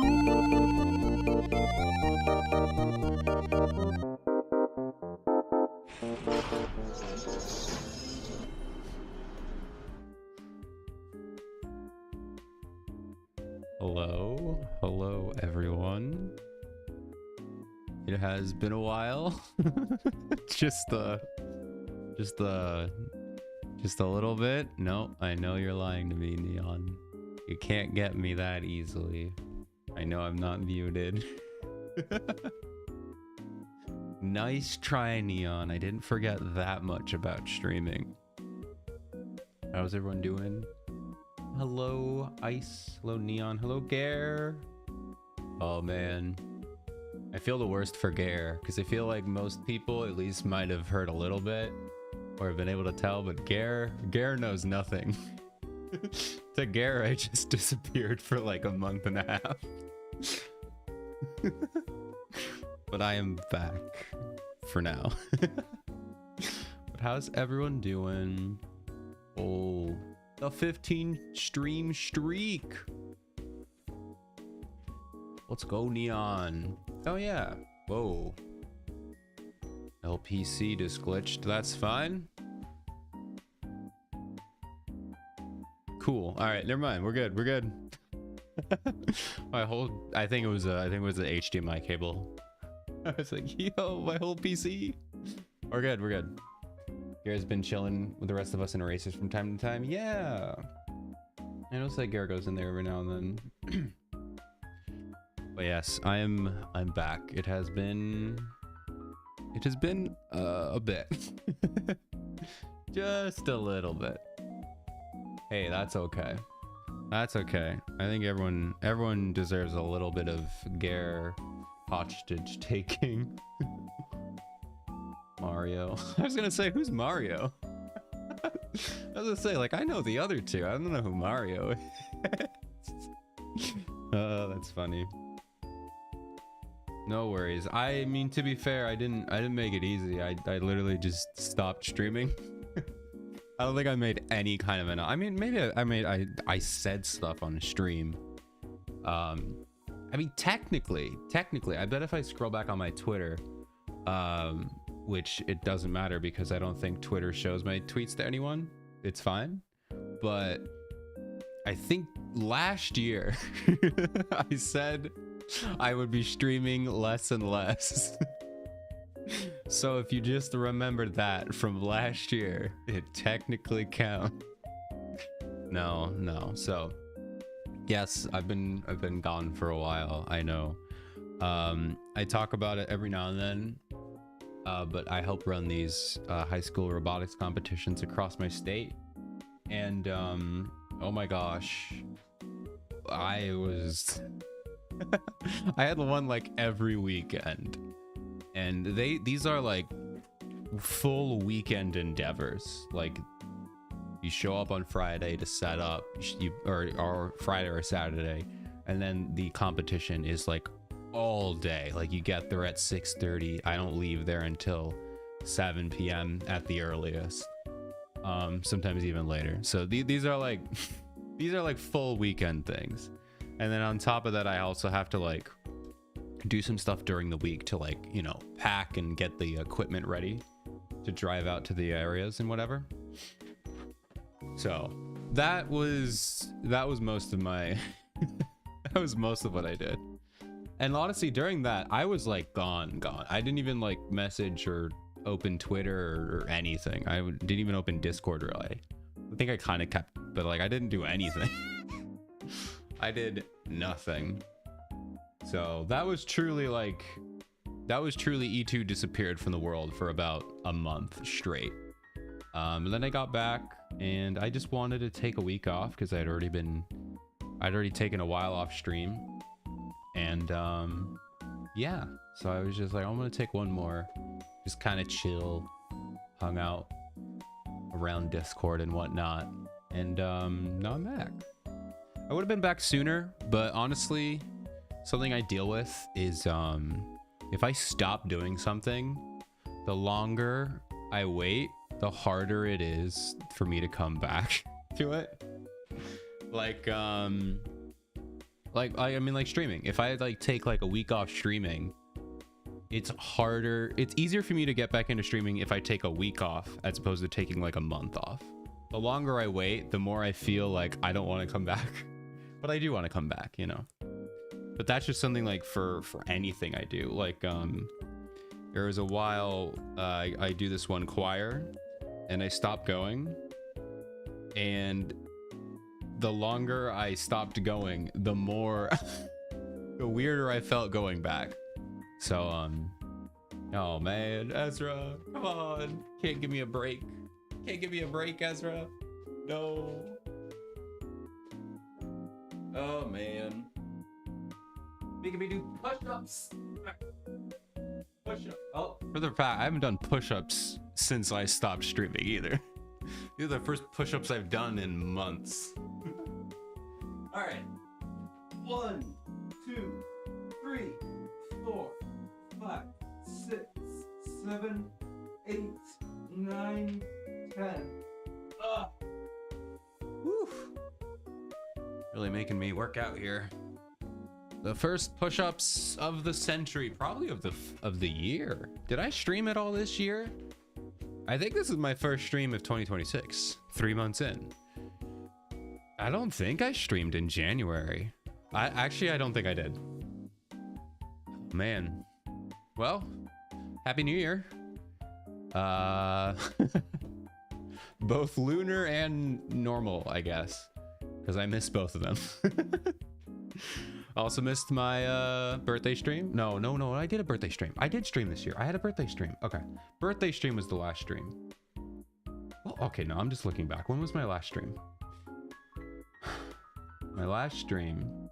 Hello everyone. It has been a while. just a little bit. No, I know you're lying to me, Neon. You can't get me that easily. I know I'm not muted. Nice try, Neon. I didn't forget that much about streaming. How's everyone doing? Hello, Ice. Hello, Neon. Hello, Gare. Oh, man. I feel the worst for Gare, because I feel like most people at least might have heard a little bit or have been able to tell, but Gare knows nothing. To Gare, I just disappeared for like a month and a half. But I am back for now. But how's everyone doing? Oh, the 15 stream streak. Let's go, Neon. Oh yeah. Whoa. LPC just glitched. That's fine. Cool. All right, never mind. We're good. We're good. I think it was the HDMI cable. I was like, yo, my whole PC. We're good. We're good. Gare's been chilling with the rest of us in Erasers from time to time. Yeah. I know like Gare goes in there every now and then. But yes, I'm back. It has been a bit. Just a little bit. Hey, that's okay. That's okay. I think everyone deserves a little bit of Gare hostage taking. Mario. I was gonna say, who's Mario? I was gonna say, like, I know the other two. I don't know who Mario is. Oh, that's funny. No worries. I mean, to be fair, I didn't make it easy. I literally just stopped streaming. I don't think I made any kind of I mean, maybe I said stuff on the stream. I mean, technically, I bet if I scroll back on my Twitter, which it doesn't matter because I don't think Twitter shows my tweets to anyone. It's fine. But I think last year I said I would be streaming less and less. So if you just remember that from last year, it technically counts. No. So yes, I've been gone for a while. I know. I talk about it every now and then. But I help run these high school robotics competitions across my state. And oh my gosh, I had one like every weekend. And these are like full weekend endeavors. Like you show up on Friday to set up, or Friday or Saturday, and then the competition is like all day. Like you get there at 6:30. I don't leave there until 7 p.m. at the earliest. Sometimes even later. So these are like full weekend things. And then on top of that, I also have to like do some stuff during the week to like, you know, pack and get the equipment ready to drive out to the areas and whatever. So that was most of my that was most of what I did. And honestly, during that, I was like gone. I didn't even like message or open Twitter or anything. I didn't even open Discord really. I think I kind of kept, but like I didn't do anything. I did nothing. So that was truly E2 disappeared from the world for about a month straight. And then I got back and I just wanted to take a week off because I'd already taken a while off stream. And yeah, so I was just like, I'm gonna take one more, just kind of chill, hung out around Discord and whatnot. And now I'm back. I would have been back sooner, but honestly, something I deal with is if I stop doing something, the longer I wait, the harder it is for me to come back to it. Like Like I mean like streaming. If I like take like a week off streaming, it's harder. It's easier for me to get back into streaming if I take a week off as opposed to taking like a month off. The longer I wait, the more I feel like I don't want to come back. But I do want to come back, you know. But that's just something like for anything I do. Like there was a while I do this one choir and I stopped going, and the longer I stopped going, the more the weirder I felt going back. So oh man, Ezra, come on, can't give me a break. Can't give me a break, Ezra. No. Oh man. Making me do push-ups. Push-up. Oh, for the fact, I haven't done push-ups since I stopped streaming either. These are the first push-ups I've done in months. All right. 1, 2, 3, 4, 5, 6, 7, 8, 9, 10. Woo. Really making me work out here. The first push-ups of the century, probably of the year. Did I stream at all this year? I think this is my first stream of 2026, 3 months in. I don't think I streamed in January. I don't think I did. Man. Well, Happy New Year. Both lunar and normal, I guess, because I missed both of them. Also missed my birthday stream. No, I did a birthday stream. I did stream this year. I had a birthday stream. Okay, birthday stream was the last stream. Well, okay, no, I'm just looking back. When was my last stream? My last stream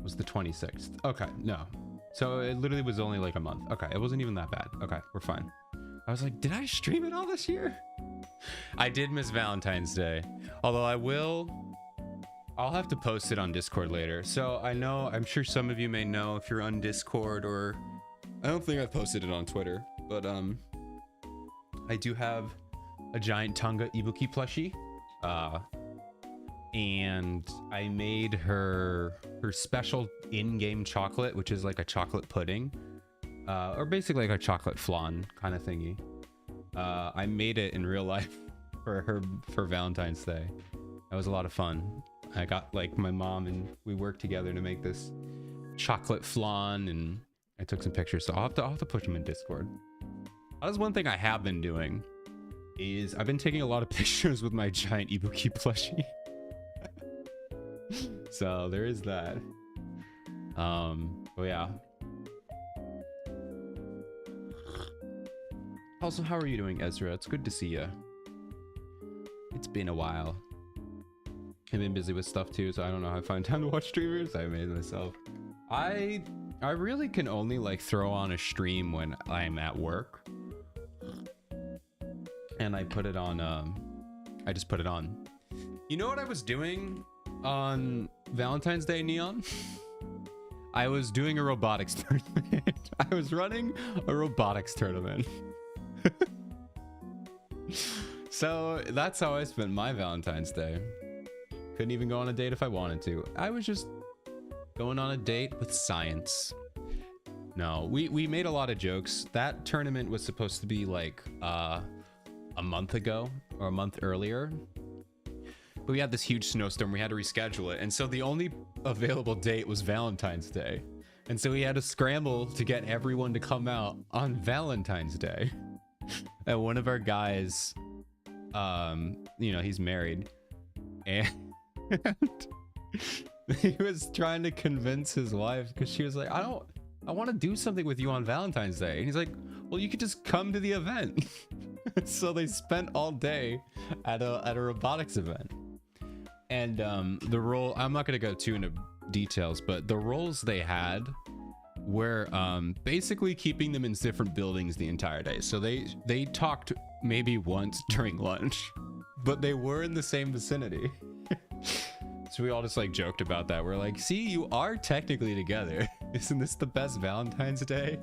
was the 26th. Okay, no, so it literally was only like a month. Okay, it wasn't even that bad. Okay, we're fine. I was like, did I stream it all this year? I did miss Valentine's Day, although I'll have to post it on Discord later. So I'm sure some of you may know if you're on Discord, or I don't think I've posted it on Twitter, but I do have a giant Tonga Ibuki plushie, and I made her special in-game chocolate, which is like a chocolate pudding, or basically like a chocolate flan kind of thingy. I made it in real life for Valentine's Day. That was a lot of fun. I got like my mom and we worked together to make this chocolate flan, and I took some pictures. So I'll have to push them in Discord. That is one thing I have been doing, is I've been taking a lot of pictures with my giant Ibuki plushie. So there is that. But yeah. Also, how are you doing, Ezra? It's good to see you. It's been a while. I've been busy with stuff too, so I don't know how I find time to watch streamers. I made myself. I really can only like throw on a stream when I'm at work, and I put it on. I just put it on. You know what I was doing on Valentine's Day, Neon? I was doing a robotics tournament. I was running a robotics tournament. So that's how I spent my Valentine's Day. Couldn't even go on a date if I wanted to. I was just going on a date with science. No, we made a lot of jokes. That tournament was supposed to be like a month ago or a month earlier, but we had this huge snowstorm. We had to reschedule it, and so the only available date was Valentine's Day, and so we had to scramble to get everyone to come out on Valentine's Day. And one of our guys, you know, he's married, and he was trying to convince his wife, because she was like, I want to do something with you on Valentine's Day. And he's like, well, you could just come to the event. So they spent all day at a robotics event. And the role, I'm not going to go too into details, but the roles they had were basically keeping them in different buildings the entire day. So they talked maybe once during lunch, but they were in the same vicinity. So we all just like joked about that. We're like, see, you are technically together. Isn't this the best Valentine's Day?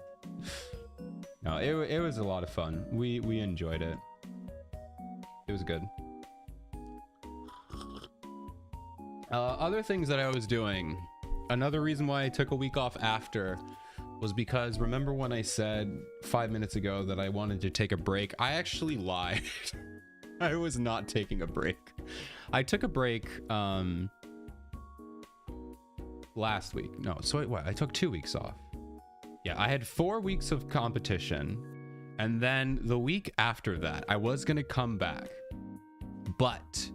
No, it was a lot of fun. We enjoyed it. It was good. Other things that I was doing. Another reason why I took a week off after was because remember when I said 5 minutes ago that I wanted to take a break? I actually lied. I was not taking a break. I took a break last week. No, so what? I took 2 weeks off. Yeah, I had 4 weeks of competition. And then the week after that, I was going to come back. But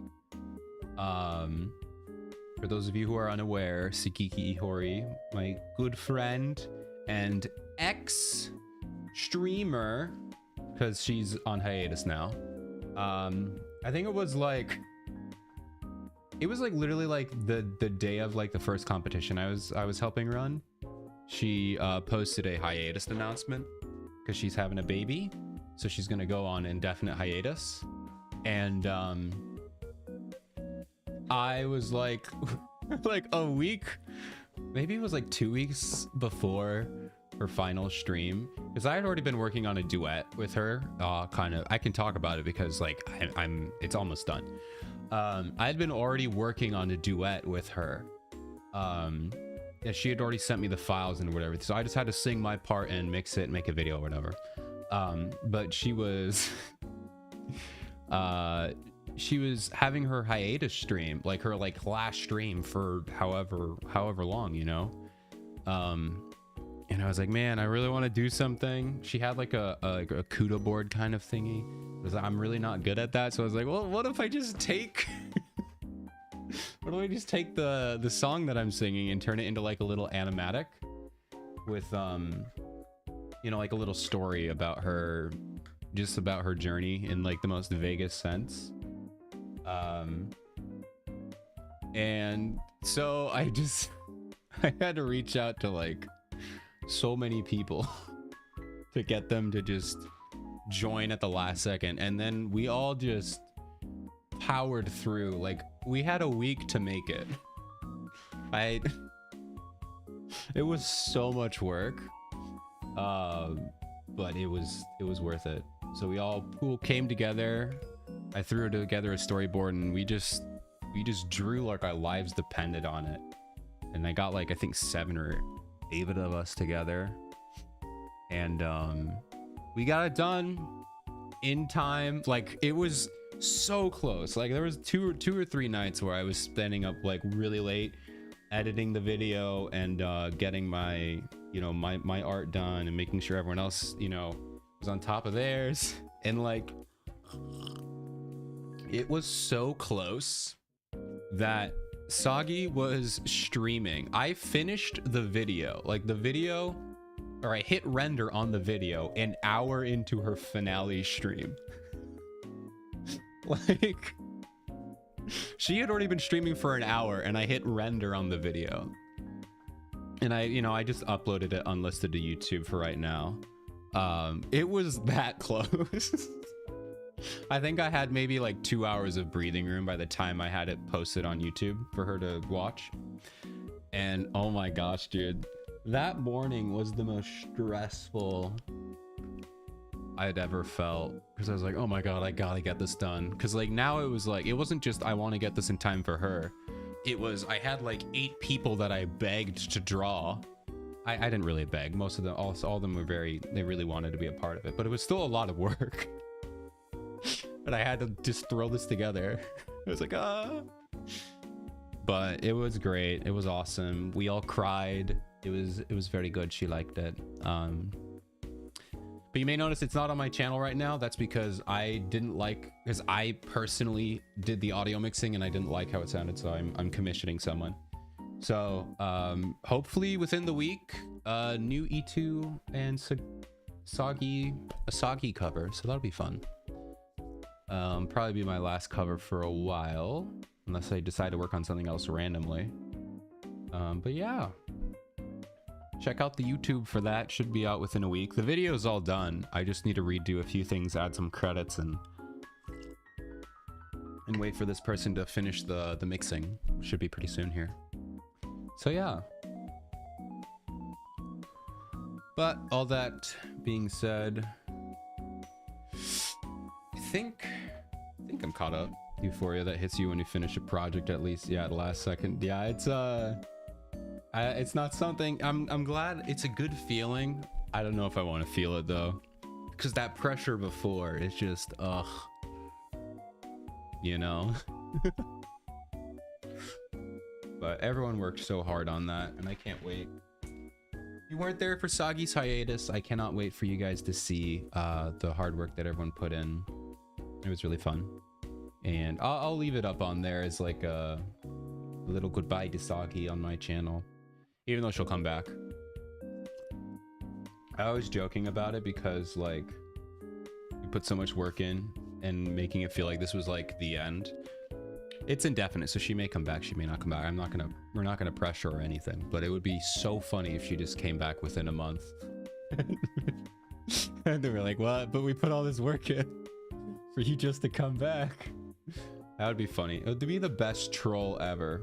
for those of you who are unaware, Sakiki Ihori, my good friend and ex-streamer, because she's on hiatus now. I think it was like literally like the day of like the first competition I was helping run. She posted a hiatus announcement because she's having a baby, so she's gonna go on indefinite hiatus. And I was like like a week, maybe it was like 2 weeks before her final stream, because I had already been working on a duet with her. Kind of, I can talk about it because like it's almost done. I had been already working on a duet with her. Yeah, she had already sent me the files and whatever, so I just had to sing my part and mix it, make a video or whatever. But she was she was having her hiatus stream, like her like last stream for however long, you know. And I was like, man, I really want to do something. She had like a CUDA board kind of thingy. I'm really not good at that, so I was like, well, what if I just take what if I just take the song that I'm singing and turn it into like a little animatic with you know, like a little story about her, just about her journey in like the most vaguest sense. And so I had to reach out to like so many people to get them to just join at the last second, and then we all just powered through. Like we had a week to make it. It was so much work, but it was worth it. So we all came together. I threw together a storyboard, and we just drew like our lives depended on it. And I got like, I think 7 or 8 of us together, and we got it done in time. Like it was so close. Like there was two or three nights where I was staying up like really late editing the video and getting my, you know, my art done and making sure everyone else, you know, was on top of theirs. And like it was so close that Sagi was streaming. I finished the video, like the video, or I hit render on the video an hour into her finale stream. Like she had already been streaming for an hour and I hit render on the video. And I just uploaded it unlisted to YouTube for right now. It was that close. I think I had maybe like 2 hours of breathing room by the time I had it posted on YouTube for her to watch. And oh my gosh, dude, that morning was the most stressful I'd ever felt, because I was like, oh my god, I gotta get this done. Because like now it was like, it wasn't just I want to get this in time for her. It was, I had like 8 people that I begged to draw. I didn't really beg. Most of them, all of them were they really wanted to be a part of it, but it was still a lot of work. But I had to just throw this together. I was like, ah. But it was great. It was awesome. We all cried. It was very good. She liked it. But you may notice it's not on my channel right now. That's because because I personally did the audio mixing and I didn't like how it sounded, so I'm commissioning someone. So hopefully within the week, new E2 and Sagi cover. So that'll be fun. Probably be my last cover for a while, unless I decide to work on something else randomly. But yeah, check out the YouTube for that. Should be out within a week. The video is all done. I just need to redo a few things, add some credits, and wait for this person to finish the mixing. Should be pretty soon here. So yeah. But all that being said, I think I'm caught up. Euphoria that hits you when you finish a project, at least, yeah, at the last second. Yeah, it's not something. I'm glad. It's a good feeling. I don't know if I want to feel it though, because that pressure before is just you know. But everyone worked so hard on that, and I can't wait. You weren't there for Sagi's hiatus. I cannot wait for you guys to see the hard work that everyone put in. It was really fun, and I'll leave it up on there as like a little goodbye to Sagi on my channel, even though she'll come back. I was joking about it because like you put so much work in and making it feel like this was like the end. It's indefinite, so she may come back, she may not come back. We're not gonna pressure or anything, but it would be so funny if she just came back within a month. And they were like, what? But we put all this work in for you just to come back. That would be funny. It would be the best troll ever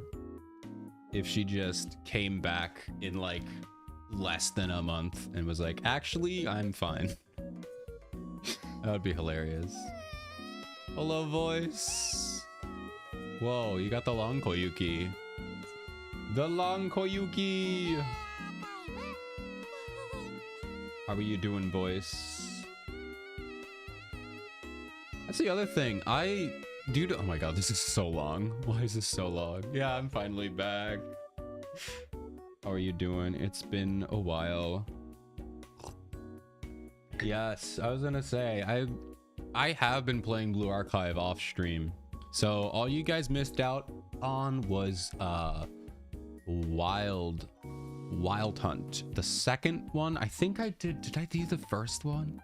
if she just came back in like less than a month and was like, actually, I'm fine. That would be hilarious. Hello, voice. Whoa, you got the long Koyuki. The long Koyuki. How are you doing, voice? That's the other thing. Dude, oh my god, this is so long. Why is this so long? Yeah, I'm finally back. How are you doing? It's been a while. Yes, I was gonna say, I have been playing Blue Archive off stream. So all you guys missed out on was Wild Hunt. The second one, I think I did I do the first one?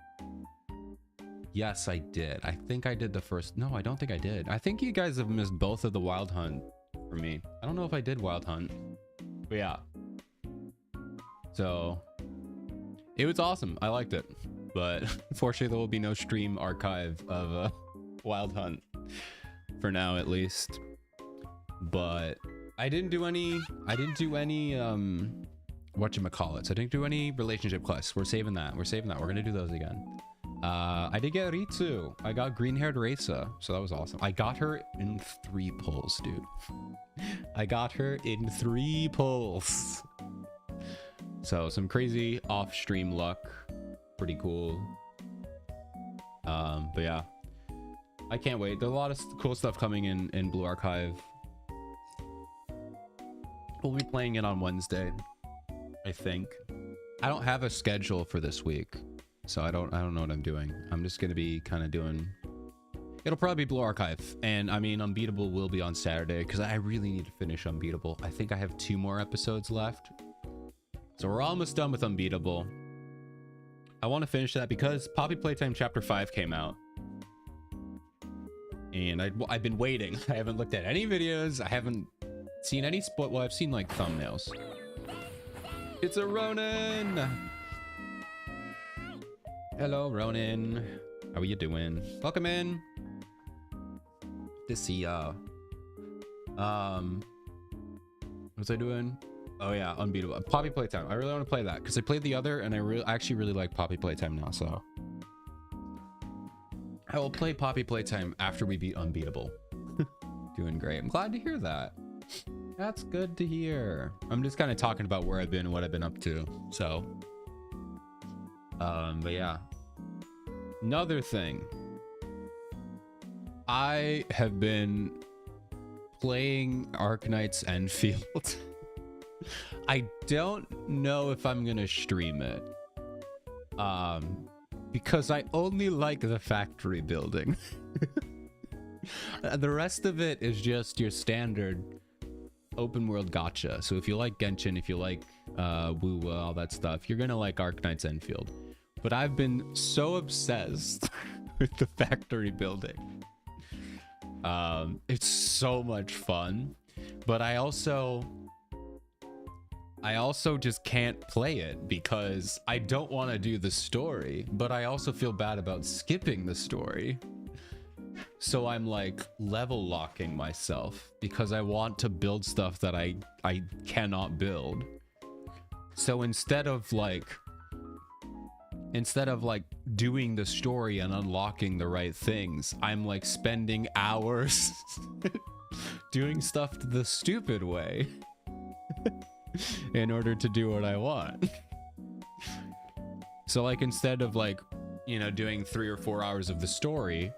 Yes, I did. I think I did the first. No, I don't think I did. I think you guys have missed both of the Wild Hunt for me. I don't know if I did Wild Hunt. But yeah. So it was awesome. I liked it. But unfortunately there will be no stream archive of Wild Hunt. For now, at least. But I didn't do any whatchamacallits. I didn't do any relationship quests. We're saving that. We're gonna do those again. I did get Ritsu. I got green-haired Reisa, so that was awesome. I got her in 3 pulls, dude. I got her in 3 pulls. So some crazy off-stream luck. Pretty cool. But yeah. I can't wait. There's a lot of cool stuff coming in Blue Archive. We'll be playing it on Wednesday, I think. I don't have a schedule for this week, so I don't know what I'm doing. I'm just gonna be kind of doing. It'll probably be Blue Archive, and I mean Unbeatable will be on Saturday because I really need to finish Unbeatable. I think I have 2 more episodes left, so we're almost done with Unbeatable. I want to finish that because Poppy Playtime Chapter 5 came out. And I've been waiting. I haven't looked at any videos. I haven't seen any well, I've seen like thumbnails. It's a Ronin. Hello, Ronin. How are you doing? Welcome in. To see ya. What's I doing? Oh yeah, Unbeatable. Poppy Playtime. I really want to play that because I played the other and I actually really like Poppy Playtime now, so I will play Poppy Playtime after we beat Unbeatable. Doing great. I'm glad to hear that. That's good to hear. I'm just kind of talking about where I've been and what I've been up to. So, but yeah. Another thing. I have been playing Arknights Enfield. I don't know if I'm gonna stream it. Because I only like the factory building. The rest of it is just your standard open world gacha. So if you like Genshin, if you like Wuwa, all that stuff, you're gonna like Arknights Enfield. But I've been so obsessed with the factory building. It's so much fun, but I also just can't play it because I don't want to do the story, but I also feel bad about skipping the story. So I'm like level locking myself because I want to build stuff that I cannot build. So instead of like instead of like doing the story and unlocking the right things, I'm like spending hours doing stuff the stupid way in order to do what I want. So like instead of like, you know, doing 3 or 4 hours of the story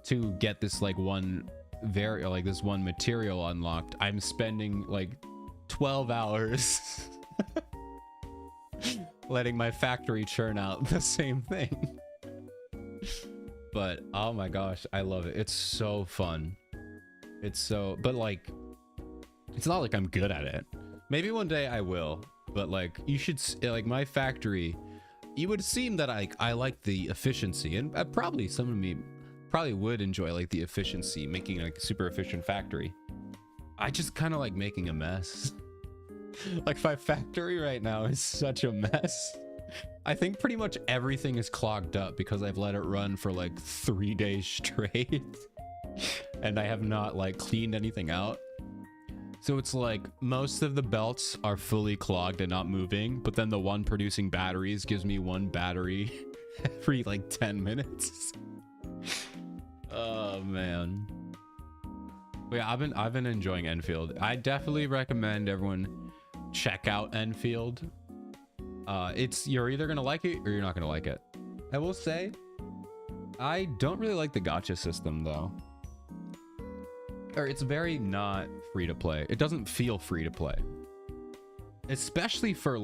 to get this like this one material unlocked, I'm spending like 12 hours letting my factory churn out the same thing. But oh my gosh, I love it. It's so fun. But like, it's not like I'm good at it. Maybe one day I will, but like you should, like my factory, you would seem that I like the efficiency, and probably some of me probably would enjoy like the efficiency, making like a super efficient factory. I just kind of like making a mess. Like my factory right now is such a mess. I think pretty much everything is clogged up because I've let it run for like 3 days straight and I have not like cleaned anything out. So it's like most of the belts are fully clogged and not moving, but then the one producing batteries gives me one battery every like 10 minutes. Oh man. But yeah, I've been enjoying Enfield. I definitely recommend everyone check out Enfield. You're either gonna like it or you're not gonna like it. I will say, I don't really like the gacha system though. Or it's very not free to play. It doesn't feel free to play. Especially for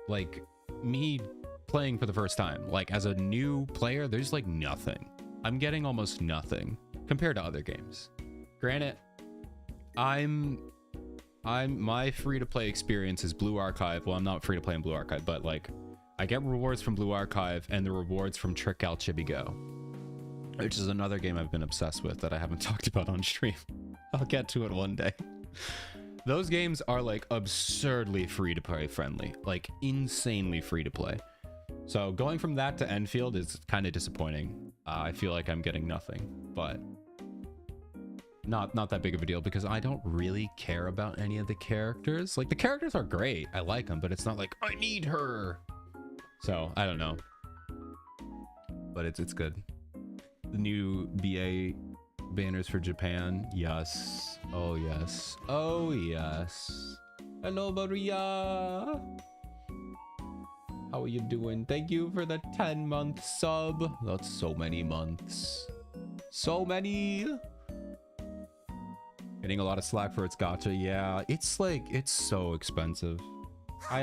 like me playing for the first time. Like as a new player, there's like nothing. I'm getting almost nothing compared to other games. Granted, my free to play experience is Blue Archive. Well, I'm not free to play in Blue Archive, but like I get rewards from Blue Archive and the rewards from Trickle Chibi Go, which is another game I've been obsessed with that I haven't talked about on stream. I'll get to it one day. Those games are like absurdly free to play friendly, like insanely free to play. So going from that to Enfield is kind of disappointing. I feel like I'm getting nothing, but not that big of a deal because I don't really care about any of the characters. Like the characters are great, I like them, but it's not like I need her. So I don't know, but it's good. The new BA banners for Japan, yes. Oh yes, oh yes. Hello Maria, how are you doing? Thank you for the 10-month sub. That's so many months, so many. Getting a lot of slack for its gacha. Yeah, it's like, it's so expensive. I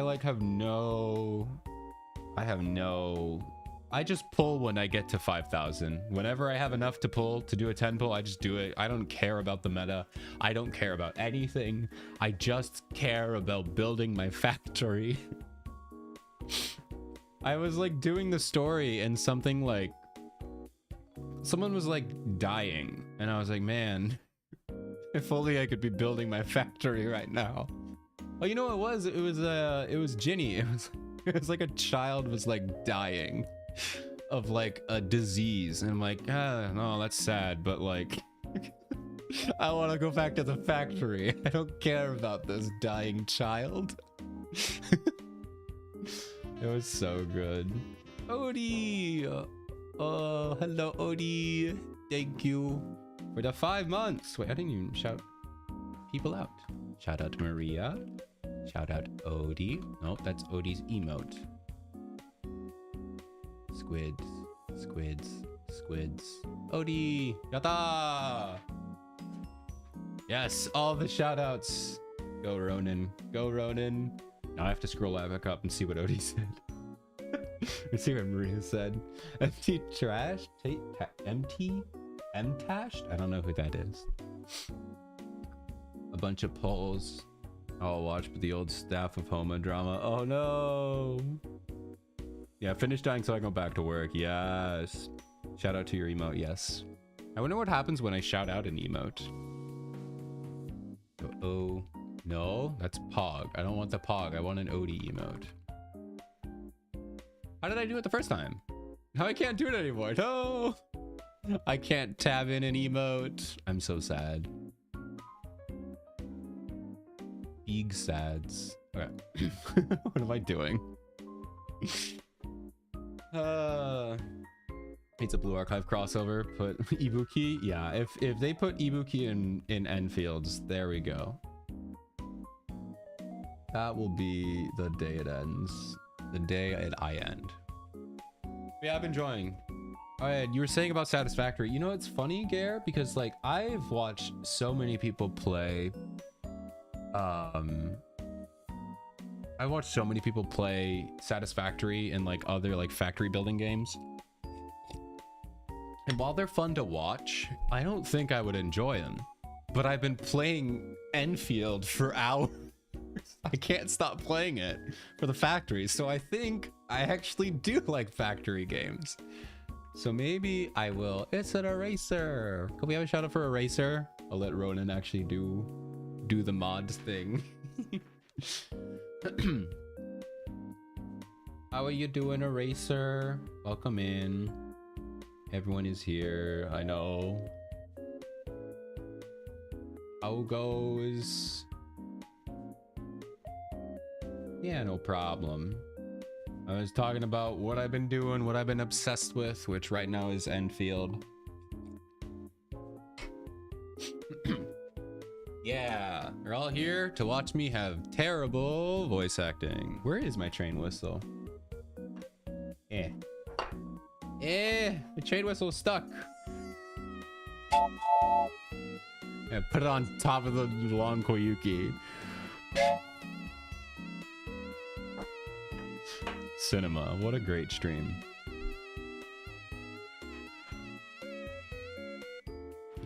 just pull when I get to 5,000. Whenever I have enough to pull to do a 10 pull, I just do it. I don't care about the meta. I don't care about anything. I just care about building my factory. I was like doing the story and someone was like dying and I was like, man, if only I could be building my factory right now. Oh, you know what it was? It was Ginny. It was like a child was like dying of like a disease. And I'm like, no, that's sad. But like, I want to go back to the factory. I don't care about this dying child. It was so good. Odie. Oh, hello, Odie. Thank you for the 5 months. Wait, I didn't even shout people out. Shout out to Maria. Shout out Odie. Nope, that's Odie's emote. Squids, squids, squids. Odie, yatta! Yes, all the shout outs. Go Ronin, go Ronin. Now I have to scroll back up and see what Odie said. Let's see what Maria said. Empty trash? Empty? M-tashed? I don't know who that is. A bunch of polls. I'll watch the old staff of Homa drama. Oh no! Yeah, finish dying so I can go back to work. Yes. Shout out to your emote. Yes. I wonder what happens when I shout out an emote. Uh-oh. No, that's Pog. I don't want the Pog. I want an Odie emote. How did I do it the first time? Now I can't do it anymore. No! I can't tab in an emote. I'm so sad. Eeg Sads. Okay. What am I doing? It's a Blue Archive crossover. Put Ibuki. Yeah, if they put Ibuki in Enfields, there we go. That will be the day it ends. The day I end. Yeah, I'm enjoying. All right, you were saying about Satisfactory. You know, it's funny, Gare, because like I've watched so many people play. I watched so many people play Satisfactory and like other like factory building games. And while they're fun to watch, I don't think I would enjoy them. But I've been playing Enfield for hours. I can't stop playing it for the factory. So I think I actually do like factory games. So maybe I will. It's an Eraser. Can we have a shout out for Eraser? I'll let Ronan actually do the mods thing. How are you doing, Eraser? Welcome in. Everyone is here. I know. How goes? Yeah, no problem. I was talking about what I've been doing, what I've been obsessed with, which right now is Enfield. Yeah, you're all here to watch me have terrible voice acting. Where is my train whistle? The train whistle is stuck. Yeah, put it on top of the long Koyuki. Cinema, what a great stream.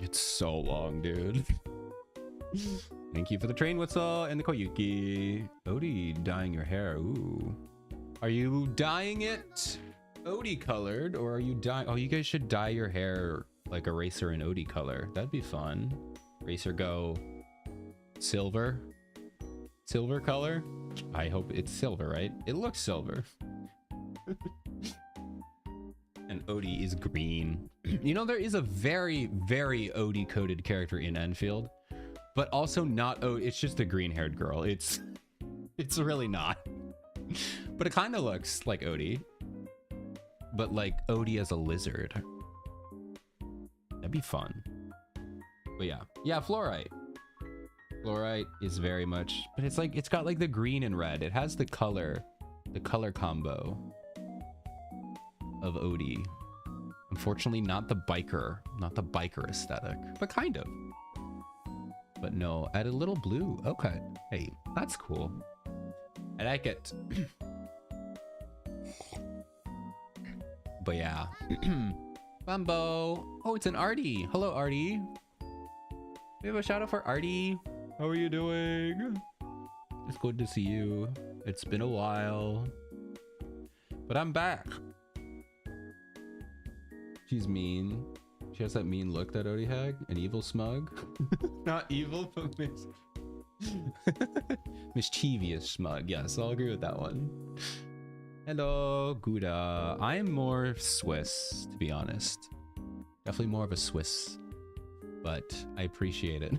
It's so long, dude. Thank you for the train whistle and the Koyuki. Odie dyeing your hair. Ooh. Are you dyeing it Odie colored, or are you dyeing? Oh, you guys should dye your hair like Eraser and Odie color. That'd be fun. Eraser go silver. Silver color? I hope it's silver, right? It looks silver. And Odie is green. You know, there is a very, very Odie coded character in Enfield, but also not. Oh, it's just a green haired girl. It's really not. But it kind of looks like Odie, but like Odie as a lizard. That'd be fun. But yeah, Fluorite. Fluorite is very much, but it's like, it's got like the green and red. It has the color combo of Odie. Unfortunately, not the biker aesthetic, but kind of. But no, add a little blue. Okay, hey, that's cool. I like it. But yeah. Bumbo. Oh, it's an Artie. Hello, Artie. We have a shout out for Artie. How are you doing? It's good to see you. It's been a while, but I'm back. She's mean. She has that mean look that Odie had. An evil smug. Not evil, but mischievous smug. Yes, I'll agree with that one. Hello, Gouda. I am more Swiss, to be honest. Definitely more of a Swiss, but I appreciate it.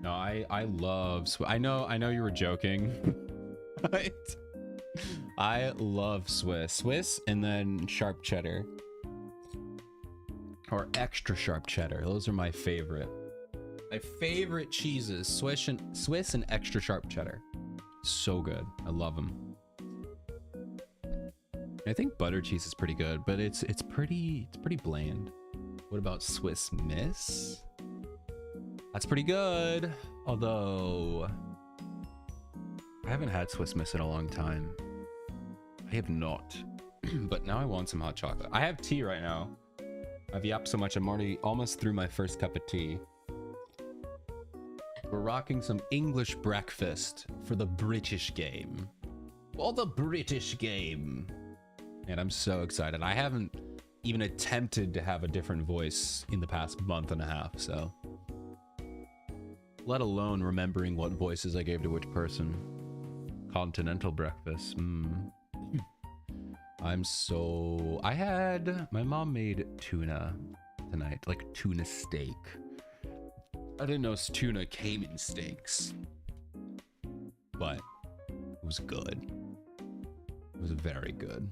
No, I love Swiss. I know you were joking. Right? I love Swiss and then sharp cheddar or extra sharp cheddar. Those are my favorite. My favorite cheeses, Swiss and extra sharp cheddar. So good. I love them. I think butter cheese is pretty good, but it's pretty bland. What about Swiss Miss? That's pretty good. Although I haven't had Swiss Miss in a long time. I have not. But now I want some hot chocolate. I have tea right now. I've yapped so much I'm already almost through my first cup of tea. We're rocking some English breakfast for the British game. For the British game. And I'm so excited. I haven't even attempted to have a different voice in the past month and a half, so. Let alone remembering what voices I gave to which person. Continental breakfast. My mom made tuna tonight, like tuna steak. I didn't know tuna came in steaks, but it was good. It was very good.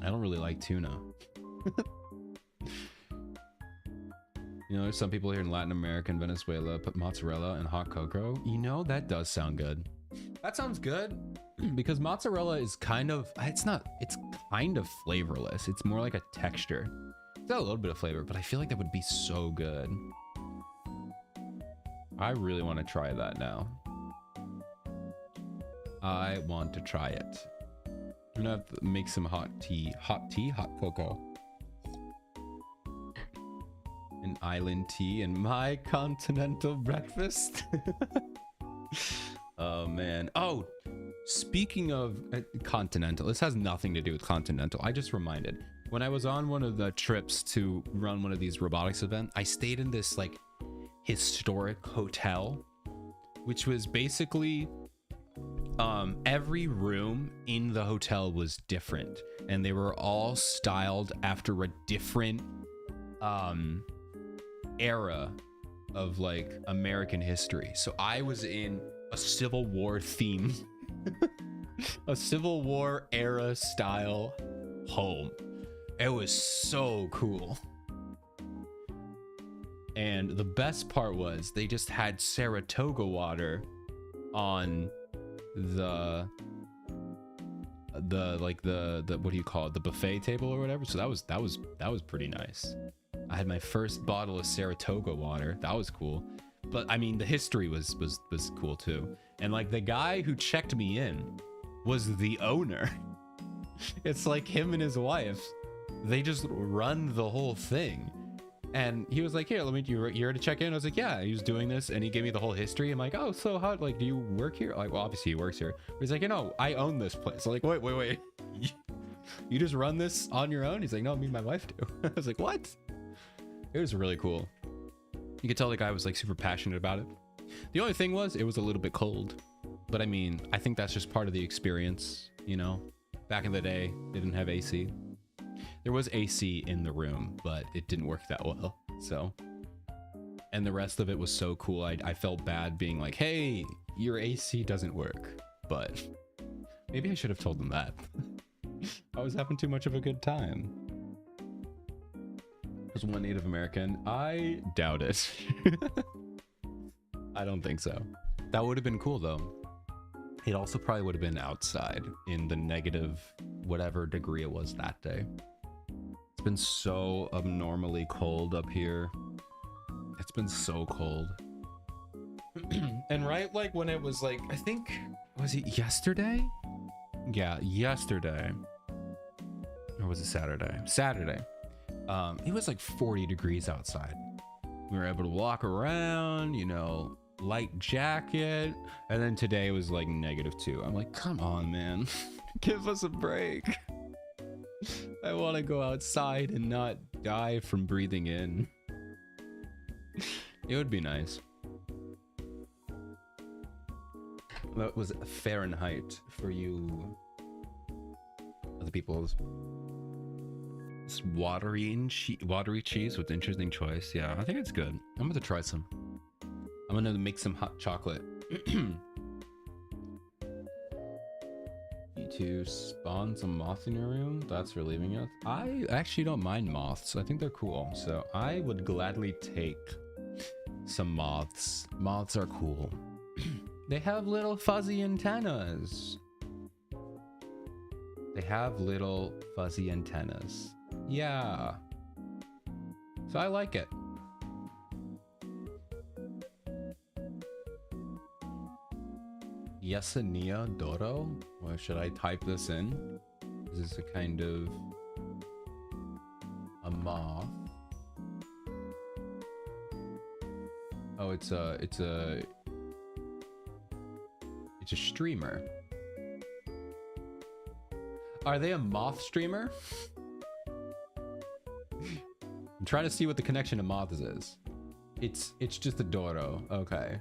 I don't really like tuna. You know, there's some people here in Latin America and Venezuela put mozzarella and hot cocoa. You know, that does sound good. That sounds good because mozzarella is kind of, it's kind of flavorless. It's more like a texture. It's got a little bit of flavor, but I feel like that would be so good. I really want to try that now. I want to try it. I'm gonna have to make some hot cocoa. An island tea and my continental breakfast. Oh man. Oh, speaking of continental, this has nothing to do with continental. I just reminded when I was on one of the trips to run one of these robotics events, I stayed in this like historic hotel, which was basically every room in the hotel was different and they were all styled after a different era of like American history. So I was in a Civil War theme, a Civil War era style home. It was so cool. And the best part was they just had Saratoga water on the what do you call it, the buffet table or whatever. So that was pretty nice. I had my first bottle of Saratoga water. That was cool. But I mean, the history was cool too. And like the guy who checked me in was the owner. It's like him and his wife. They just run the whole thing. And he was like, here, you're here to check in? I was like, yeah. He was doing this and he gave me the whole history. I'm like, oh, so how, like, do you work here? Like, well, obviously he works here. But he's like, you know, I own this place. I'm like, wait. You just run this on your own? He's like, no, me and my wife do. I was like, what? It was really cool. You could tell the guy was like super passionate about it. The only thing was it was a little bit cold. But I mean, I think that's just part of the experience, you know? Back in the day, they didn't have AC. There was AC in the room, but it didn't work that well. So, and the rest of it was so cool. I felt bad being like, hey, your AC doesn't work. But maybe I should have told them that. I was having too much of a good time. There's one Native American. I doubt it. I don't think so. That would have been cool though. It also probably would have been outside in the negative whatever degree it was that day. It's been so abnormally cold up here. It's been so cold. And right like when it was like, I think, was it yesterday? Yeah, yesterday. Or was it Saturday? Saturday. It was like 40 degrees outside. We were able to walk around, you know, light jacket. And then today it was like -2. I'm like, come on, man. Give us a break. I want to go outside and not die from breathing in. It would be nice. That was Fahrenheit for you other people's. It's watery cheese with interesting choice. Yeah, I think it's good. I'm gonna try some. I'm gonna make some hot chocolate. You to spawn some moths in your room? That's relieving you. I actually don't mind moths. I think they're cool. So I would gladly take some moths. Moths are cool. They have little fuzzy antennas. They have little fuzzy antennas. Yeah. So I like it. Yesenia Doro? Or should I type this in? This is a kind of a moth. Oh, it's a streamer. Are they a moth streamer? I'm trying to see what the connection to moths is. It's just a Doro. Okay.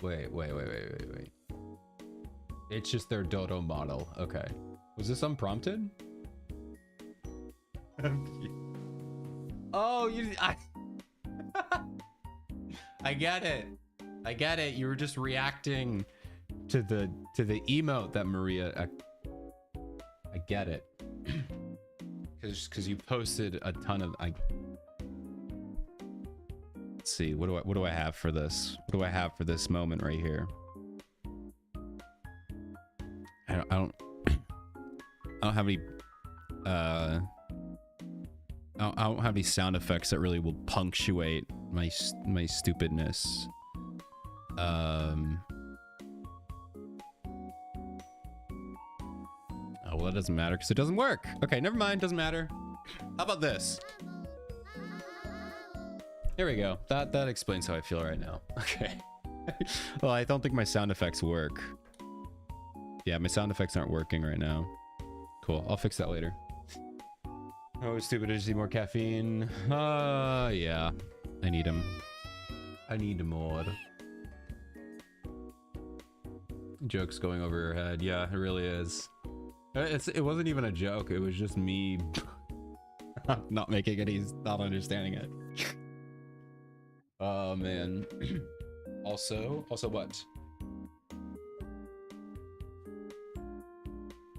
Wait. It's just their Dodo model. Okay. Was this unprompted? Oh, I get it. I get it. You were just reacting to the emote that Maria. I get it. Because you posted a ton of. Let's see. What do I have for this? What do I have for this moment right here? I don't have any. I don't have any sound effects that really will punctuate my stupidness. Oh, well, that doesn't matter because it doesn't work. Okay, never mind. Doesn't matter. How about this? Here we go. That explains how I feel right now. Okay. Well, I don't think my sound effects work. Yeah, my sound effects aren't working right now. Cool. I'll fix that later. Oh, stupid. I just need more caffeine. Yeah. I need them. I need more. Joke's going over your head. Yeah, it really is. It wasn't even a joke. It was just me not making it. He's not understanding it. Oh, man. Also what?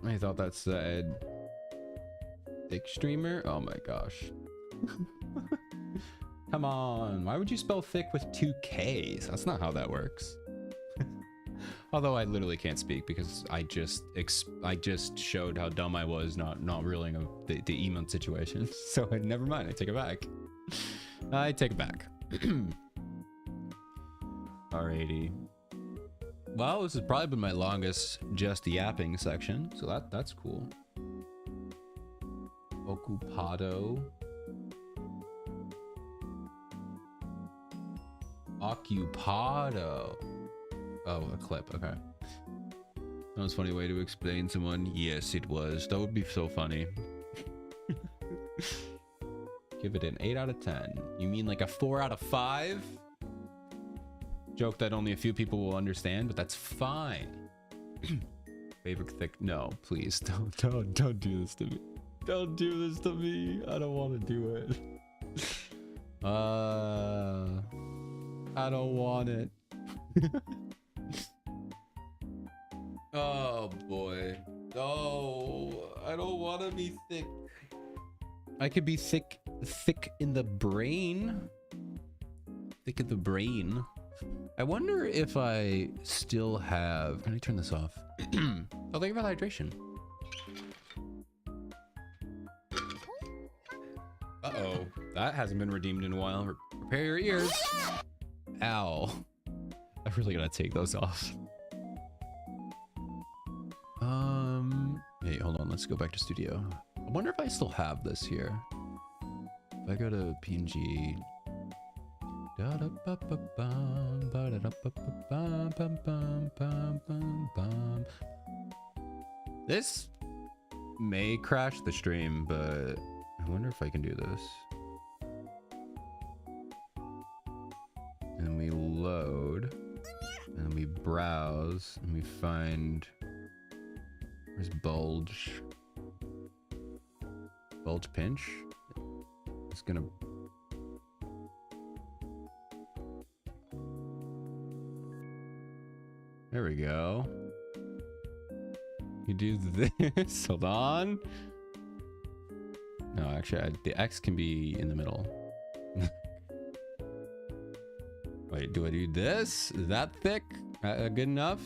I thought that said thick streamer. Oh my gosh. Come on. Why would you spell thick with 2 Ks? That's not how that works. Although I literally can't speak because I just showed how dumb I was not reeling of the emote situation. So never mind. I take it back. I take it back. Alrighty. Well, this has probably been my longest just yapping section, so that's cool. Ocupado. Occupado. Oh, a clip, okay. That was a funny way to explain someone. Yes, it was. That would be so funny. Give it an 8 out of 10. You mean like a 4 out of 5? Joke that only a few people will understand, but that's fine. Favorite thick. No, please don't do this to me. Don't do this to me. I don't want to do it. I don't want it. Oh boy. No, I don't want to be thick. I could be thick in the brain. Thick in the brain. I wonder if I still have. Can I turn this off? Oh, thank you for the hydration. Uh-oh. That hasn't been redeemed in a while. Prepare your ears. Ow. I really gotta take those off. Hey, hold on. Let's go back to studio. I wonder if I still have this here. If I go to PNG. This may crash the stream, but I wonder if I can do this. And we load, and we browse, and we find, where's bulge? Bulge pinch? It's gonna, there we go. You do this, hold on. No, actually, the X can be in the middle. Wait, do I do this? Is that thick? Good enough?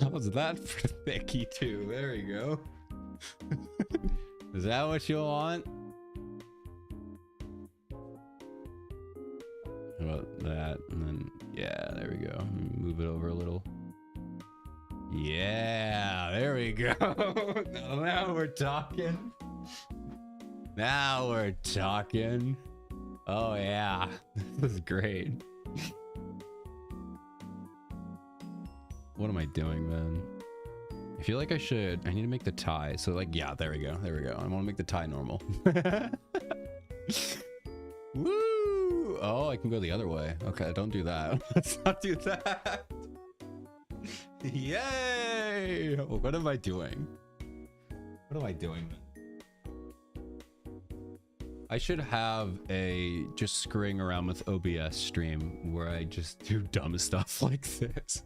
How's that for thicky too? There we go. Is that what you want? How about that? And then, yeah, there we go. Move it over a little. Yeah, there we go. Now we're talking. Now we're talking. Oh yeah, this is great. What am I doing, man? I feel like I need to make the tie. So like, yeah, there we go. There we go. I want to make the tie normal. Woo! Oh, I can go the other way. Okay, don't do that. Let's not do that. Yay! What am I doing? What am I doing? I should have a just screwing around with OBS stream where I just do dumb stuff like this.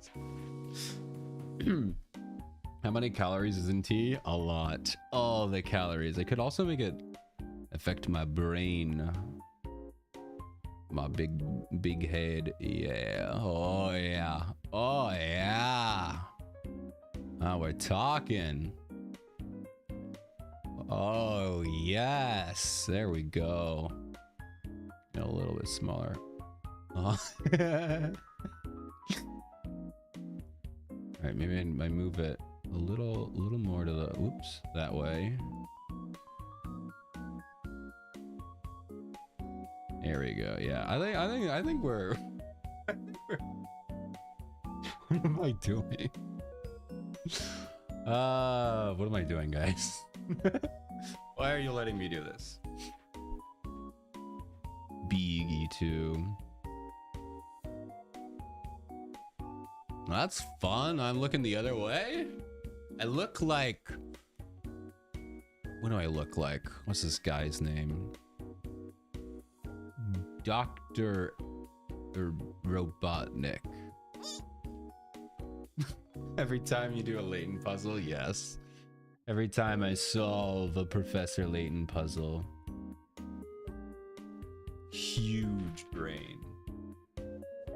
How many calories is in tea? A lot. All the calories. I could also make it affect my brain. My big head. Yeah. Oh yeah. Oh yeah. Now we're talking. Oh yes. There we go. A little bit smaller. Oh. Alright, maybe I move it a little more to the oops, that way. There we go. Yeah, I think we're what am I doing? What am I doing, guys? Why are you letting me do this? BE2. That's fun. I'm looking the other way. I look like... What do I look like? What's this guy's name? Dr. Robotnik. Every time you do a Layton puzzle, yes. Every time I solve a Professor Layton puzzle. Huge brain.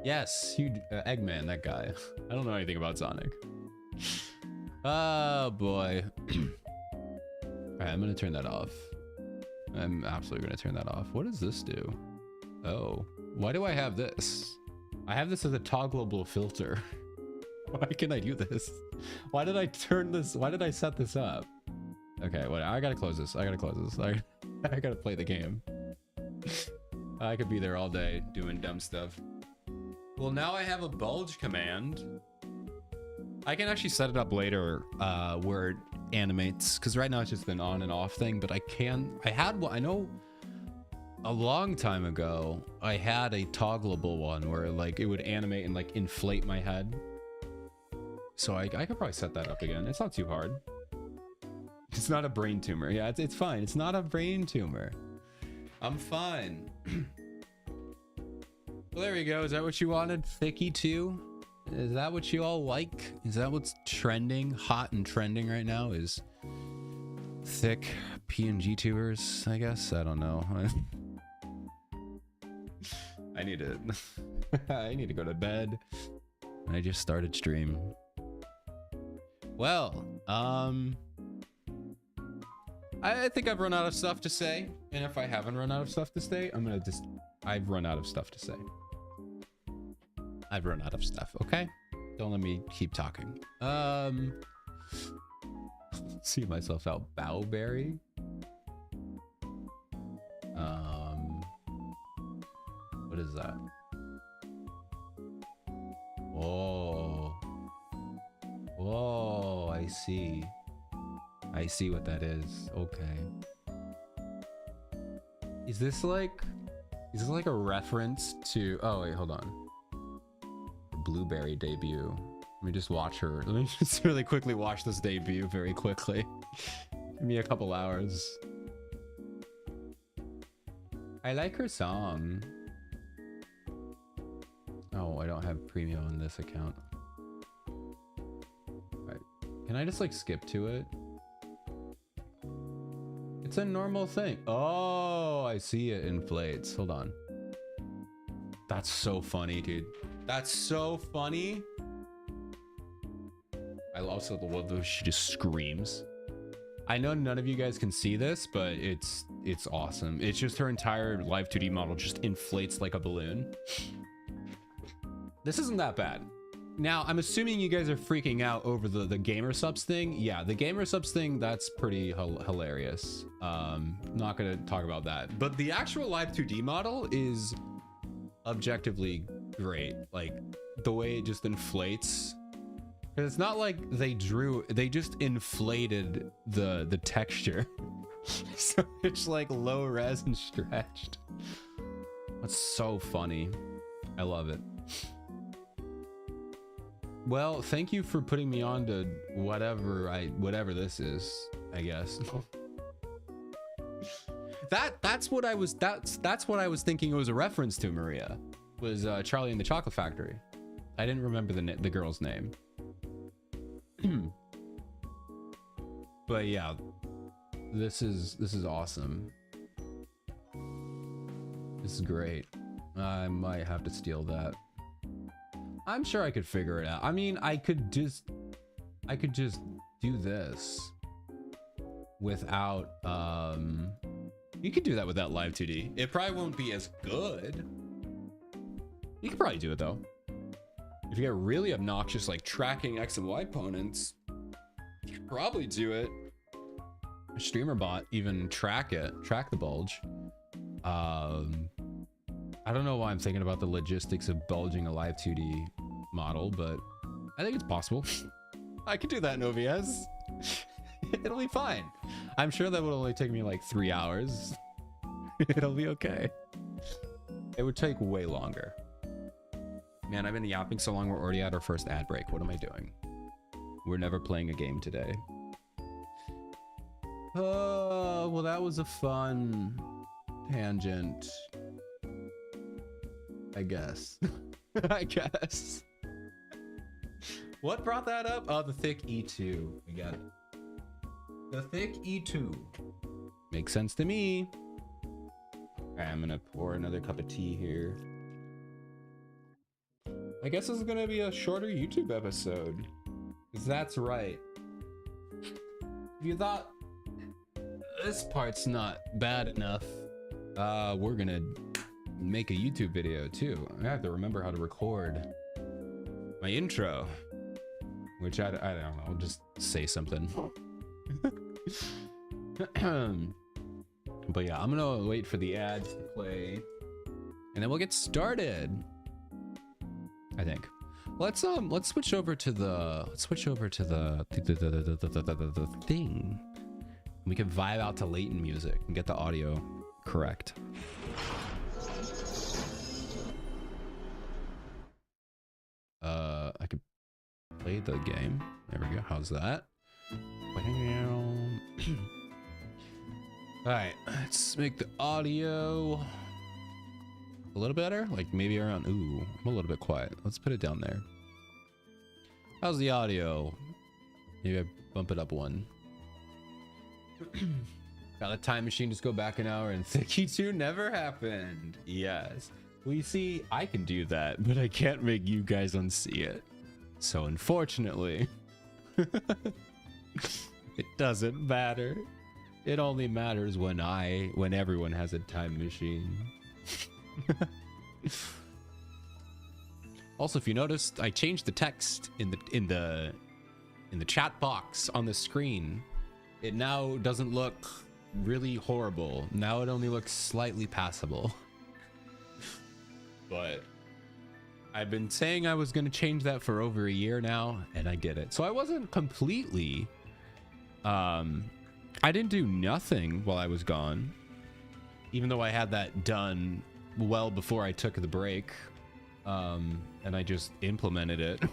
Yes, huge Eggman, that guy. I don't know anything about Sonic. Oh boy. Alright, I'm gonna turn that off. I'm absolutely gonna turn that off. What does this do? Oh, why do I have this? I have this as a toggleable filter. Why can I do this? Why did I turn this? Why did I set this up? Okay, well, I gotta close this. I gotta close this. I gotta play the game. I could be there all day doing dumb stuff. Well, now I have a bulge command. I can actually set it up later where it animates, because right now it's just an on and off thing, but I had one, I know a long time ago, I had a toggleable one where like it would animate and like inflate my head. So I could probably set that up again. It's not too hard. It's not a brain tumor. Yeah, it's fine. It's not a brain tumor. I'm fine. Well, there we go. Is that what you wanted? Thicky 2? Is that what you all like? Is that what's trending? Hot and trending right now is thick PNG tubers, I guess. I don't know. I need to I need to go to bed. I just started stream. Well, I think I've run out of stuff to say, and if I haven't run out of stuff to say, I've run out of stuff to say. I've run out of stuff, okay? Don't let me keep talking. See myself out. Bowberry? What is that? Oh. Whoa, I see. I see what that is. Okay. Is this like a reference to... Oh, wait, hold on. Blueberry debut. Let me just watch her. Let me just really quickly watch this debut very quickly. Give me a couple hours. I like her song. Oh, I don't have premium on this account. Right. Can I just like skip to it? It's a normal thing. Oh, I see it inflates. Hold on. That's so funny, dude. That's so funny. I also love the she just screams. I know none of you guys can see this, but it's awesome. It's just her entire Live 2D model just inflates like a balloon. This isn't that bad. Now, I'm assuming you guys are freaking out over the gamer subs thing. Yeah, the gamer subs thing, that's pretty hilarious. Not gonna talk about that. But the actual Live 2D model is objectively great. Like, the way it just inflates. Because it's not like they just inflated the texture. So it's like low res and stretched. That's so funny. I love it. Well, thank you for putting me on to whatever this is, I guess. That's what I was thinking it was a reference to. Maria was Charlie and the Chocolate Factory. I didn't remember the girl's name. But yeah, this is awesome. This is great. I might have to steal that. I'm sure I could figure it out. I mean, I could just do this without you could do that without Live 2D. It probably won't be as good. You could probably do it though. If you get really obnoxious, like tracking X and Y opponents, you could probably do it. A streamer bot even track the bulge. I don't know why I'm thinking about the logistics of bulging a Live 2D model, but I think it's possible. I could do that in OBS. It'll be fine. I'm sure that would only take me like 3 hours. It'll be okay. It would take way longer. Man, I've been yapping so long, we're already at our first ad break. What am I doing? We're never playing a game today. Oh, well, that was a fun tangent. I guess. I guess. What brought that up? Oh, the thick E2. We got it. The thick E2. Makes sense to me. All right, I'm gonna pour another cup of tea here. I guess this is gonna be a shorter YouTube episode. 'Cause that's right. If you thought this part's not bad enough, we're gonna make a YouTube video too. I have to remember how to record my intro, which I don't know, I'll just say something. But yeah, I'm gonna wait for the ads to play and then we'll get started. I think. Let's switch over to the thing. We can vibe out to Layton music and get the audio correct. I could play the game. There we go. How's that? All right, let's make the audio a little better. Like maybe around. Ooh, I'm a little bit quiet. Let's put it down there. How's the audio? Maybe I bump it up one. Got a time machine, just go back an hour and Thicky 2 never happened. Yes. Well, you see, I can do that, but I can't make you guys unsee it. So unfortunately, it doesn't matter. It only matters when everyone has a time machine. Also, if you noticed, I changed the text in the chat box on the screen. It now doesn't look really horrible. Now it only looks slightly passable. But I've been saying I was going to change that for over a year now, and I did it. So I wasn't completely I didn't do nothing while I was gone, even though I had that done well before I took the break, and I just implemented it.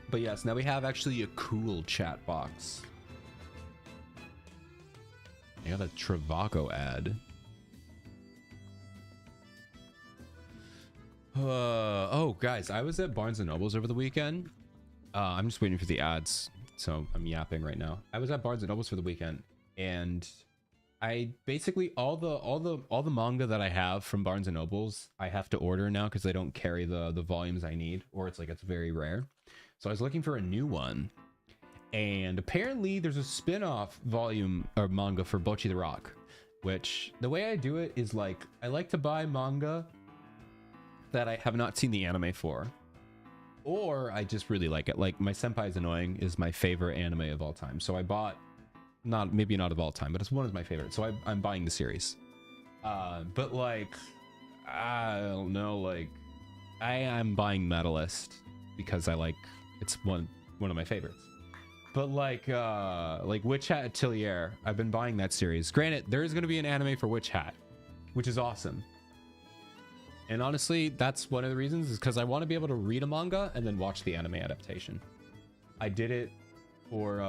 But yes, now we have actually a cool chat box. I got a Travaco ad. Oh guys, I was at Barnes and Noble's over the weekend. I'm just waiting for the ads, so I'm yapping right now. I was at Barnes and Noble's for the weekend, and I basically all the manga that I have from Barnes and Noble's I have to order now because they don't carry the volumes I need, or it's very rare. So I was looking for a new one, and apparently there's a spin-off volume or manga for Bocchi the Rock, which the way I do it is I like to buy manga that I have not seen the anime for, or I just really like it. Like My Senpai's Annoying is my favorite anime of all time, so I bought, maybe not of all time, but it's one of my favorites, so I'm buying the series. But I don't know, I'm buying Metalist because it's one of my favorites. But Witch Hat Atelier, I've been buying that series. Granted, there is going to be an anime for Witch Hat, which is awesome. And honestly, that's one of the reasons, is because I want to be able to read a manga and then watch the anime adaptation. I did it Or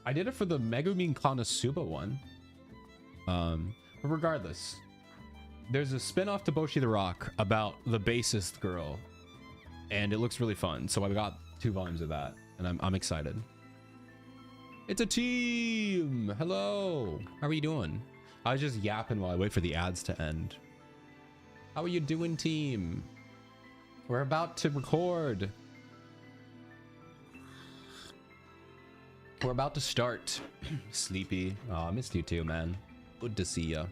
I did it for the Megumin Konosuba one. But regardless, there's a spin-off to Bocchi the Rock about the bassist girl, and it looks really fun. So I got 2 volumes of that, and I'm excited. It's a team. Hello. How are you doing? I was just yapping while I wait for the ads to end. How are you doing, team? We're about to record. We're about to start. Sleepy. Oh, I missed you too, man. Good to see ya.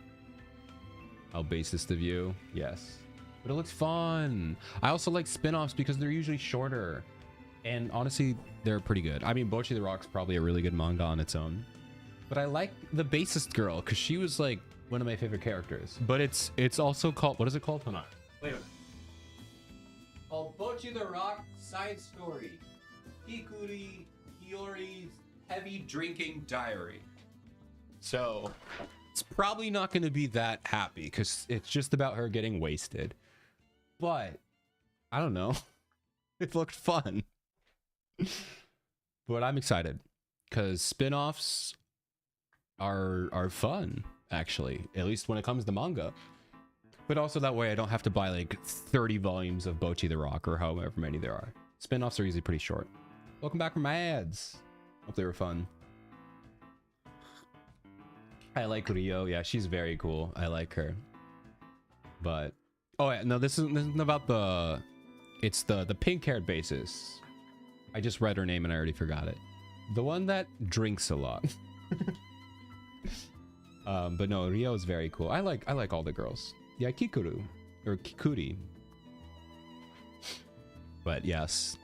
How bassist of you. Yes. But it looks fun. I also like spin-offs because they're usually shorter. And honestly, they're pretty good. I mean, Bocchi the Rock's probably a really good manga on its own. But I like the bassist girl because she was like one of my favorite characters. But it's also called, what is it called? Hold on. Wait a minute. Called Bocchi the Rock Side Story. Hikuri Hiyori's Heavy Drinking Diary. So it's probably not going to be that happy because it's just about her getting wasted. But I don't know. It looked fun. But I'm excited because spin-offs are fun, actually, at least when it comes to manga. But also that way I don't have to buy like 30 volumes of Bocchi the Rock or however many there are. Spin-offs are usually pretty short. Welcome back from my ads. Hope they were fun. I like Rio. Yeah, she's very cool. I like her. But oh yeah, no, this isn't about the. It's the pink-haired bassist. I just read her name and I already forgot it. The one that drinks a lot. But no, Rio is very cool. I like all the girls. Yeah, Kikuru or Kikuri. But yes.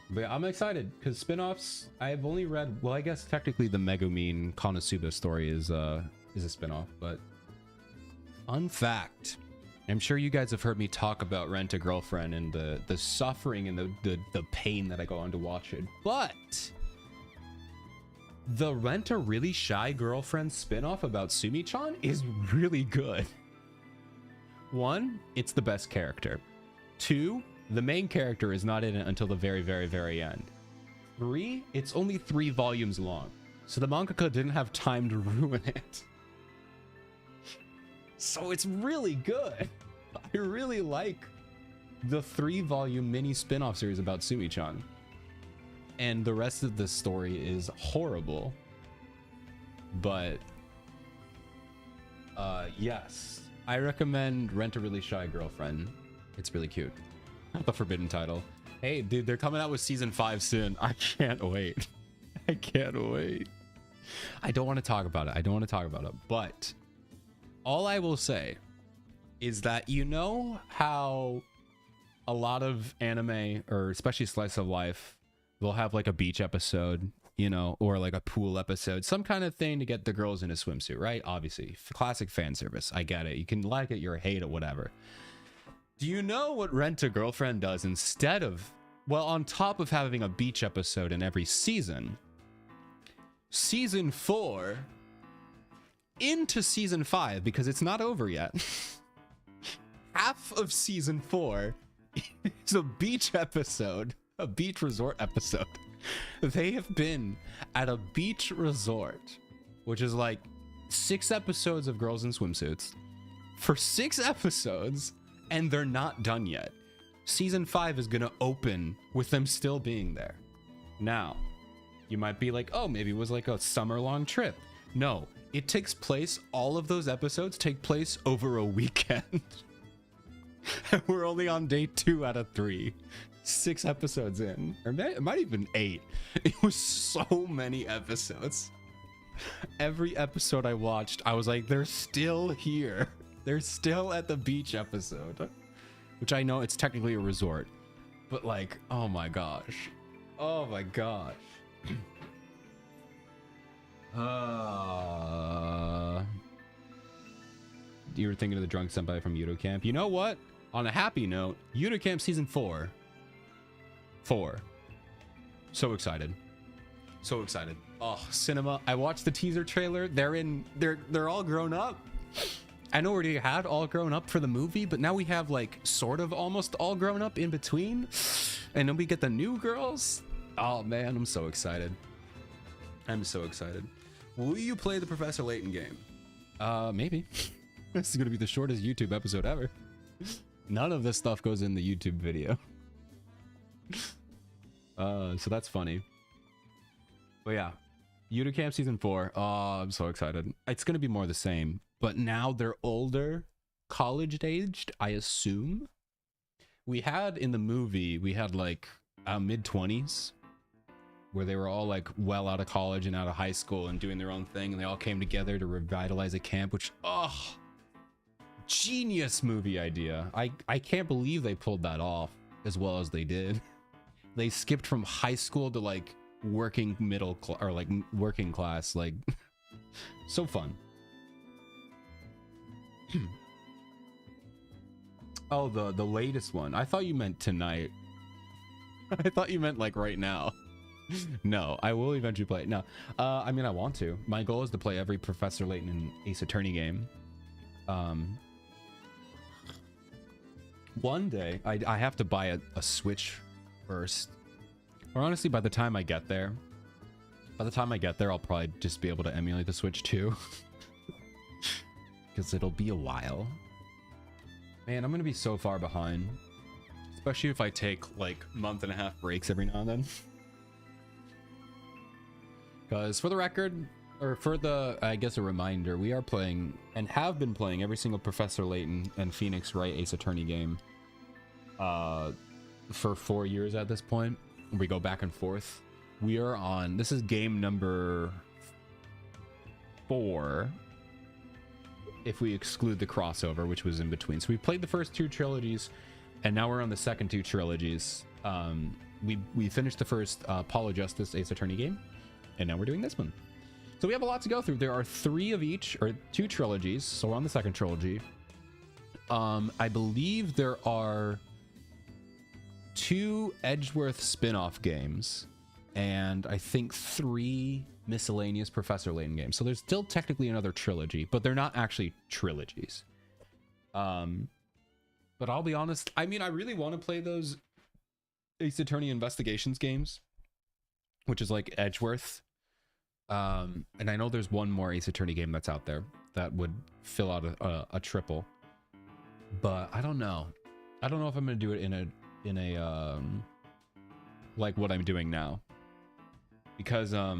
But yeah, I'm excited because spin-offs, I've only read, well, I guess technically the Megumin Konosuba story is a spin-off, but fun fact, I'm sure you guys have heard me talk about Rent a Girlfriend and the suffering and the pain that I go on to watch it, but the Rent a Really Shy Girlfriend spin-off about Sumi-chan is really good. 1, it's the best character. 2, the main character is not in it until the very, very, very end. 3, it's only 3 volumes long. So the mangaka didn't have time to ruin it. So it's really good. I really like the 3-volume mini spin-off series about Sumi-chan. And the rest of the story is horrible. But yes, I recommend Rent a Really Shy Girlfriend. It's really cute. Not the forbidden title. Hey, dude, they're coming out with season 5 soon. I can't wait. I can't wait. I don't want to talk about it. But all I will say is that you know how a lot of anime, or especially slice of life, they'll have like a beach episode, you know, or like a pool episode, some kind of thing to get the girls in a swimsuit, right? Obviously, classic fan service. I get it. You can like it, you're hate it, whatever. Do you know what Rent a Girlfriend does instead of, well, on top of having a beach episode in every season, season 4 into season 5, because it's not over yet, half of season 4 is a beach episode, a beach resort episode. They have been at a beach resort, which is like 6 episodes of girls in swimsuits for 6 episodes, and they're not done yet. Season 5 is gonna open with them still being there. Now, you might be like, oh, maybe it was like a summer-long trip. No, it takes place, all of those episodes take place over a weekend. And we're only on day 2 out of 3. 6 episodes in, or it might even 8. It was so many episodes. Every episode I watched, I was like, they're still here. They're still at the beach episode, which I know it's technically a resort, but like, oh my gosh. Oh my gosh. You were thinking of the drunk senpai from Yudo Camp. You know what? On a happy note, Yudo Camp season 4. So excited. So excited. Oh, cinema. I watched the teaser trailer. They're all grown up. I know we already had all grown up for the movie, but now we have like sort of almost all grown up in between. And then we get the new girls. Oh man, I'm so excited. I'm so excited. Will you play the Professor Layton game? Maybe. This is gonna be the shortest YouTube episode ever. None of this stuff goes in the YouTube video. So that's funny. But yeah, Unicamp season 4. Oh, I'm so excited. It's gonna be more the same, but now they're older, college aged, I assume. We had in the movie, we had like mid-20s, where they were all like well out of college and out of high school and doing their own thing, and they all came together to revitalize a camp, which, oh, genius movie idea. I can't believe they pulled that off as well as they did. They skipped from high school to like working middle class, or like working class, like so fun. Oh, the latest one. I thought you meant tonight. I thought you meant like right now. No, I will eventually play it. No, I mean, I want to. My goal is to play every Professor Layton and Ace Attorney game. One day, I have to buy a Switch first. Or honestly, by the time I get there, I'll probably just be able to emulate the Switch too. Because it'll be a while. Man, I'm going to be so far behind. Especially if I take like month-and-a-half breaks every now and then. Because for the record, or for the, I guess, a reminder, we are playing and have been playing every single Professor Layton and Phoenix Wright Ace Attorney game for 4 years at this point. We go back and forth. We are on, this is game number 4, if we exclude the crossover, which was in between. So we played the first 2 trilogies, and now we're on the second 2 trilogies. We finished the first Apollo Justice Ace Attorney game, and now we're doing this one. So we have a lot to go through. There are 3 of each, or 2 trilogies, so we're on the second trilogy. I believe there are 2 Edgeworth spin-off games, and I think 3 miscellaneous Professor Layton games. So there's still technically another trilogy, but they're not actually trilogies. But I'll be honest, I mean, I really want to play those Ace Attorney Investigations games, which is like Edgeworth. And I know there's one more Ace Attorney game that's out there that would fill out a triple, but I don't know. I don't know if I'm going to do it in a like what I'm doing now, because I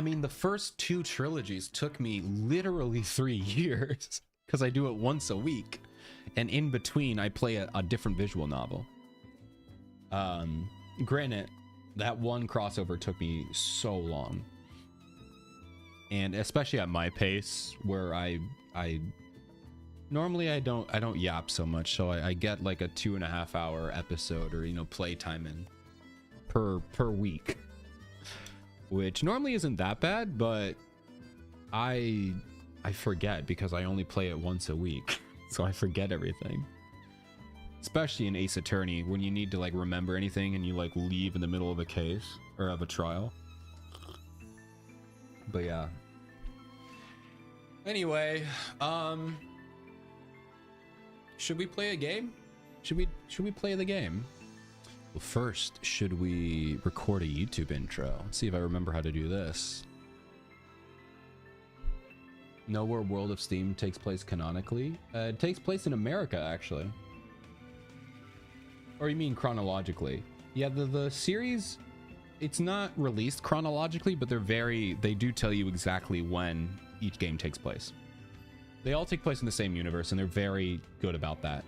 mean, the first 2 trilogies took me literally 3 years because I do it once a week, and in between I play a different visual novel. Granted, that one crossover took me so long, and especially at my pace, where I normally I don't yap so much, so I get like a 2.5 hour episode, or, you know, playtime in per week, which normally isn't that bad, but I forget because I only play it once a week, so I forget everything. Especially in Ace Attorney, when you need to like remember anything and you like leave in the middle of a case or of a trial. But yeah. Anyway, should we play a game? Should we play the game? Well, first, should we record a YouTube intro? Let's see if I remember how to do this. Know where World of Steam takes place canonically? It takes place in America, actually. Or you mean chronologically? Yeah, the series, it's not released chronologically, but they do tell you exactly when each game takes place. They all take place in the same universe, and they're very good about that.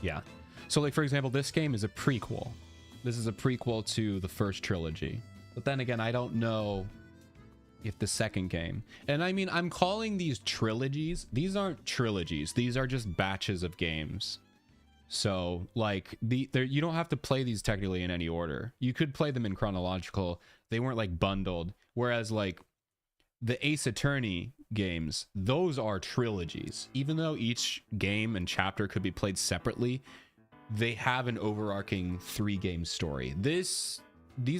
Yeah. So, like, for example, this game is a prequel. This is a prequel to the first trilogy. But then again, I don't know if the second game... And I mean, I'm calling these trilogies. These aren't trilogies. These are just batches of games. So, like, you don't have to play these technically in any order. You could play them in chronological. They weren't, like, bundled. Whereas, like, the Ace Attorney games, those are trilogies. Even though each game and chapter could be played separately, they have an overarching 3-game story. These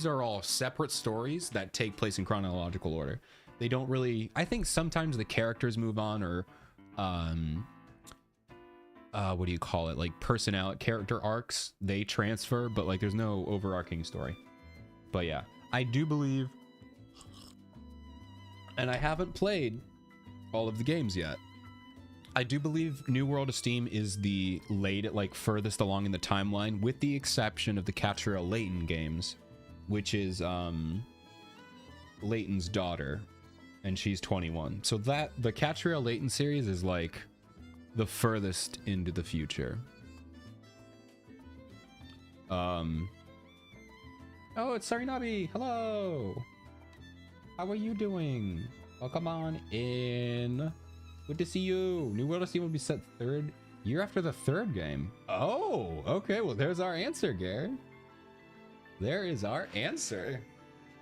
are all separate stories that take place in chronological order. They don't really... I think sometimes the characters move on, or what do you call it? Like personality, character arcs, they transfer, but like there's no overarching story. But yeah, I do believe, and I haven't played all of the games yet. I do believe New World of Steam is the furthest along in the timeline, with the exception of the Catriel Layton games, which is Layton's daughter, and she's 21. So that the Catriel Layton series is like the furthest into the future. Oh, it's Sarinabi. Hello. How are you doing? Welcome on in. Good to see you. New World of Steam will be set third year after the third game. Oh, okay. Well, there's our answer, Gare. There is our answer.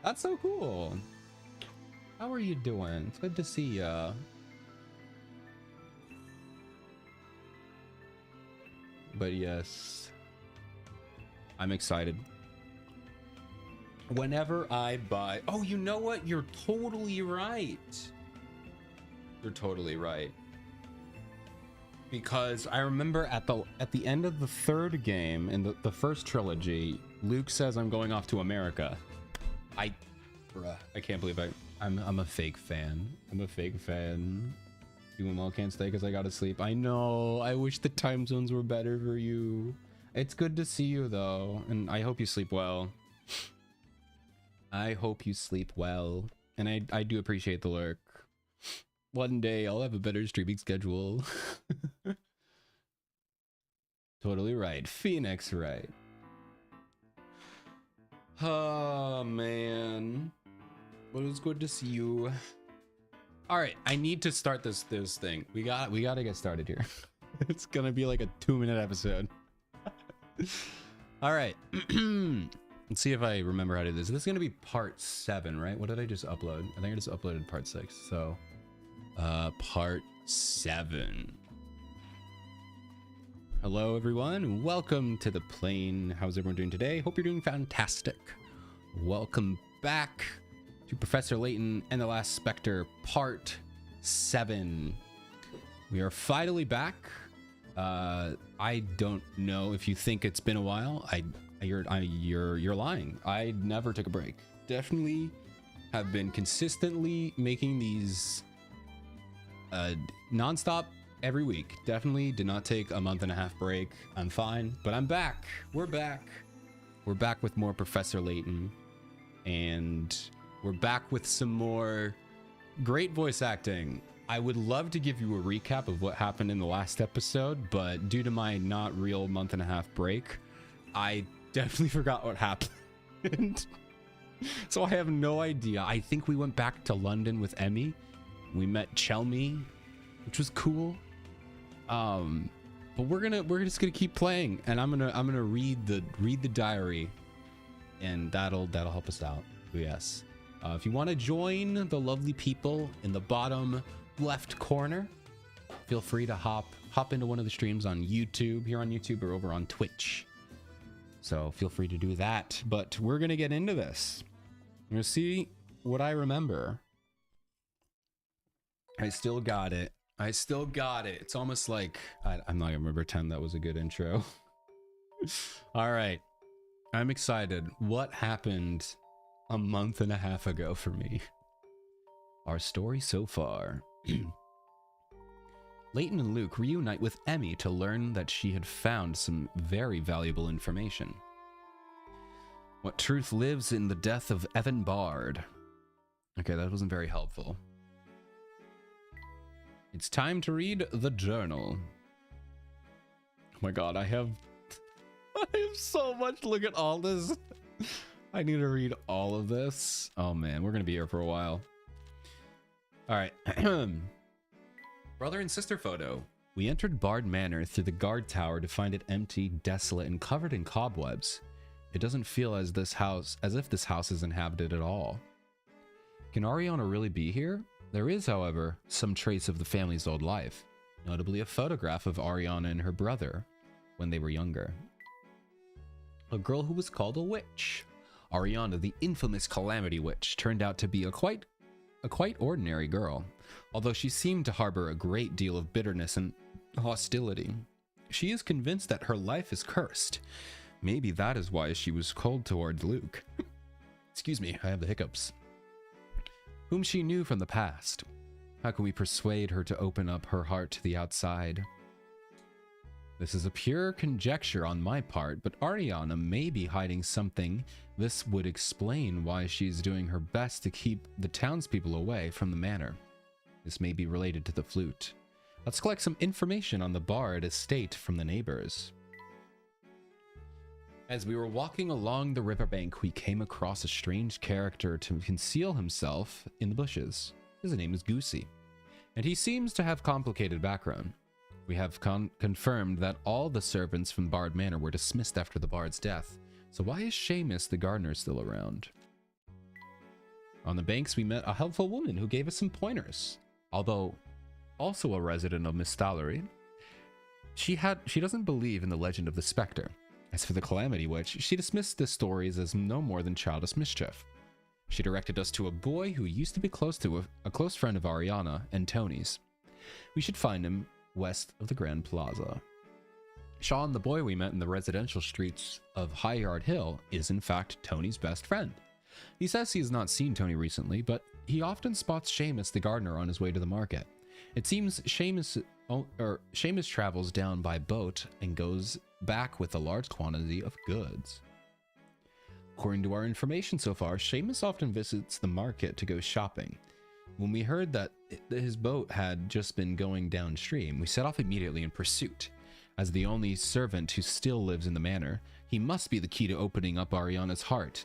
That's so cool. How are you doing? It's good to see ya. But yes, I'm excited. Whenever I buy... Oh, you know what? You're totally right. You're totally right. Because I remember at the end of the third game in the first trilogy, Luke says, "I'm going off to America." I can't believe I'm a fake fan. I'm a fake fan. Doing well, can't stay because I gotta sleep. I know. I wish the time zones were better for you. It's good to see you though, and I hope you sleep well. I hope you sleep well, and I do appreciate the lurk. One day I'll have a better streaming schedule. Totally right. Phoenix right. Oh man. Well, it was good to see you. All right, I need to start this thing. We got to get started here. It's gonna be like a 2-minute episode. All right. Let's see if I remember how to do this. This is gonna be part 7, right? What did I just upload? I think I just uploaded part 6. So part 7. Hello everyone, welcome to the plane. How's everyone doing today? Hope you're doing fantastic. Welcome back to Professor Layton and the Last Spectre part 7. We are finally back. I don't know if you think it's been a while. You're lying. I never took a break. Definitely have been consistently making these non-stop every week. Definitely did not take a 1.5-month break. I'm fine, but I'm back. We're back. We're back with more Professor Layton, and we're back with some more great voice acting. I would love to give you a recap of what happened in the last episode, but due to my not real 1.5-month break, I definitely forgot what happened. So I have no idea. I think we went back to London with Emmy. We met Chelmy, which was cool. But we're just gonna keep playing, and I'm gonna read the diary, and that'll help us out. Yes. If you want to join the lovely people in the bottom left corner, feel free to hop into one of the streams on YouTube, here on YouTube or over on Twitch. So feel free to do that. But we're gonna get into this. We're gonna see what I remember. I still got it. It's almost like I'm not gonna pretend that was a good intro. All right, I'm excited. What happened a 1.5 months ago for me? Our story so far. Layton and Luke reunite with Emmy to learn that she had found some very valuable information. What truth lives in the death of Evan Bard? Okay, that wasn't very helpful. It's time to read the journal. Oh my god, I have so much. Look at all this. I need to read all of this. Oh man, we're gonna be here for a while. All right. Brother and sister photo. We entered Bard Manor through the guard tower to find it empty, desolate, and covered in cobwebs. It doesn't feel as if this house is inhabited at all. Can Ariana really be here? There is, however, some trace of the family's old life, notably a photograph of Ariana and her brother when they were younger. A girl who was called a witch. Ariana, the infamous Calamity Witch, turned out to be a quite ordinary girl, although she seemed to harbor a great deal of bitterness and hostility. She is convinced that her life is cursed. Maybe that is why she was cold toward Luke. Excuse me, I have the hiccups. Whom she knew from the past. How can we persuade her to open up her heart to the outside? This is a pure conjecture on my part, but Ariana may be hiding something. This would explain why she's doing her best to keep the townspeople away from the manor. This may be related to the flute. Let's collect some information on the Bard estate from the neighbors. As we were walking along the riverbank, we came across a strange character to conceal himself in the bushes. His name is Goosey, and he seems to have complicated background. We have confirmed that all the servants from Bard Manor were dismissed after the Bard's death, so why is Seamus the gardener still around? On the banks, we met a helpful woman who gave us some pointers. Although also a resident of Misthallery, she doesn't believe in the legend of the Spectre. As for the Calamity Witch, she dismissed the stories as no more than childish mischief. She directed us to a boy who used to be close to a close friend of Ariana and Tony's. We should find him west of the Grand Plaza. Sean, the boy we met in the residential streets of Highard Hill, is in fact Tony's best friend. He says he has not seen Tony recently, but he often spots Seamus the gardener on his way to the market. It seems Seamus travels down by boat and goes back with a large quantity of goods. According to our information so far, Seamus often visits the market to go shopping. When we heard that his boat had just been going downstream, we set off immediately in pursuit. As the only servant who still lives in the manor, he must be the key to opening up Ariana's heart.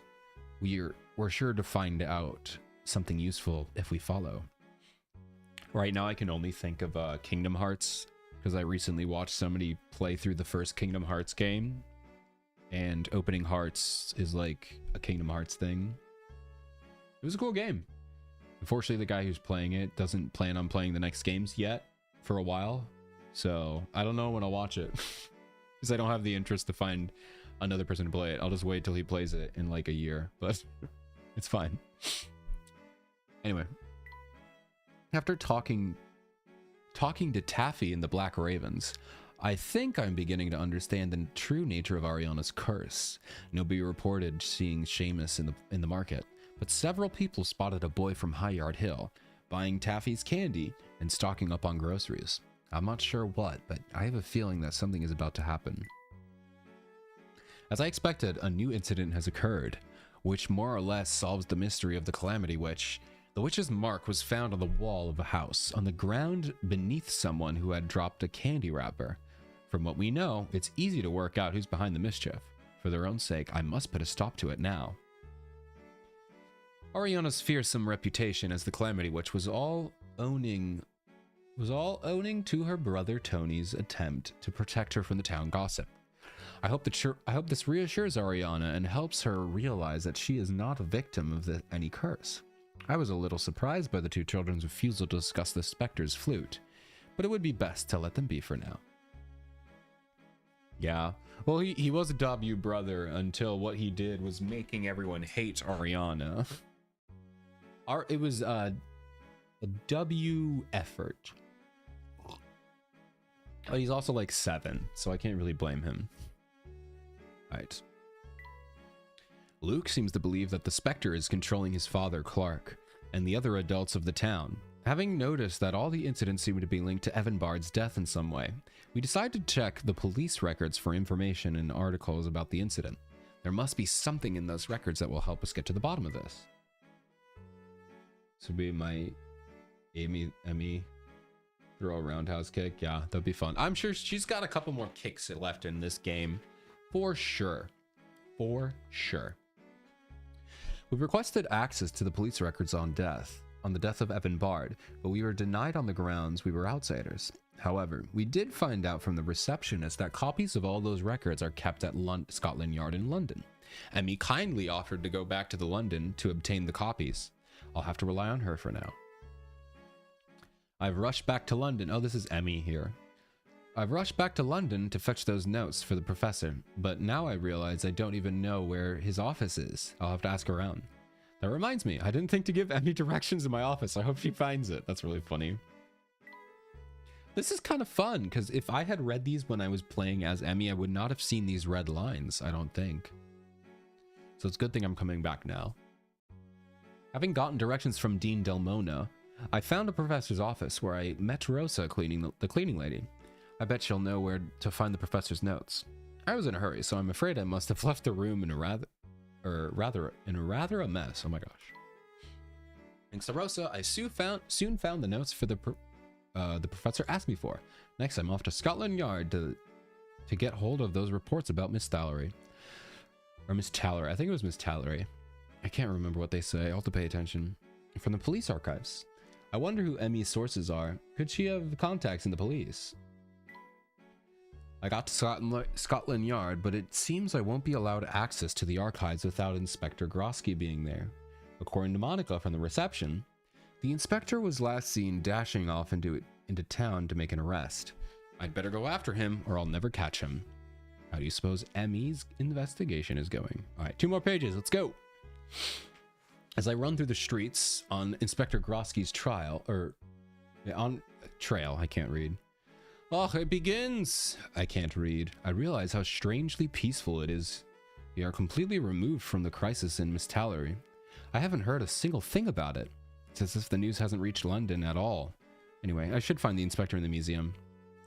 We're sure to find out something useful if we follow. Right now I can only think of Kingdom Hearts, because I recently watched somebody play through the first Kingdom Hearts game, and opening hearts is like a Kingdom Hearts thing. It was a cool game. Unfortunately, the guy who's playing it doesn't plan on playing the next games yet for a while, so I don't know when I'll watch it, because I don't have the interest to find another person to play it. I'll just wait till he plays it in like a year, but it's fine. Anyway, after talking to Taffy and the Black Ravens, I think I'm beginning to understand the true nature of Ariana's curse. Nobody reported seeing Seamus in the market, but several people spotted a boy from Highard Hill buying Taffy's candy and stocking up on groceries. I'm not sure what, but I have a feeling that something is about to happen. As I expected, a new incident has occurred, which more or less solves the mystery of the Calamity Witch. The witch's mark was found on the wall of a house, on the ground beneath someone who had dropped a candy wrapper. From what we know, it's easy to work out who's behind the mischief. For their own sake, I must put a stop to it now. Ariana's fearsome reputation as the Calamity Witch was all owning to her brother Tony's attempt to protect her from the town gossip. I hope this reassures Ariana and helps her realize that she is not a victim of any curse. I was a little surprised by the two children's refusal to discuss the Spectre's flute, but it would be best to let them be for now. Yeah, well, he was a W brother until what he did was making everyone hate Ariana. It was a W effort. Oh, he's also like 7, so I can't really blame him. Right. Luke seems to believe that the Spectre is controlling his father, Clark, and the other adults of the town. Having noticed that all the incidents seem to be linked to Evan Bard's death in some way, we decided to check the police records for information and articles about the incident. There must be something in those records that will help us get to the bottom of this. So we might Emmy throw a roundhouse kick. Yeah, that'd be fun. I'm sure she's got a couple more kicks left in this game. For sure. For sure. We requested access to the police records on the death of Evan Bard, but we were denied on the grounds we were outsiders. However, we did find out from the receptionist that copies of all those records are kept at Scotland Yard in London. Emmy kindly offered to go back to London to obtain the copies. I'll have to rely on her for now. I've rushed back to London. Oh, this is Emmy here. I've rushed back to London to fetch those notes for the professor, but now I realize I don't even know where his office is. I'll have to ask around. That reminds me, I didn't think to give Emmy directions in my office. I hope she finds it. That's really funny. This is kind of fun, because if I had read these when I was playing as Emmy, I would not have seen these red lines, I don't think. So it's a good thing I'm coming back now. Having gotten directions from Dean Delmona, I found a professor's office where I met Rosa cleaning the cleaning lady. I bet she'll know where to find the professor's notes. I was in a hurry, so I'm afraid I must have left the room in a rather a mess. Oh my gosh. Thanks to Rosa, I soon found the notes for the professor asked me for. Next, I'm off to Scotland Yard to get hold of those reports about Miss Tallery. Or Miss Tallery. I think it was Miss Tallery. I can't remember what they say. I'll have to pay attention. From the police archives. I wonder who Emmy's sources are. Could she have contacts in the police? I got to Scotland Yard, but it seems I won't be allowed access to the archives without Inspector Grosky being there. According to Monica from the reception, the inspector was last seen dashing off into town to make an arrest. I'd better go after him or I'll never catch him. How do you suppose Emmy's investigation is going? All right, 2 more pages. Let's go. As I run through the streets on Inspector Grosky's trail, I can't read. Oh, it begins! I can't read. I realize how strangely peaceful it is. We are completely removed from the crisis in Miss Tallery. I haven't heard a single thing about it. It's as if the news hasn't reached London at all. Anyway, I should find the inspector in the museum.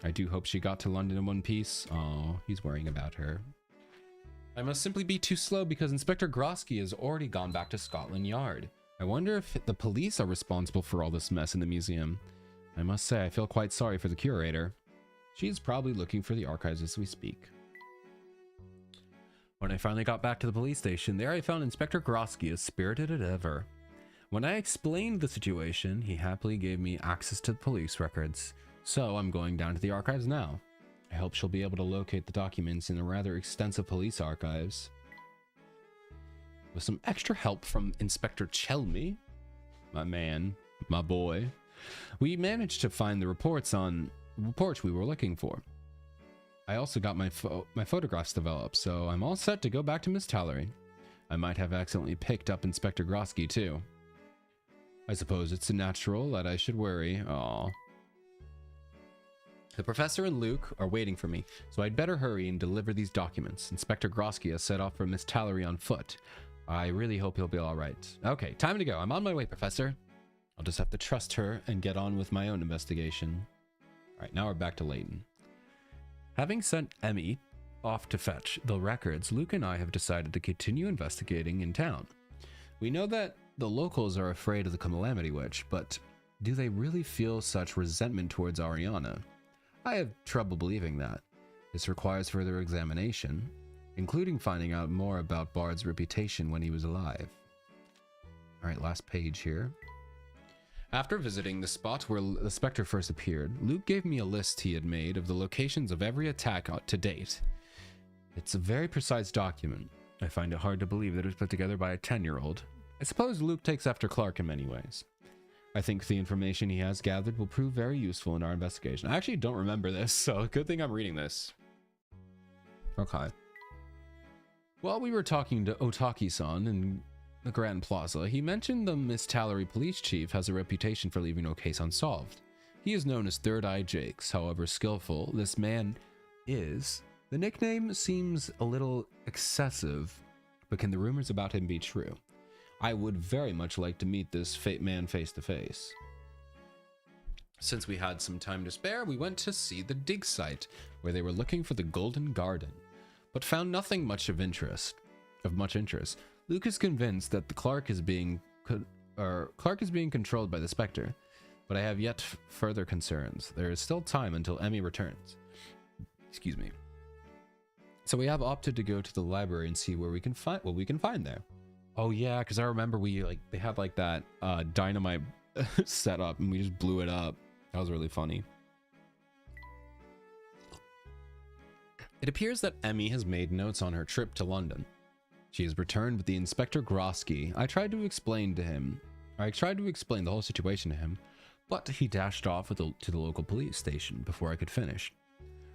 I do hope she got to London in one piece. Oh, he's worrying about her. I must simply be too slow because Inspector Grosky has already gone back to Scotland Yard. I wonder if the police are responsible for all this mess in the museum. I must say, I feel quite sorry for the curator. She is probably looking for the archives as we speak. When I finally got back to the police station, there I found Inspector Grosky as spirited as ever. When I explained the situation, he happily gave me access to the police records. So I'm going down to the archives now. I hope she'll be able to locate the documents in the rather extensive police archives. With some extra help from Inspector Chelmy, my man, my boy, we managed to find the reports we were looking for. I also got my photographs developed, so I'm all set to go back to Miss Tallery. I might have accidentally picked up Inspector Grosky too. I suppose it's natural that I should worry. Aww. The professor and Luke are waiting for me, so I'd better hurry and deliver these documents. Inspector Grosky has set off for Miss Tallery on foot. I really hope he'll be all right. Okay, time to go. I'm on my way, Professor. I'll just have to trust her and get on with my own investigation. All right, now we're back to Layton. Having sent Emmy off to fetch the records, Luke and I have decided to continue investigating in town. We know that the locals are afraid of the Calamity Witch, but do they really feel such resentment towards Ariana? I have trouble believing that. This requires further examination, including finding out more about Bard's reputation when he was alive. Alright, last page here. After visiting the spot where the Spectre first appeared, Luke gave me a list he had made of the locations of every attack to date. It's a very precise document. I find it hard to believe that it was put together by a 10-year-old. I suppose Luke takes after Clark in many ways. I think the information he has gathered will prove very useful in our investigation. I actually don't remember this, so good thing I'm reading this. Okay. While we were talking to Otaki-san in the Grand Plaza, he mentioned the Miss Tallery police chief has a reputation for leaving no case unsolved. He is known as Third Eye Jakes, however skillful this man is. The nickname seems a little excessive, but can the rumors about him be true? I would very much like to meet this man face to face. Since we had some time to spare, we went to see the dig site, where they were looking for the Golden Garden, but found nothing much of much interest. Luke is convinced that the Clark is being controlled by the Spectre, but I have yet further concerns. There is still time until Emmy returns. Excuse me. So we have opted to go to the library and see where we can find what we can find there. Oh yeah, because I remember they had like that dynamite set up and we just blew it up. That was really funny. It appears that Emmy has made notes on her trip to London. She has returned with the Inspector Grosky. I tried to explain the whole situation to him, but he dashed off to the local police station before I could finish.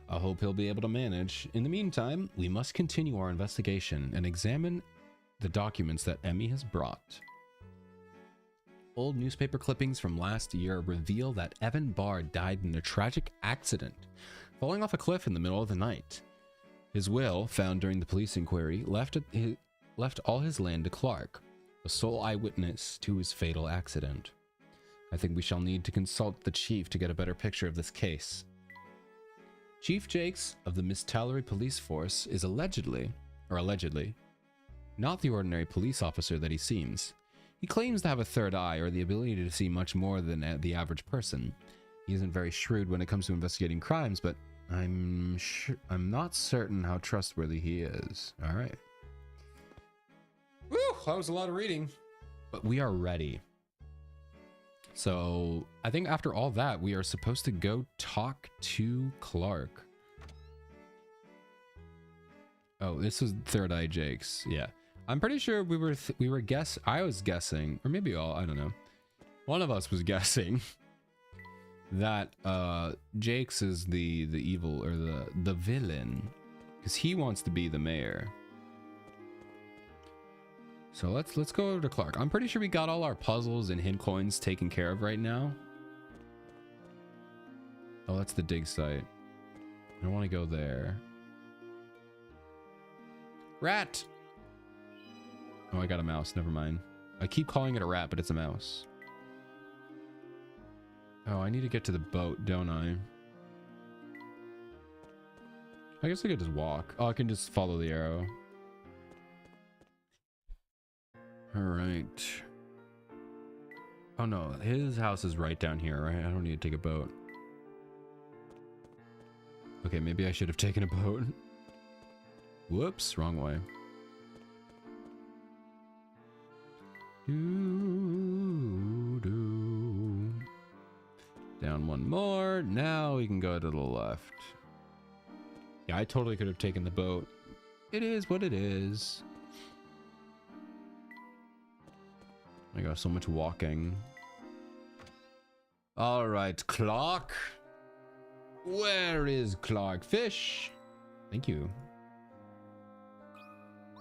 I hope he'll be able to manage. In the meantime, we must continue our investigation and examine the documents that Emmy has brought. Old newspaper clippings from last year reveal that Evan Bard died in a tragic accident, falling off a cliff in the middle of the night. His will, found during the police inquiry, left all his land to Clark, the sole eyewitness to his fatal accident. I think we shall need to consult the chief to get a better picture of this case. Chief Jakes of the Miss Tallery police force is allegedly, not the ordinary police officer that he seems. He claims to have a third eye or the ability to see much more than the average person. He isn't very shrewd when it comes to investigating crimes, but I'm not certain how trustworthy he is. All right. Woo, that was a lot of reading. But we are ready. So I think after all that, we are supposed to go talk to Clark. Oh, this was Third Eye Jakes. Yeah. I'm pretty sure I was guessing, or maybe I don't know. One of us was guessing that Jakes is the evil or the villain, because he wants to be the mayor. So let's go over to Clark. I'm pretty sure we got all our puzzles and hint coins taken care of right now. Oh, that's the dig site. I don't want to go there. Rat! Oh, I got a mouse. Never mind. I keep calling it a rat, but it's a mouse. Oh, I need to get to the boat, don't I? I guess I could just walk. Oh, I can just follow the arrow. All right. Oh no, his house is right down here, right? I don't need to take a boat. Okay, maybe I should have taken a boat. Whoops, wrong way. Down one more. Now we can go to the left. Yeah, I totally could have taken the boat. It is what it is. I got so much walking. All right, Clark. Where is Clark Fish? Thank you.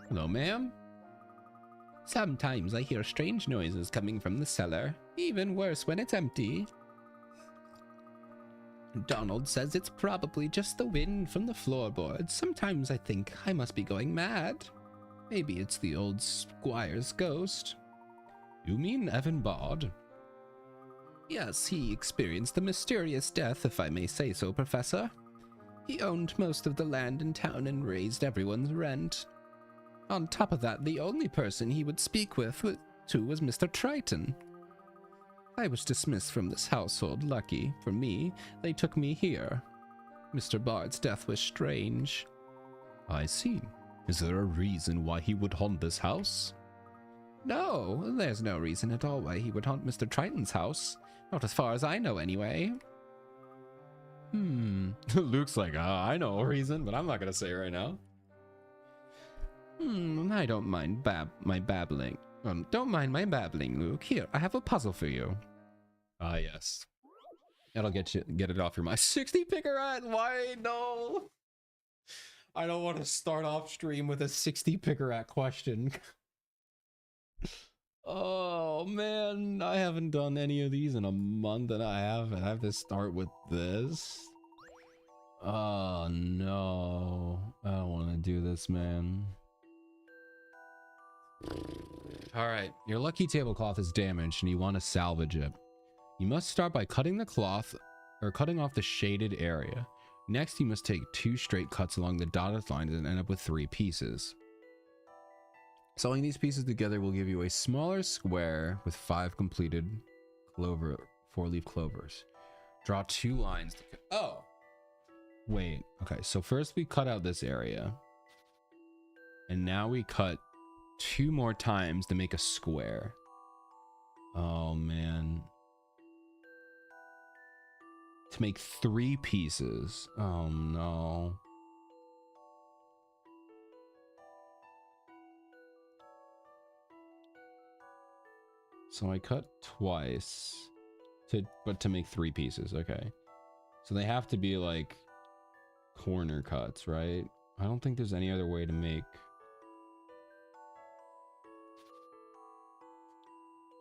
Hello, ma'am. Sometimes I hear strange noises coming from the cellar. Even worse when it's empty. Donald says it's probably just the wind from the floorboards. Sometimes I think I must be going mad. Maybe it's the old squire's ghost. You mean Evan Bard? Yes, he experienced a mysterious death, if I may say so, Professor. He owned most of the land in town and raised everyone's rent. On top of that, the only person he would speak with was Mr. Triton. I was dismissed from this household. Lucky for me, they took me here. Mr. Bard's death was strange. I see. Is there a reason why he would haunt this house? No, there's no reason at all why he would haunt Mr. Triton's house. Not as far as I know, anyway. Luke's like, I know a reason, but I'm not gonna say it right now. I don't mind my babbling. Don't mind my babbling, Luke. Here, I have a puzzle for you. Ah, yes. That'll get it off your mind. 60 picker-rat? Why? No. I don't want to start off stream with a 60 picker-rat question. Oh man, I haven't done any of these in a month, and I have to start with this. Oh no, I don't want to do this, man. All right, your lucky tablecloth is damaged and you want to salvage it. You must start by cutting the cloth or cutting off the shaded area. Next, you must take 2 straight cuts along the dotted lines and end up with 3 pieces. Sewing these pieces together will give you a smaller square with 5 completed 4-leaf clovers. Draw 2 lines. Oh, wait. Okay, so first we cut out this area. And now we cut 2 more times to make a square. Oh, man. To make 3 pieces. Oh, no. So I cut twice to make 3 pieces. Okay. So they have to be like corner cuts, right? I don't think there's any other way to make.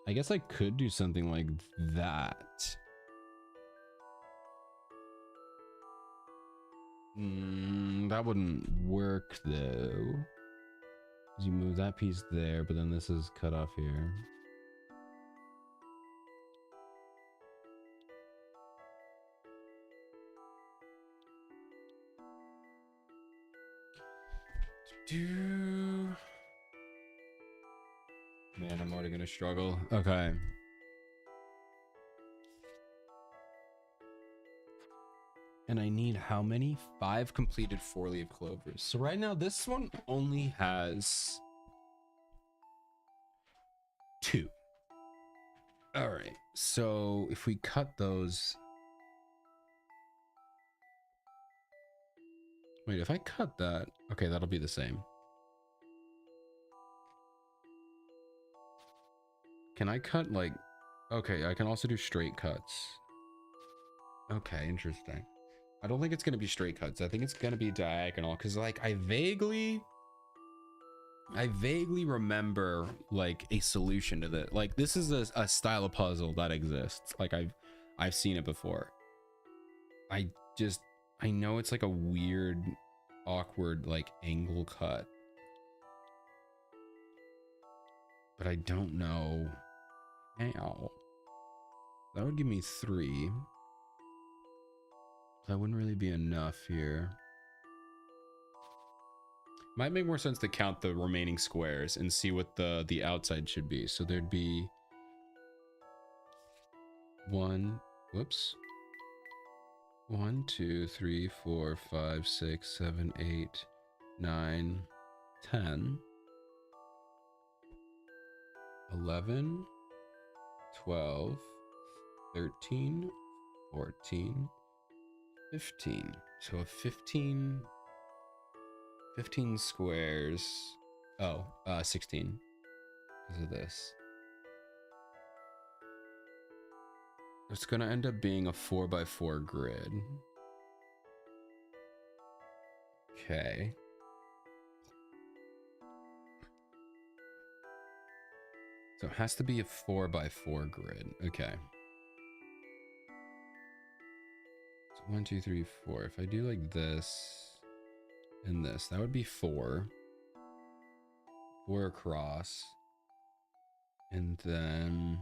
I guess I could do something like that. That wouldn't work though. You move that piece there, but then this is cut off here. Man, I'm already gonna struggle. Okay. And I need how many? 5 completed 4-leaf clovers. So right now, this one only has 2. All right. So if we cut those. Wait, if I cut that, okay, that'll be the same. Can I cut like, okay, I can also do straight cuts. Okay, interesting. I don't think it's going to be straight cuts. I think it's going to be diagonal because like I vaguely remember like a solution to this. Like this is a style of puzzle that exists. Like I've seen it before. I know it's like a weird, awkward like angle cut. But I don't know how. That would give me 3. That wouldn't really be enough here. Might make more sense to count the remaining squares and see what the outside should be. So there'd be 1, 2, 3, 4, 5, 6, 7, 8, 9, 10, 11, 12, 13, 14, 15. So 15 squares. Oh, 16 because of this. It's gonna end up being a 4x4 grid. Okay. So it has to be a 4x4 grid. Okay. So 1, 2, 3, 4. If I do like this and this, that would be 4. 4 across. And then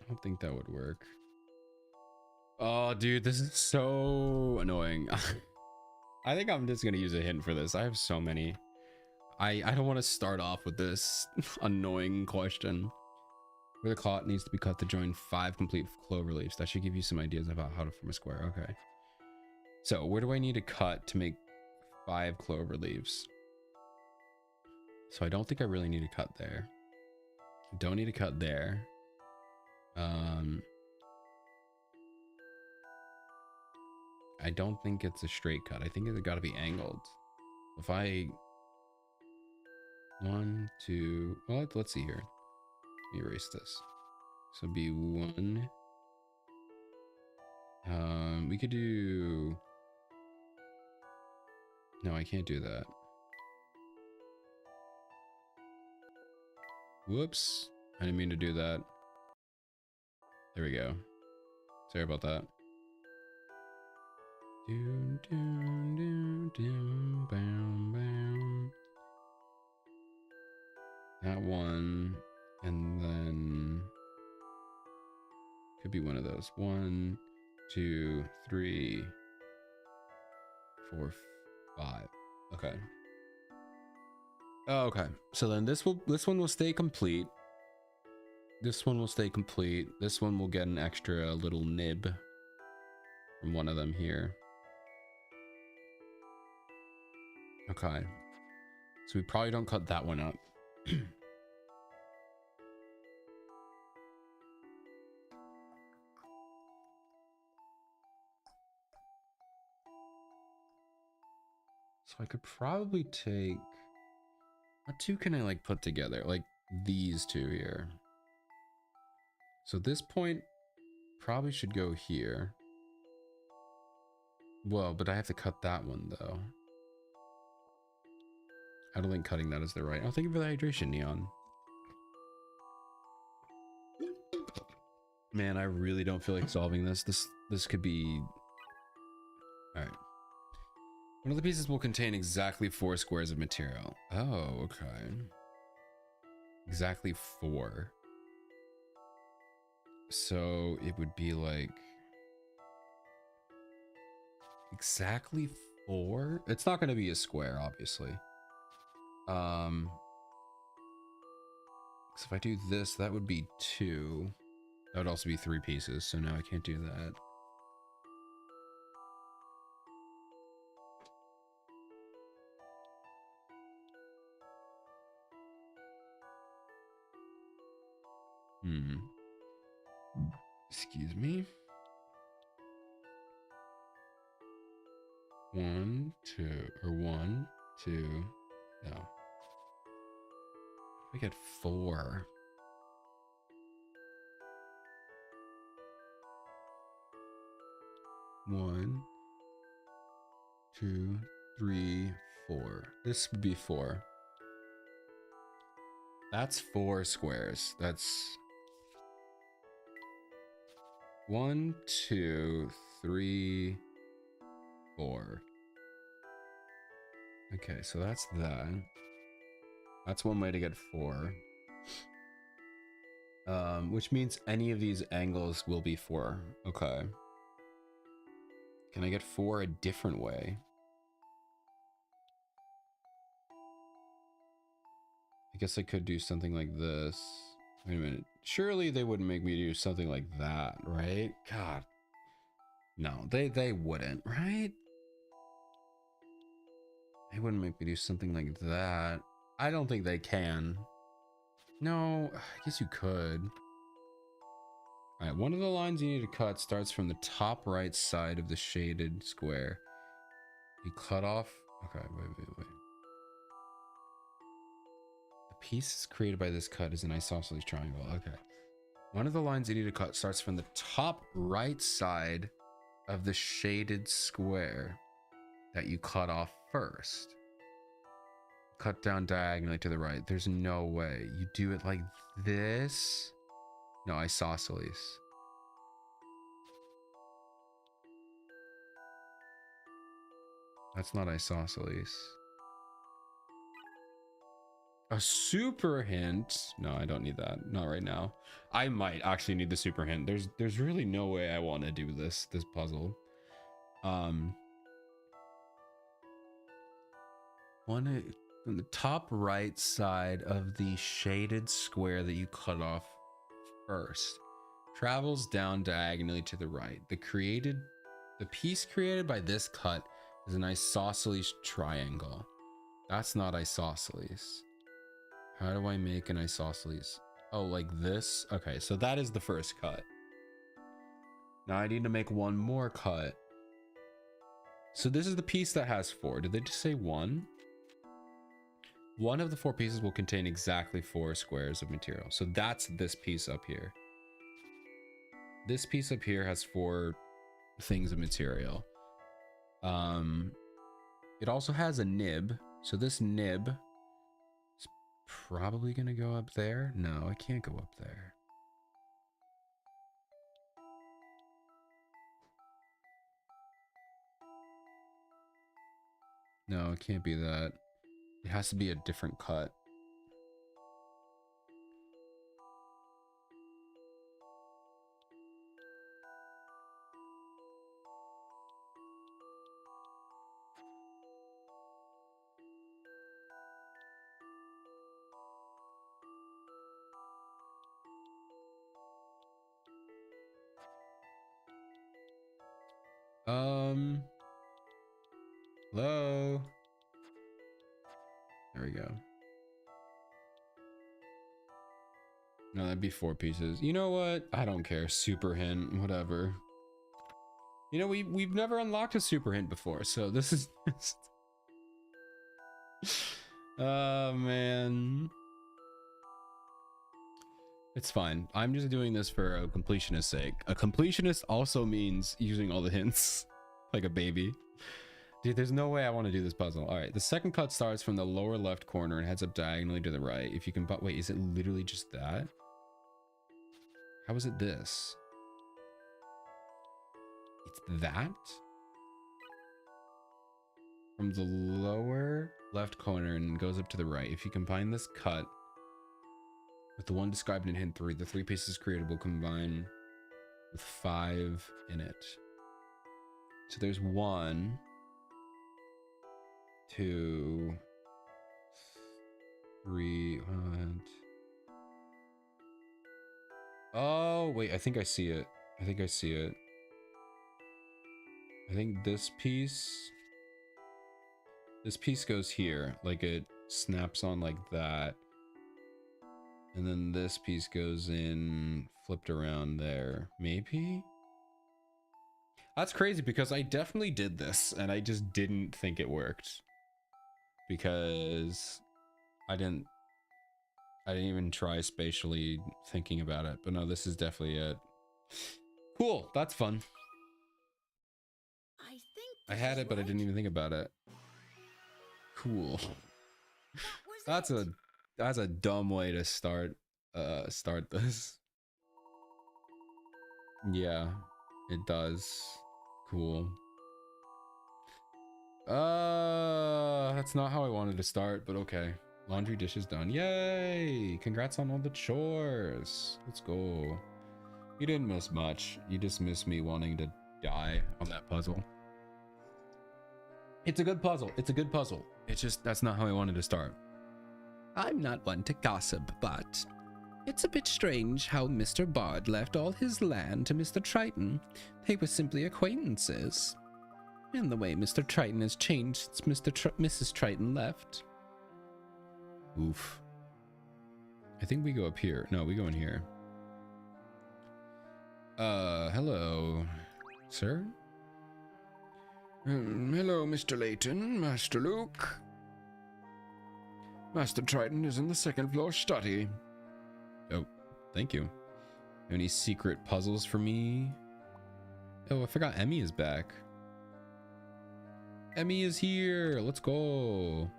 I don't think that would work. Oh, dude, this is so annoying. I think I'm just gonna use a hint for this. I have so many. I don't want to start off with this annoying question. Where the cloth needs to be cut to join 5 complete clover leaves. That should give you some ideas about how to form a square. Okay. So where do I need to cut to make 5 clover leaves? So I don't think I really need to cut there. Don't need to cut there. I don't think it's a straight cut. I think it's got to be angled. If I 1, 2, well, let's see here. Let me erase this. So it'd be 1. We could do. No, I can't do that. Whoops. I didn't mean to do that. There we go. Sorry about that. That one. And then could be one of those. 1, 2, 3, 4, 5. Okay. Oh, okay. So then this one will stay complete. This one will stay complete. This one will get an extra little nib from one of them here. Okay. So we probably don't cut that one up. So I could probably take, what 2 can I like put together? Like these 2 here. So this point probably should go here. Well, but I have to cut that one though. I don't think cutting that is the right. Oh, thank you for the hydration, Neon. Man, I really don't feel like solving this. This could be... Alright. One of the pieces will contain exactly 4 squares of material. Oh, okay. Exactly 4. So it would be like... Exactly 4? It's not going to be a square, obviously. So if I do this, that would be 2. That would also be 3 pieces, so no, I can't do that. Excuse me. 1, 2, or 1, 2. No. I get 4. One, 2, 3, 4. This would be 4. That's 4 squares. That's 1, 2, 3, 4. Okay, so that's that. That's one way to get 4. Which means any of these angles will be 4. Okay. Can I get 4 a different way? I guess I could do something like this. Wait a minute. Surely they wouldn't make me do something like that, right? God. No, they wouldn't, right? They wouldn't make me do something like that. I don't think they can. No, I guess you could. All right, one of the lines you need to cut starts from the top right side of the shaded square. You cut off... Okay, wait. The piece created by this cut is an isosceles triangle. Okay. One of the lines you need to cut starts from the top right side of the shaded square that you cut off first. Cut down diagonally to the right. There's no way. You do it like this? No, isosceles. That's not isosceles. A super hint? No, I don't need that. Not right now. I might actually need the super hint. There's really no way I want to do this puzzle. One from the top right side of the shaded square that you cut off first travels down diagonally to the right. The piece created by this cut is an isosceles triangle. That's not isosceles. How do I make an isosceles? Oh, like this? Okay, so that is the first cut. Now I need to make one more cut. So this is the piece that has 4. Did they just say 1? One of the 4 pieces will contain exactly 4 squares of material. So that's this piece up here. This piece up here has 4 things of material. It also has a nib. So this nib is probably gonna go up there. No, it can't go up there. No, it can't be that. It has to be a different cut. Hello? There we go. No, that'd be 4 pieces. You know what? I don't care. Super hint, whatever. You know, we've never unlocked a super hint before, so this is just... Oh, man. It's fine. I'm just doing this for a completionist's sake. A completionist also means using all the hints like a baby. Dude, there's no way I want to do this puzzle. All right, the second cut starts from the lower left corner and heads up diagonally to the right. If you can, but wait, is it literally just that? How is it this? It's that? From the lower left corner and goes up to the right. If you combine this cut with the one described in hint 3, the 3 pieces created will combine with 5 in it. So there's 1, 2, 3. Oh, wait, I think I see it. I think this piece goes here. Like it snaps on like that. And then this piece goes in, flipped around there. Maybe? That's crazy because I definitely did this and I just didn't think it worked. Because I didn't even try spatially thinking about it. But no, this is definitely it. Cool, that's fun. I had it, but I didn't even think about it. Cool. That's a dumb way to start this. Yeah, it does. Cool. That's not how I wanted to start, but okay. Laundry dishes done. Yay! Congrats on all the chores. Let's go. You didn't miss much. You just missed me wanting to die on that puzzle. It's a good puzzle. It's a good puzzle. It's just, that's not how I wanted to start. I'm not one to gossip, but it's a bit strange how Mr. Bard left all his land to Mr. Triton. They were simply acquaintances. And the way Mr. Triton has changed since Mrs. Triton left. Oof. I think we go up here. No, we go in here. Hello, sir? Hello, Mr. Layton, Master Luke. Master Triton is in the second floor study. Oh, thank you. Any secret puzzles for me? Oh, I forgot Emmy is back. Emmy is here. Let's go.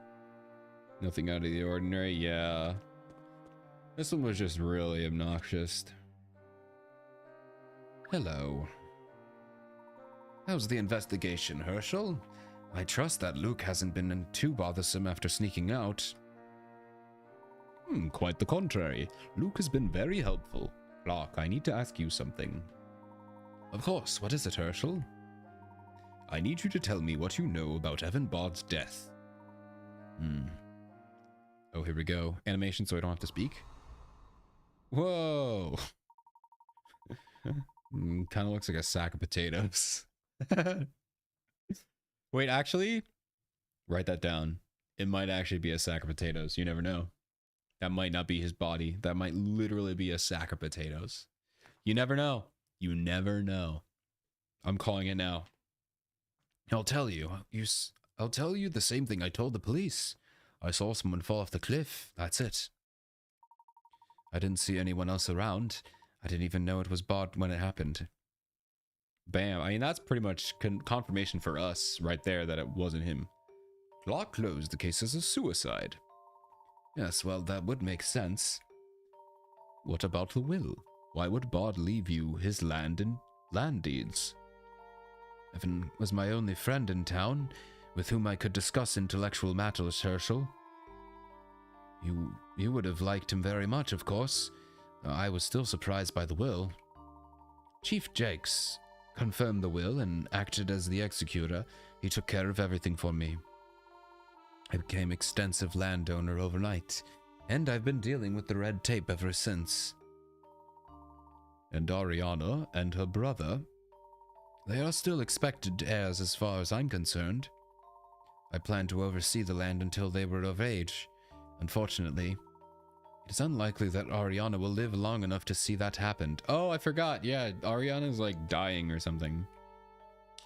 Nothing out of the ordinary. Yeah. This one was just really obnoxious. Hello. How's the investigation, Herschel? I trust that Luke hasn't been too bothersome after sneaking out. Quite the contrary. Luke has been very helpful. Locke, I need to ask you something. Of course. What is it, Herschel? I need you to tell me what you know about Evan Bard's death. Oh, here we go. Animation so I don't have to speak. Whoa! Kind of looks like a sack of potatoes. Wait, actually? Write that down. It might actually be a sack of potatoes. You never know. That might not be his body. That might literally be a sack of potatoes. You never know. You never know. I'm calling it now. I'll tell you. I'll tell you the same thing I told the police. I saw someone fall off the cliff. That's it. I didn't see anyone else around. I didn't even know it was Bard when it happened. Bam. I mean, that's pretty much confirmation for us right there that it wasn't him. Locke closed the case as a suicide. Yes, well, that would make sense. What about the will? Why would Bard leave you his land and land deeds? Evan was my only friend in town, with whom I could discuss intellectual matters, Herschel. You would have liked him very much, of course. I was still surprised by the will. Chief Jakes confirmed the will and acted as the executor. He took care of everything for me. I became extensive landowner overnight, and I've been dealing with the red tape ever since. And Ariana and her brother, they are still expected heirs as far as I'm concerned. I plan to oversee the land until they were of age. Unfortunately, it is unlikely that Ariana will live long enough to see that happen. Oh, I forgot. Yeah, Ariana's like dying or something.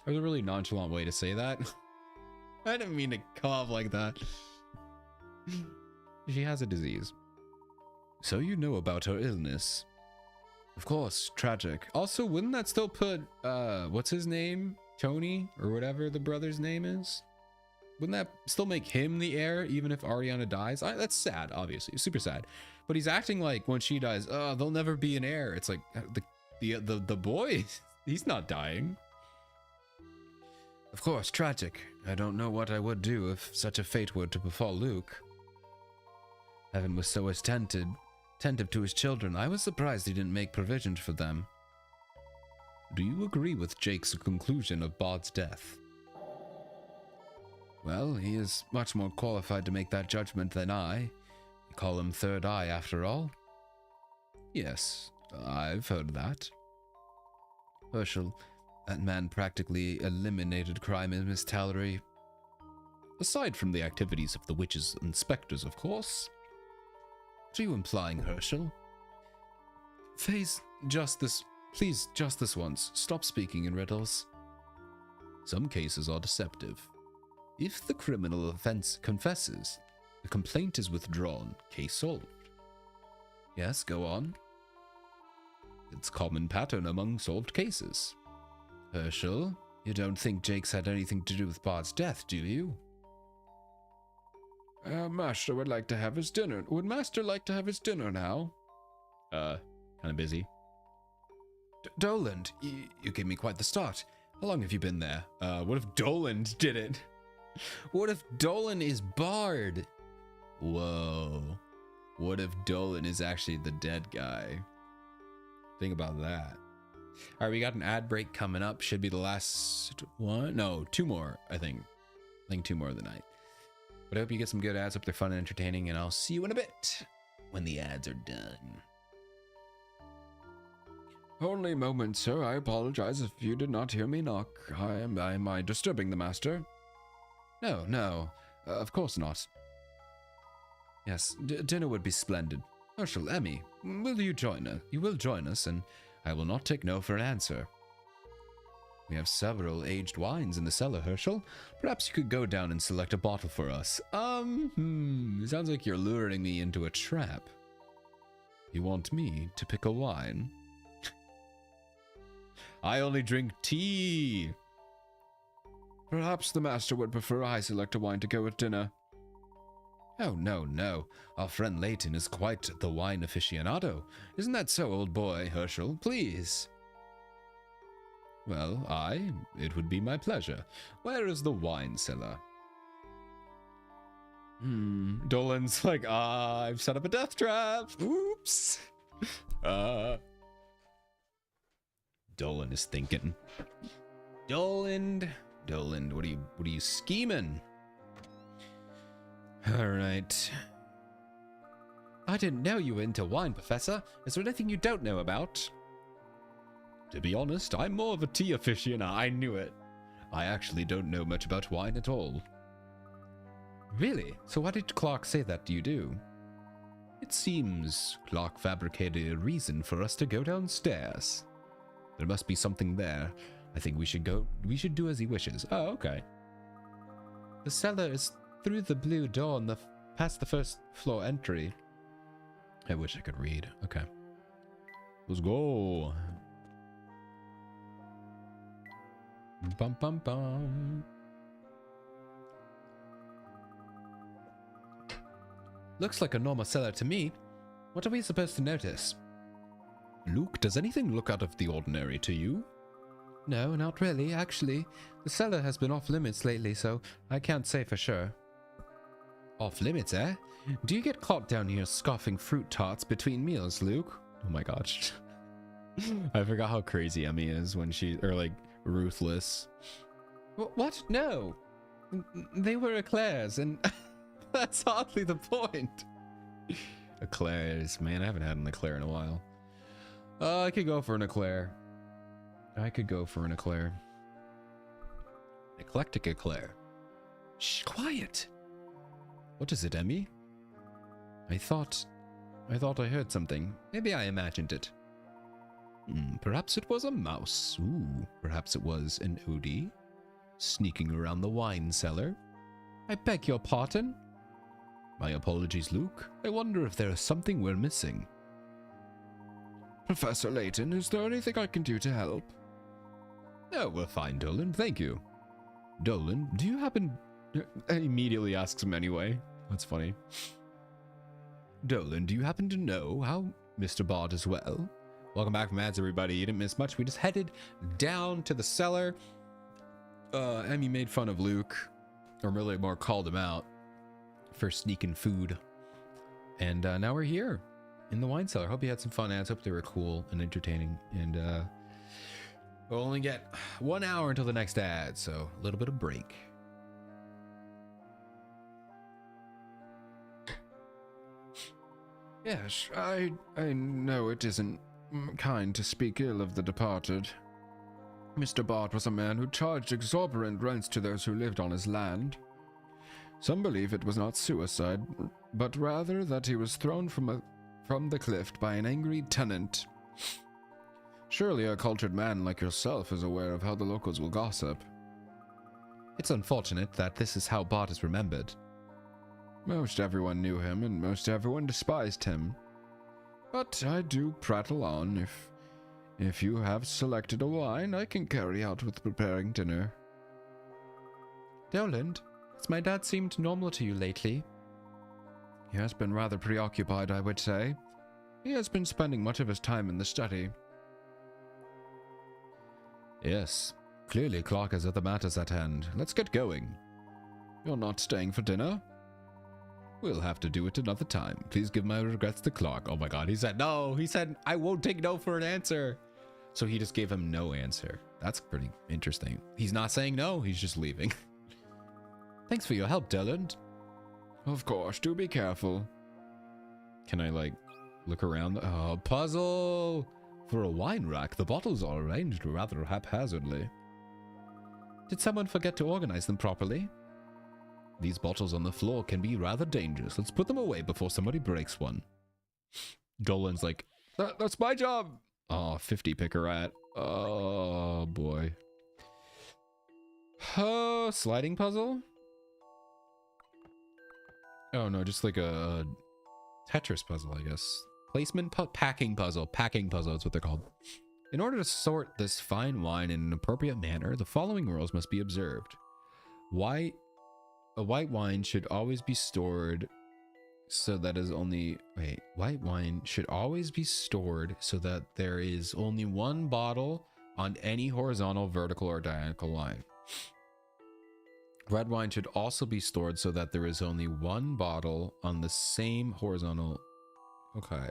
That was a really nonchalant way to say that. I didn't mean to come off like that. She has a disease. So you know about her illness. Of course, tragic. Also, wouldn't that still put, what's his name? Tony, or whatever the brother's name is? Wouldn't that still make him the heir, even if Ariana dies? That's sad, obviously. Super sad. But he's acting like when she dies, oh, there'll never be an heir. It's like, the boy, he's not dying. Of course, tragic. I don't know what I would do if such a fate were to befall Luke. Evan was so attentive to his children. I was surprised he didn't make provisions for them. Do you agree with Jake's conclusion of Bod's death? Well, he is much more qualified to make that judgment than I. We call him Third Eye, after all. Yes, I've heard that. Herschel, that man practically eliminated crime in Miss Tallery. Aside from the activities of the witches and specters, of course. What are you implying, Herschel? Please, just this once. Stop speaking in riddles. Some cases are deceptive. If the criminal offense confesses, the complaint is withdrawn, case solved. Yes, go on. It's common pattern among solved cases. Herschel, you don't think Jake's had anything to do with Bod's death, do you? Master would like to have his dinner. Would Master like to have his dinner now? Kind of busy. Doland, you gave me quite the start. How long have you been there? What if Doland did it? What if Dolan is Bard? Whoa. What if Dolan is actually the dead guy? Think about that. Alright, we got an ad break coming up. Should be the last one. No, two more, I think. I think two more of the night. But I hope you get some good ads. Hope they're fun and entertaining, and I'll see you in a bit when the ads are done. Only a moment, sir. I apologize if you did not hear me knock. Am I disturbing the master? No, of course not. Yes, dinner would be splendid. Herschel, Emmy, will you join us? You will join us, and I will not take no for an answer. We have several aged wines in the cellar, Herschel. Perhaps you could go down and select a bottle for us. It sounds like you're luring me into a trap. You want me to pick a wine? I only drink tea. Perhaps the master would prefer I select a wine to go with dinner. Oh, no. Our friend Leighton is quite the wine aficionado. Isn't that so, old boy, Herschel? Please. Well, it would be my pleasure. Where is the wine cellar? Dolan's like, I've set up a death trap. Oops. Dolan is thinking. Dolan, what are you scheming? All right. I didn't know you were into wine, Professor. Is there anything you don't know about? To be honest, I'm more of a tea aficionado. I knew it. I actually don't know much about wine at all. Really? So why did Clark say that you do? It seems Clark fabricated a reason for us to go downstairs. There must be something there. I think we should go. We should do as he wishes. Oh, okay. The cellar is through the blue door on past the first floor entry. I wish I could read. Okay. Let's go. Bum bum bum. Looks like a normal cellar to me. What are we supposed to notice? Luke, does anything look out of the ordinary to you? No, not really. Actually, the cellar has been off limits lately, so I can't say for sure. Off limits, eh? Do you get caught down here scoffing fruit tarts between meals, Luke? Oh my gosh. I forgot how crazy Emmy is when ruthless. What? No. They were eclairs, and that's hardly the point. Eclairs. Man, I haven't had an eclair in a while. I could go for an eclair. Eclectic eclair. Shh, quiet. What is it, Emmy? I thought I heard something. Maybe I imagined it. Perhaps it was a mouse. Ooh, perhaps it was an Odie sneaking around the wine cellar. I beg your pardon? My apologies, Luke. I wonder if there is something we're missing. Professor Layton, is there anything I can do to help? Oh, we're fine, Dolan. Thank you. Dolan, do you happen... I immediately asks him anyway. That's funny. Dolan, do you happen to know how Mr. Bard is well? Welcome back from ads, everybody. You didn't miss much. We just headed down to the cellar. Emmy made fun of Luke, or really more called him out for sneaking food. And now we're here in the wine cellar. Hope you had some fun ads. Hope they were cool and entertaining. And we'll only get 1 hour until the next ad, so a little bit of break. Yes, I know it isn't kind to speak ill of the departed. Mr. Bard was a man who charged exorbitant rents to those who lived on his land. Some believe it was not suicide, but rather that he was thrown from the cliff by an angry tenant. Surely a cultured man like yourself is aware of how the locals will gossip. It's unfortunate that this is how Bard is remembered. Most everyone knew him, and most everyone despised him. But I do prattle on. If you have selected a wine, I can carry out with preparing dinner. Dolan, has my dad seemed normal to you lately? He has been rather preoccupied, I would say. He has been spending much of his time in the study. Yes, clearly Clark has other matters at hand. Let's get going. You're not staying for dinner? We'll have to do it another time. Please give my regrets to Clark. Oh my god, he said no. He said, I won't take no for an answer. So he just gave him no answer. That's pretty interesting. He's not saying no, he's just leaving. Thanks for your help, Dylan. Of course, do be careful. Can I, like, look around? Oh, puzzle! For a wine rack, the bottles are arranged rather haphazardly. Did someone forget to organize them properly? These bottles on the floor can be rather dangerous. Let's put them away before somebody breaks one. Dolan's like, that's my job. Oh, 50 picker rat. Oh, boy. Oh, sliding puzzle? Oh, no, just like a Tetris puzzle, I guess. Placement packing puzzle. Packing puzzle is what they're called. In order to sort this fine wine in an appropriate manner, the following rules must be observed. A white wine should always be stored so that is only... Wait, white wine should always be stored so that there is only one bottle on any horizontal, vertical, or diagonal line. Red wine should also be stored so that there is only one bottle on the same horizontal... Okay.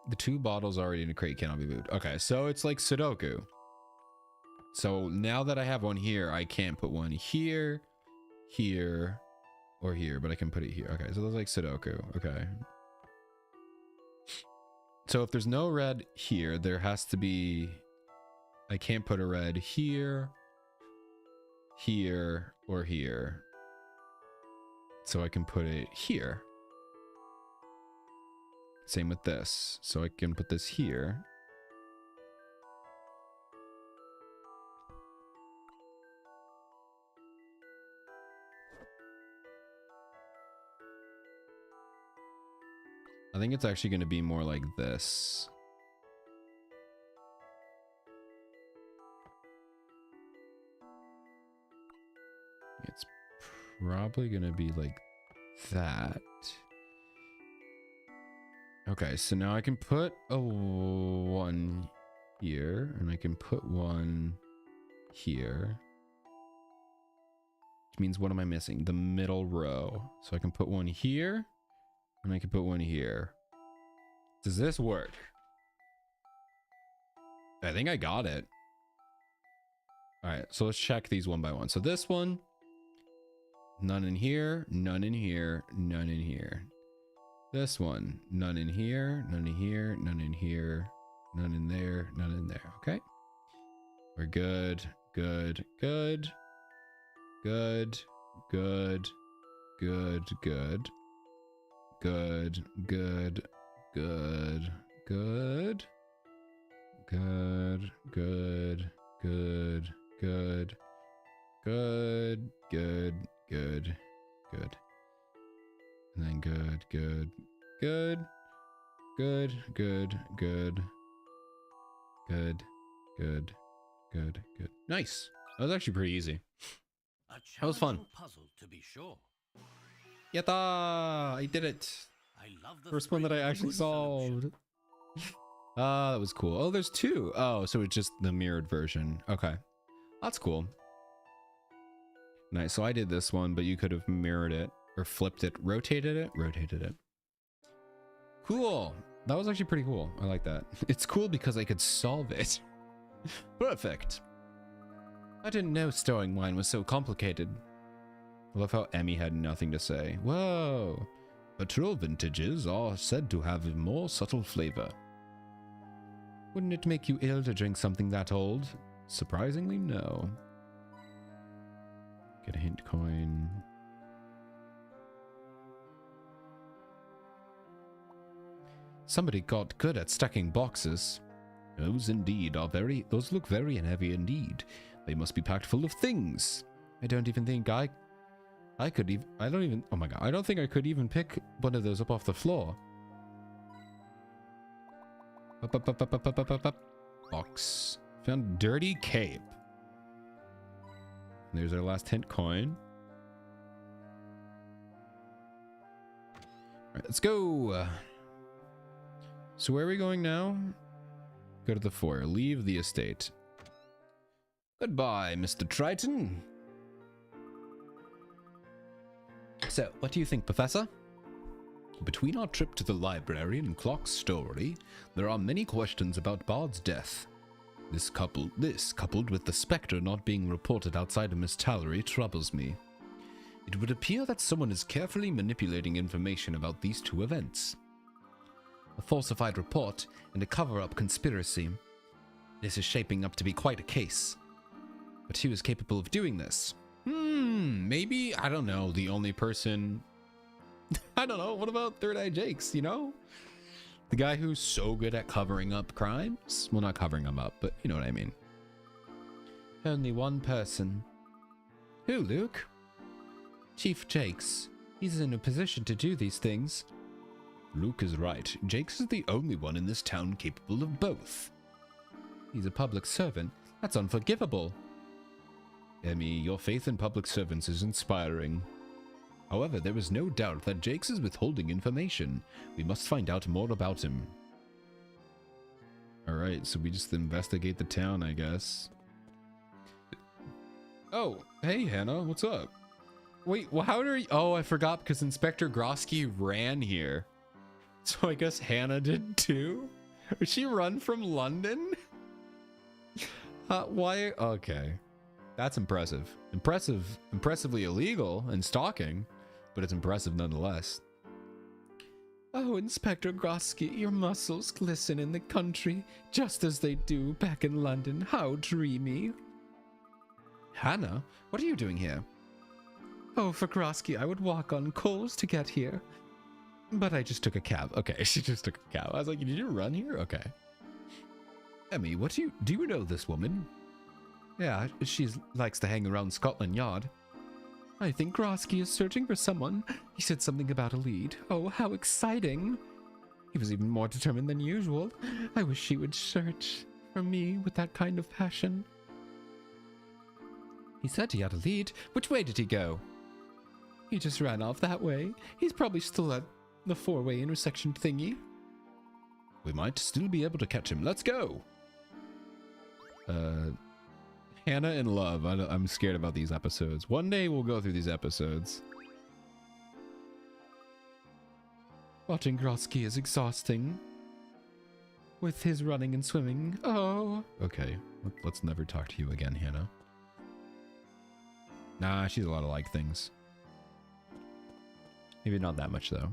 The two bottles already in a crate cannot be moved. Okay, so it's like Sudoku. So now that I have one here, I can't put one here, here, or here, but I can put it here. Okay, so that's like Sudoku. Okay. So if there's no red here, there has to be... I can't put a red here, here, or here. So I can put it here. Same with this. So I can put this here. I think it's actually going to be more like this. It's probably going to be like that. Okay, so now I can put a one here, and I can put one here. Which means, what am I missing? The middle row. So I can put one here, and I can put one here. Does this work? I think I got it. All right, so let's check these one by one. So this one, none in here, none in here, none in here. This one, none in here, none in here, none in here, none in there, none in there. Okay. We're good, good, good, good, good, good, good, good, good, good, good, good, good, good, good, good, good, good, good. And then good, good, good, good, good, good, good, good, good, good. Nice. That was actually pretty easy. That was fun. Puzzle, to be sure. Yatta! I did it. I love the First one that I actually solved. Ah, that was cool. Oh, there's two. Oh, so it's just the mirrored version. Okay. That's cool. Nice. So I did this one, but you could have mirrored it or flipped it, rotated it, rotated it. Cool. That was actually pretty cool. I like that. It's cool because I could solve it. Perfect. I didn't know storing wine was so complicated. I love how Emmy had nothing to say. Whoa. Mature vintages are said to have a more subtle flavor. Wouldn't it make you ill to drink something that old? Surprisingly, no. Get a hint coin. Somebody got good at stacking boxes. Those indeed are those look very heavy indeed. They must be packed full of things. I don't even think I could even, oh my god, I don't think I could even pick one of those up off the floor. Box. Found dirty cape. There's our last hint coin. All right, let's go. So where are we going now? Go to the foyer. Leave the estate. Goodbye, Mr. Triton. So, what do you think, Professor? Between our trip to the library and Clock's story, there are many questions about Bard's death. This coupled with the spectre not being reported outside of Miss Tallery troubles me. It would appear that someone is carefully manipulating information about these two events. A falsified report and a cover-up conspiracy. This is shaping up to be quite a case. But who is capable of doing this? Maybe, I don't know, the only person... I don't know, what about Third Eye Jakes, you know? The guy who's so good at covering up crimes? Well, not covering them up, but you know what I mean. Only one person. Who, Luke? Chief Jakes. He's in a position to do these things. Luke is right. Jakes is the only one in this town capable of both. He's a public servant. That's unforgivable. Emmy, your faith in public servants is inspiring. However, there is no doubt that Jakes is withholding information. We must find out more about him. Alright, so we just investigate the town, I guess. Oh, hey Hannah, what's up? Wait, well, how are you? Oh, I forgot because Inspector Grosky ran here. So I guess Hannah did too? Did she run from London? Why? Okay. That's impressive. Impressively illegal and stalking, but it's impressive nonetheless. Oh, Inspector Grosky, your muscles glisten in the country, just as they do back in London. How dreamy. Hannah, what are you doing here? Oh, for Grosky, I would walk on coals to get here. But I just took a cab. Okay, she just took a cab. I was like, did you run here? Okay. Emmy, do you know this woman? Yeah, she likes to hang around Scotland Yard. I think Grosky is searching for someone. He said something about a lead. Oh, how exciting. He was even more determined than usual. I wish he would search for me with that kind of passion. He said he had a lead. Which way did he go? He just ran off that way. He's probably still at the four-way intersection thingy. We might still be able to catch him. Let's go! Hannah in love. I'm scared about these episodes. One day we'll go through these episodes. Watching Grosky is exhausting. With his running and swimming. Oh. Okay, let's never talk to you again, Hannah. Nah, she's a lot of like things. Maybe not that much, though.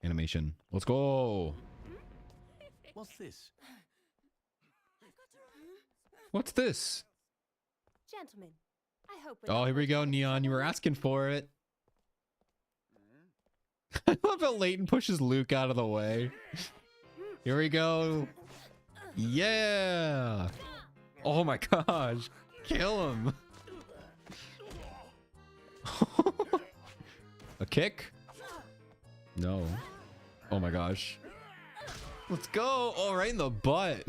Animation. Let's go! What's this? What's this? Gentlemen, I hope. Oh, here we go, Neon. You were asking for it. I love how Layton pushes Luke out of the way. Here we go. Yeah. Oh my gosh. Kill him. A kick? No. Oh my gosh. Let's go. Oh, right in the butt.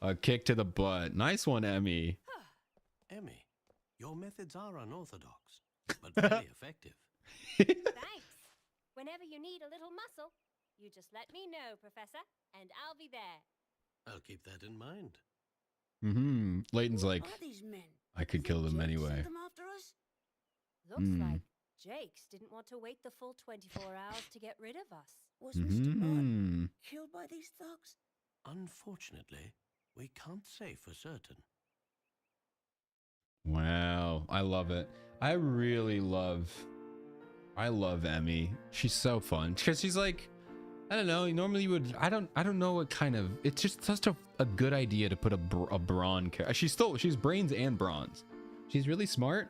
A kick to the butt. Nice one, Emmy. Emmy, your methods are unorthodox, but very effective. Thanks. Whenever you need a little muscle, you just let me know, Professor, and I'll be there. I'll keep that in mind. Mm-hmm. Leighton's like, What are these men? I could kill them Jake anyway. sent them after us? Looks like Jakes didn't want to wait the full 24 hours to get rid of us. Was Mr. Bard Mm-hmm. killed by these thugs? Unfortunately, we can't say for certain. Wow. I love it. I love Emmy. She's so fun. Because she's like, I don't know. Normally you would, I don't know what kind of, it's just such a good idea to put a brawn character. She's brains and bronze. She's really smart,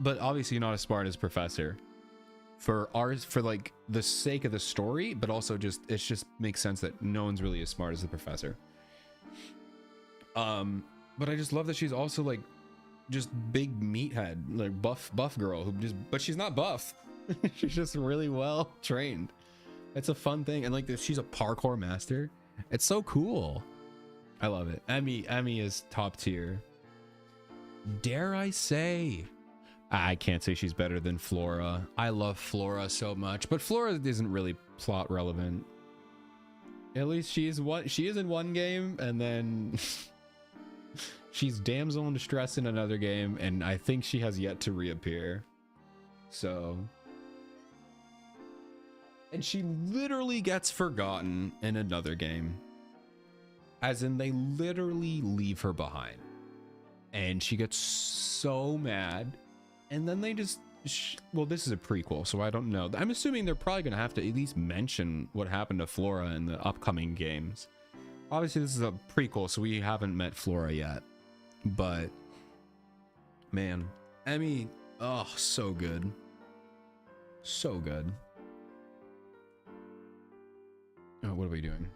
but obviously not as smart as Professor. For like the sake of the story, but also just, it just makes sense that no one's really as smart as the Professor. But I just love that she's also like just big meathead, like buff girl who just, but she's not buff. She's just really well trained. It's a fun thing, and like she's a parkour master. It's so cool. I love it. Emmy is top tier. Dare I say, I can't say she's better than Flora. I love Flora so much, but Flora isn't really plot relevant. At least she is in one game, and then she's damsel in distress in another game, and I think she has yet to reappear. So, and she literally gets forgotten in another game, as in they literally leave her behind, and she gets so mad, and then they just well, this is a prequel, so I don't know. I'm assuming they're probably gonna have to at least mention what happened to Flora in the upcoming games. Obviously this is a prequel, so we haven't met Flora yet, but man, Emmy, oh, so good, so good. Oh, what are we doing?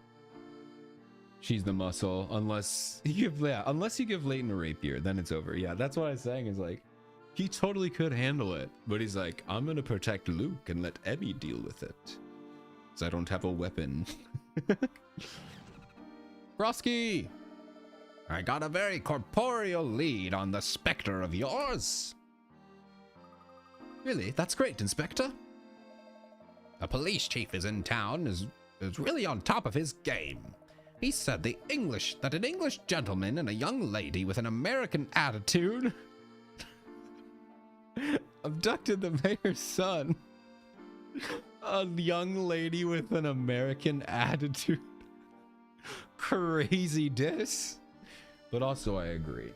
She's the muscle, unless you give Leighton a rapier, then it's over. Yeah, that's what I was saying, is like, he totally could handle it, but he's like, I'm gonna protect Luke and let Emmy deal with it, because I don't have a weapon. Grosky! I got a very corporeal lead on the Spectre of yours. Really? That's great, Inspector. A police chief is in town, is really on top of his game. He said that an English gentleman and a young lady with an American attitude abducted the mayor's son. A young lady with an American attitude. Crazy diss. But also I agree.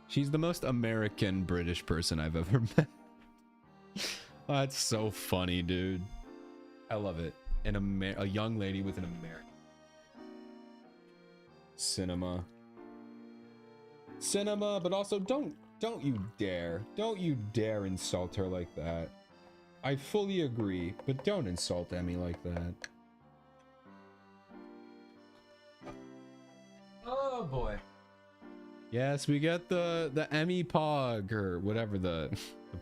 She's the most American British person I've ever met. That's so funny, dude. I love it. A young lady with an American. Cinema, but also don't you dare insult her like that. I fully agree, but don't insult Emmy like that. Oh boy. Yes, we get the Emmy Pog, or whatever, the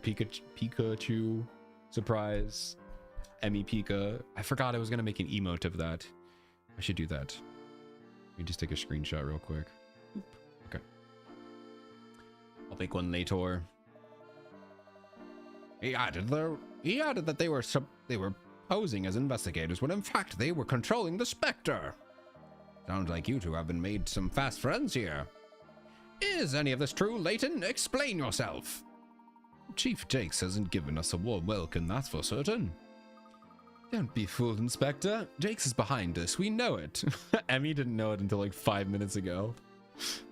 Pikachu surprise. Emmy Pika. I forgot I was gonna make an emote of that. I should do that. Let me just take a screenshot real quick. Oop. Okay. I'll make one later. He added that they were posing as investigators when in fact they were controlling the Spectre. Sounds like you two have been made some fast friends here. Is any of this true, Leighton? Explain yourself. Chief Jakes hasn't given us a warm welcome, that's for certain. Don't be fooled, Inspector. Jakes is behind us. We know it. Emmy didn't know it until like 5 minutes ago.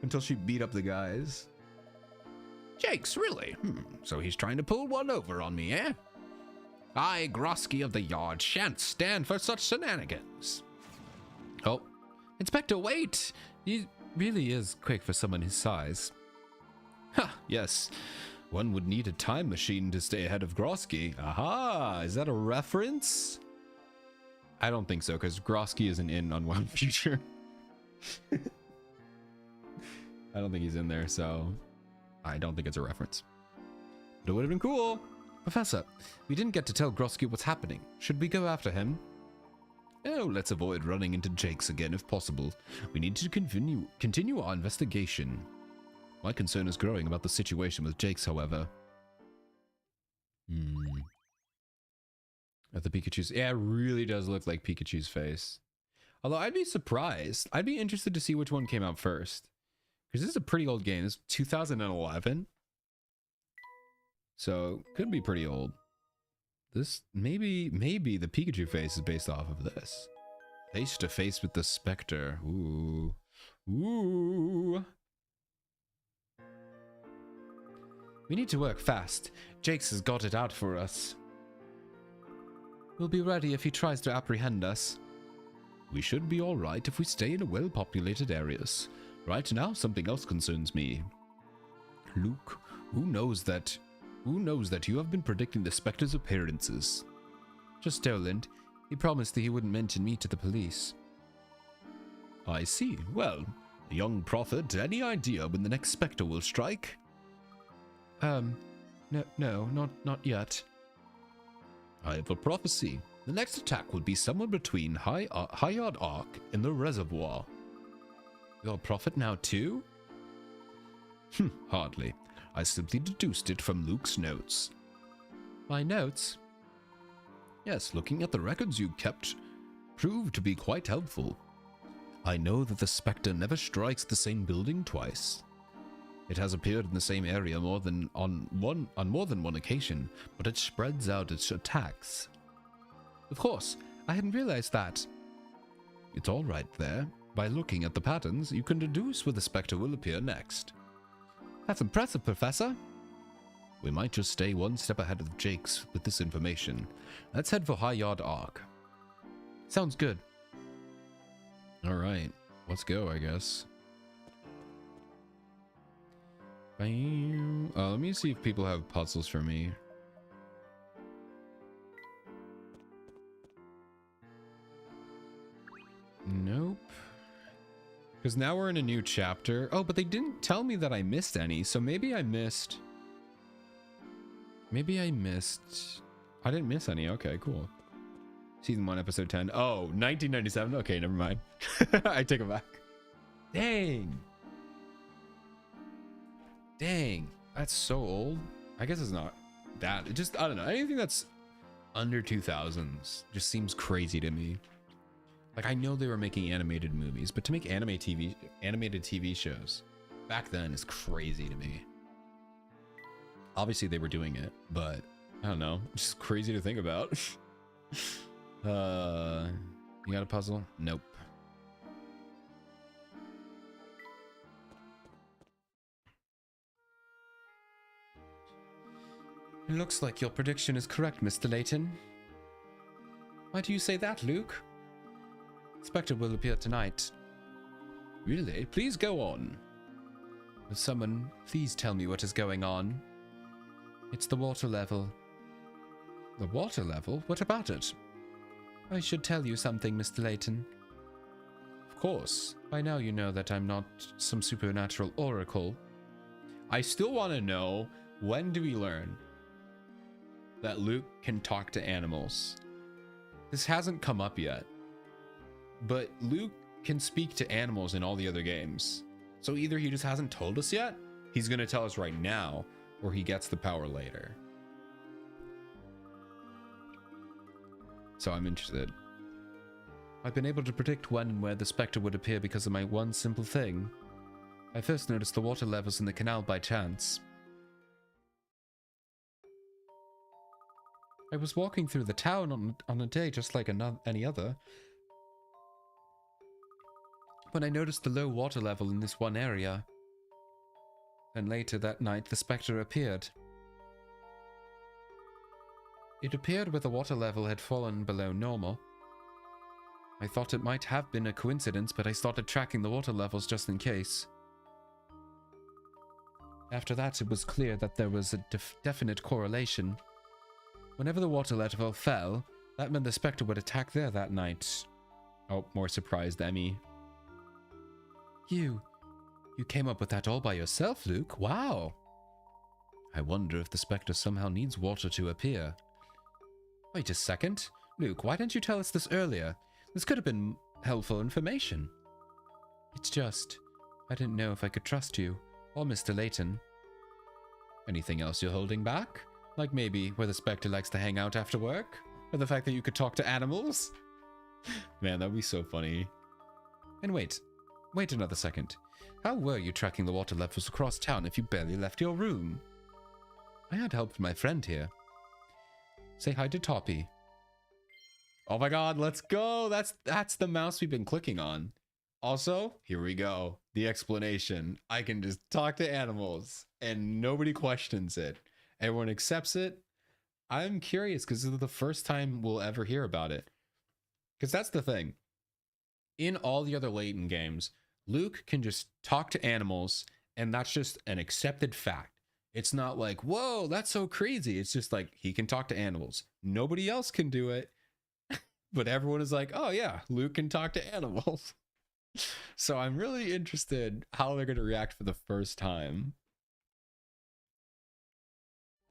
Until she beat up the guys. Jakes, really? So he's trying to pull one over on me, eh? I, Grosky of the Yard, shan't stand for such shenanigans. Oh, Inspector, wait! He really is quick for someone his size. Ha, yes. One would need a time machine to stay ahead of Grosky. Aha! Is that a reference? I don't think so, because Grosky isn't in Unwound Future. I don't think he's in there, so I don't think it's a reference. But it would have been cool. Professor, we didn't get to tell Grosky what's happening. Should we go after him? Oh, let's avoid running into Jakes again if possible. We need to continue our investigation. My concern is growing about the situation with Jakes, however. At the Pikachu's... Yeah, it really does look like Pikachu's face. Although I'd be surprised. I'd be interested to see which one came out first. Because this is a pretty old game. This is 2011. So, could be pretty old. This, maybe the Pikachu face is based off of this. Face to face with the Spectre. Ooh. Ooh. We need to work fast. Jakes has got it out for us. We'll be ready if he tries to apprehend us. We should be alright if we stay in well-populated areas. Right now, something else concerns me. Luke, who knows that you have been predicting the Spectre's appearances? Just Toland. He promised that he wouldn't mention me to the police. I see. Well, young prophet, any idea when the next Spectre will strike? No, not yet. I have a prophecy. The next attack will be somewhere between Hyard Arc and the reservoir. You're a prophet now too? Hardly. I simply deduced it from Luke's notes. My notes? Yes, looking at the records you kept proved to be quite helpful. I know that the Spectre never strikes the same building twice. It has appeared in the same area on more than one occasion, but it spreads out its attacks. Of course, I hadn't realized that. It's all right there. By looking at the patterns, you can deduce where the Spectre will appear next. That's impressive, Professor. We might just stay one step ahead of Jakes with this information. Let's head for Hyard Arc. Sounds good. All right, let's go, I guess. Let me see if people have puzzles for me. Nope. Because now we're in a new chapter. Oh, but they didn't tell me that I missed any, so maybe I missed... I didn't miss any. Okay, cool. Season 1, Episode 10. Oh, 1997? Okay, never mind. I take it back. Dang. Dang. That's so old. I guess it's not that. It just, I don't know. Anything that's under 2000s just seems crazy to me. Like, I know they were making animated movies, but to make animated TV shows back then is crazy to me. Obviously, they were doing it, but I don't know. It's just crazy to think about. You got a puzzle? Nope. It looks like your prediction is correct, Mr. Layton. Why do you say that, Luke? Spectre will appear tonight. Really? Please go on. Will someone please tell me what is going on? It's the water level. The water level? What about it? I should tell you something, Mr. Layton. Of course. By now you know that I'm not some supernatural oracle. I still want to know, when do we learn that Luke can talk to animals? This hasn't come up yet. But Luke can speak to animals in all the other games. So either he just hasn't told us yet, he's going to tell us right now, or he gets the power later. So I'm interested. I've been able to predict when and where the Spectre would appear because of my one simple thing. I first noticed the water levels in the canal by chance. I was walking through the town on a day just like any other, when I noticed the low water level in this one area. And later that night, the Spectre appeared. It appeared where the water level had fallen below normal. I thought it might have been a coincidence, but I started tracking the water levels just in case. After that, it was clear that there was a definite correlation. Whenever the water level fell, that meant the Spectre would attack there that night. Oh, more surprised Emmy. You came up with that all by yourself, Luke? Wow. I wonder if the Spectre somehow needs water to appear. Wait a second. Luke, why didn't you tell us this earlier? This could have been helpful information. It's just, I didn't know if I could trust you, or Mr. Layton. Anything else you're holding back? Like maybe where the Spectre likes to hang out after work? Or the fact that you could talk to animals? Man, that'd be so funny. And wait another second. How were you tracking the water levels across town if you barely left your room? I had help from my friend here. Say hi to Toppy. Oh my god, let's go! That's the mouse we've been clicking on. Also, here we go. The explanation. I can just talk to animals and nobody questions it. Everyone accepts it. I'm curious because this is the first time we'll ever hear about it. Because that's the thing. In all the other Layton games, Luke can just talk to animals and that's just an accepted fact. It's not like, whoa, that's so crazy. It's just like he can talk to animals. Nobody else can do it. But everyone is like, oh yeah, Luke can talk to animals. So I'm really interested how they're going to react for the first time.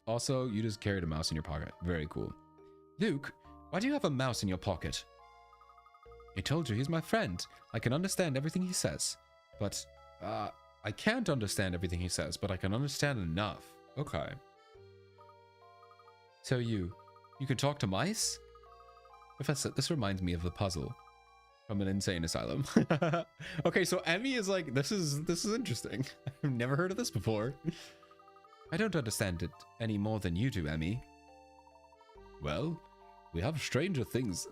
Also, you just carried a mouse in your pocket. Very cool. Luke, why do you have a mouse in your pocket? I told you he's my friend. I can understand everything he says. But, I can't understand everything he says, but I can understand enough. Okay. So you can talk to mice? Professor, this reminds me of the puzzle from an insane asylum. Okay, so Emmy is like, this is interesting. I've never heard of this before. I don't understand it any more than you do, Emmy. Well, we have stranger things.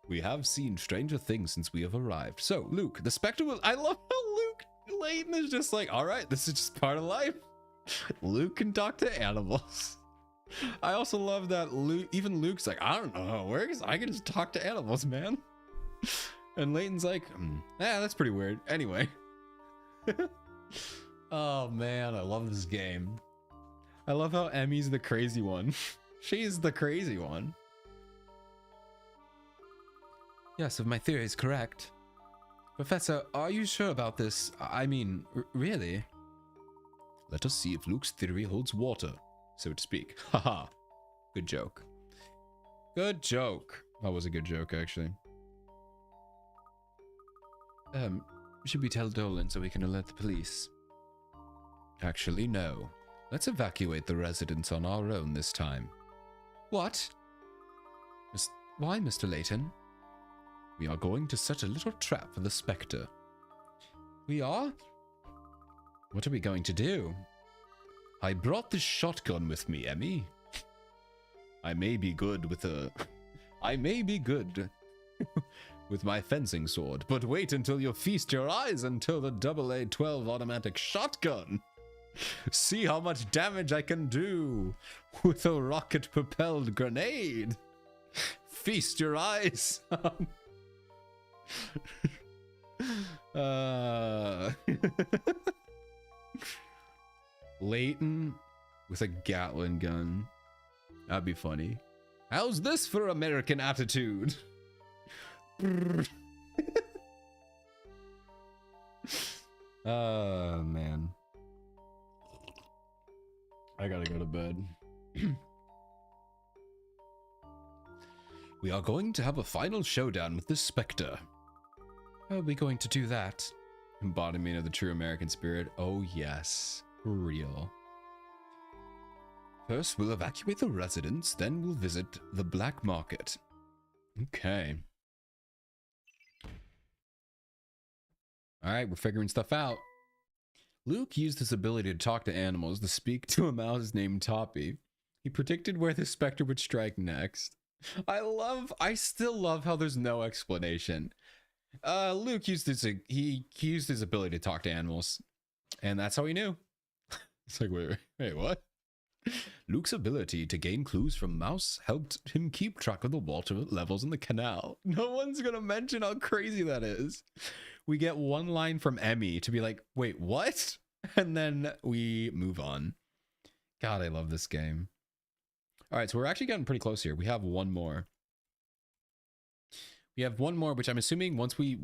We have seen stranger things since we have arrived. So, Luke, the Spectre will... I love how Luke Layton is just like, all right, this is just part of life. Luke can talk to animals. I also love that even Luke's like, I don't know how it works. I can just talk to animals, man. And Layton's like, yeah, that's pretty weird. Anyway. Oh, man, I love this game. I love how Emmy's the crazy one. She's the crazy one. Yes, if my theory is correct. Professor, are you sure about this? I mean, really? Let us see if Luke's theory holds water, so to speak. Haha. Good joke. Good joke. That was a good joke, actually. Should we tell Dolan so we can alert the police? Actually, no. Let's evacuate the residence on our own this time. What? Why, Mr. Layton? We are going to set a little trap for the Spectre. We are? What are we going to do? I brought this shotgun with me, Emmy. I may be good with with my fencing sword, but wait until you feast your eyes until the AA-12 automatic shotgun. See how much damage I can do with a rocket-propelled grenade. Feast your eyes. Layton with a Gatling gun. That'd be funny. How's this for American attitude? Oh, man. I gotta go to bed. We are going to have a final showdown with the Spectre. How are we going to do that? Embodiment of the true American spirit. Oh, yes. Real. First, we'll evacuate the residence, then we'll visit the black market. Okay. Alright, we're figuring stuff out. Luke used his ability to talk to animals to speak to a mouse named Toppy. He predicted where the Spectre would strike next. I still love how there's no explanation. Luke used his ability to talk to animals, and that's how he knew. It's like, wait, what? Luke's ability to gain clues from mouse helped him keep track of the water levels in the canal. No one's gonna mention how crazy that is. We get one line from Emmy to be like, wait, what? And then we move on. God, I love this game. All right, so we're actually getting pretty close here. We have one more. We have one more, which I'm assuming once we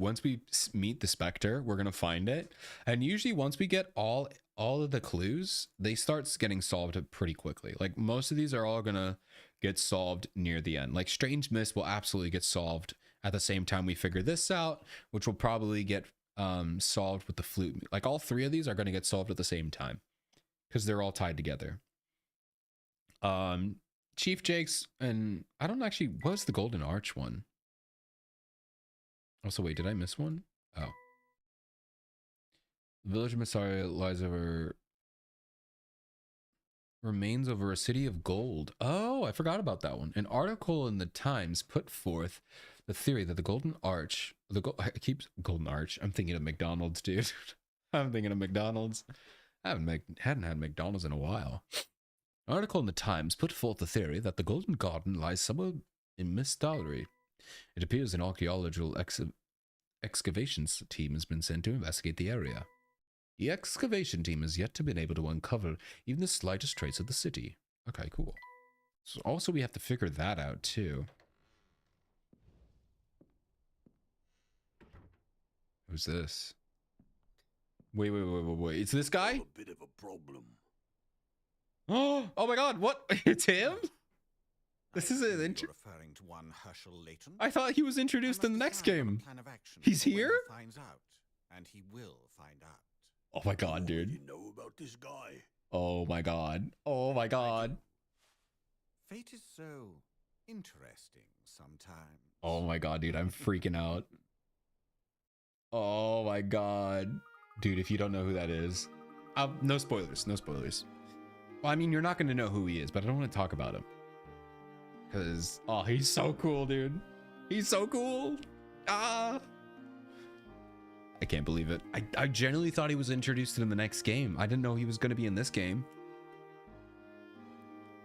meet the Spectre, we're gonna find it. And usually once we get all all of the clues, they start getting solved pretty quickly. Like most of these are all gonna get solved near the end. Like Strange Mist will absolutely get solved at the same time we figure this out, which will probably get solved with the flute. Like all three of these are gonna get solved at the same time because they're all tied together. Chief Jake's, and I don't actually, what was the Golden Arch one? Also, wait, did I miss one? Oh. The village of Messiah lies over, remains over a city of gold. Oh, I forgot about that one. An article in the Times put forth the theory that the Golden Arch, Golden Arch, I'm thinking of McDonald's, dude. I'm thinking of McDonald's. I hadn't had McDonald's in a while. An article in the Times put forth the theory that the Golden Garden lies somewhere in Miss Dallery. It appears an archaeological excavations team has been sent to investigate the area. The excavation team has yet to been able to uncover even the slightest trace of the city. Okay, cool. So also we have to figure that out too. Who's this? Wait. It's this guy? A bit of a problem. Oh my god, what? It's him? This is an You're referring to one Herschel Layton? I thought he was introduced in the next game. He's for when here? He finds out, and he will find out. Oh my god, What do dude. you know about this guy? Oh my god. Oh my god. Fate is so interesting sometimes. Oh my god, dude. I'm freaking out. Oh my god. Dude, if you don't know who that is. No spoilers. No spoilers. Well, I mean, you're not going to know who he is, but I don't want to talk about him. Because, oh, he's so cool, dude. He's so cool. Ah. I can't believe it. I genuinely thought he was introduced in the next game. I didn't know he was going to be in this game.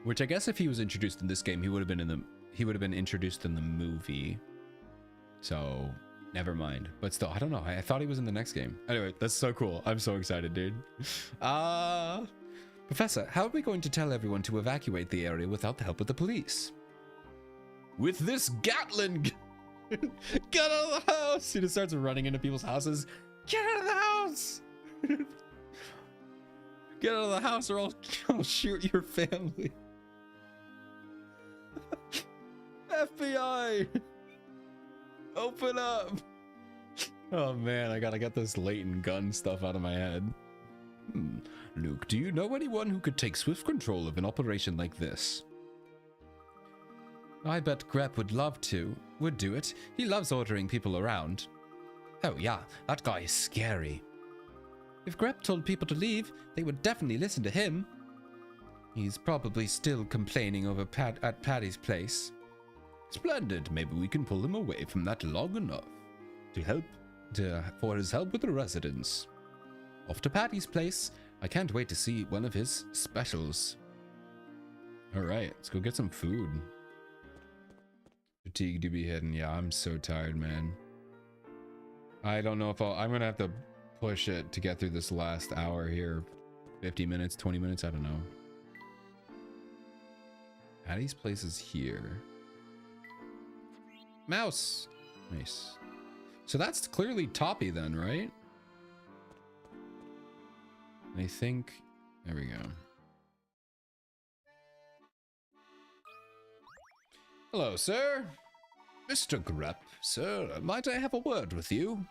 Which I guess if he was introduced in this game, he would have been introduced in the movie. So, never mind. But still, I don't know. I thought he was in the next game. Anyway, that's so cool. I'm so excited, dude. Professor, how are we going to tell everyone to evacuate the area without the help of the police? With this Gatling! Get out of the house! He just starts running into people's houses. Get out of the house! Get out of the house or I'll shoot your family. FBI! Open up! Oh man, I gotta get this latent gun stuff out of my head. Luke, do you know anyone who could take swift control of an operation like this? I bet Grep would do it. He loves ordering people around. Oh yeah, that guy is scary. If Grep told people to leave, they would definitely listen to him. He's probably still complaining over at Patty's place. Splendid, maybe we can pull him away from that long enough for his help with the residents. Off to Patty's place. I can't wait to see one of his specials. Alright, let's go get some food. Fatigue to be hidden. Yeah, I'm so tired, man. I don't know if I'm gonna have to push it to get through this last hour here. 50 minutes, 20 minutes, I don't know. Patty's place is here. Mouse! Nice. So that's clearly Toppy then, right? I think, there we go. Hello, sir. Mr. Grep, sir, might I have a word with you?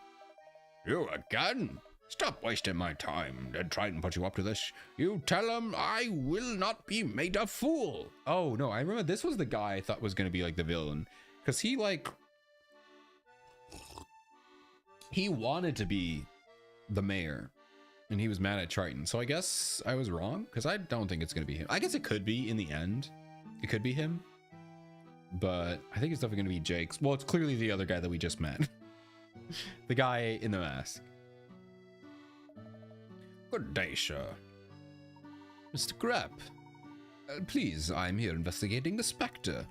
You again? Stop wasting my time. They'd try and put you up to this. You tell them I will not be made a fool. Oh, no, I remember this was the guy I thought was going to be like the villain. Because he wanted to be the mayor. And he was mad at Triton. So I guess I was wrong. Because I don't think it's going to be him. I guess it could be in the end. It could be him. But I think it's definitely going to be Jake's. Well, it's clearly the other guy that we just met. The guy in the mask. Good day, sir. Mr. Grep. Please, I'm here investigating the Spectre.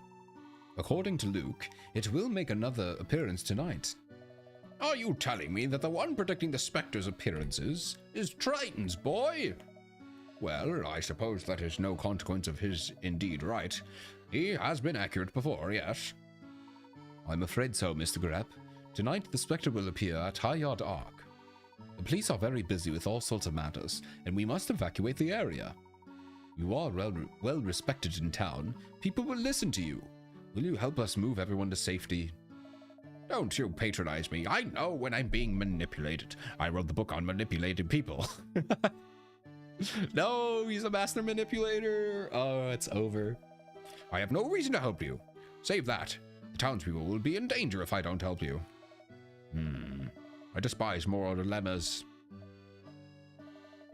According to Luke, it will make another appearance tonight. Are you telling me that the one predicting the Spectre's appearances is Triton's boy? Well, I suppose that is no consequence of his indeed right. He has been accurate before, yes. I'm afraid so, Mr. Grep. Tonight the Spectre will appear at High Yard Arc. The police are very busy with all sorts of matters, and we must evacuate the area. You are well respected in town. People will listen to you. Will you help us move everyone to safety? Don't you patronize me. I know when I'm being manipulated. I wrote the book on manipulating people. No, he's a master manipulator. Oh, it's over. I have no reason to help you. Save that. The townspeople will be in danger if I don't help you. I despise moral dilemmas.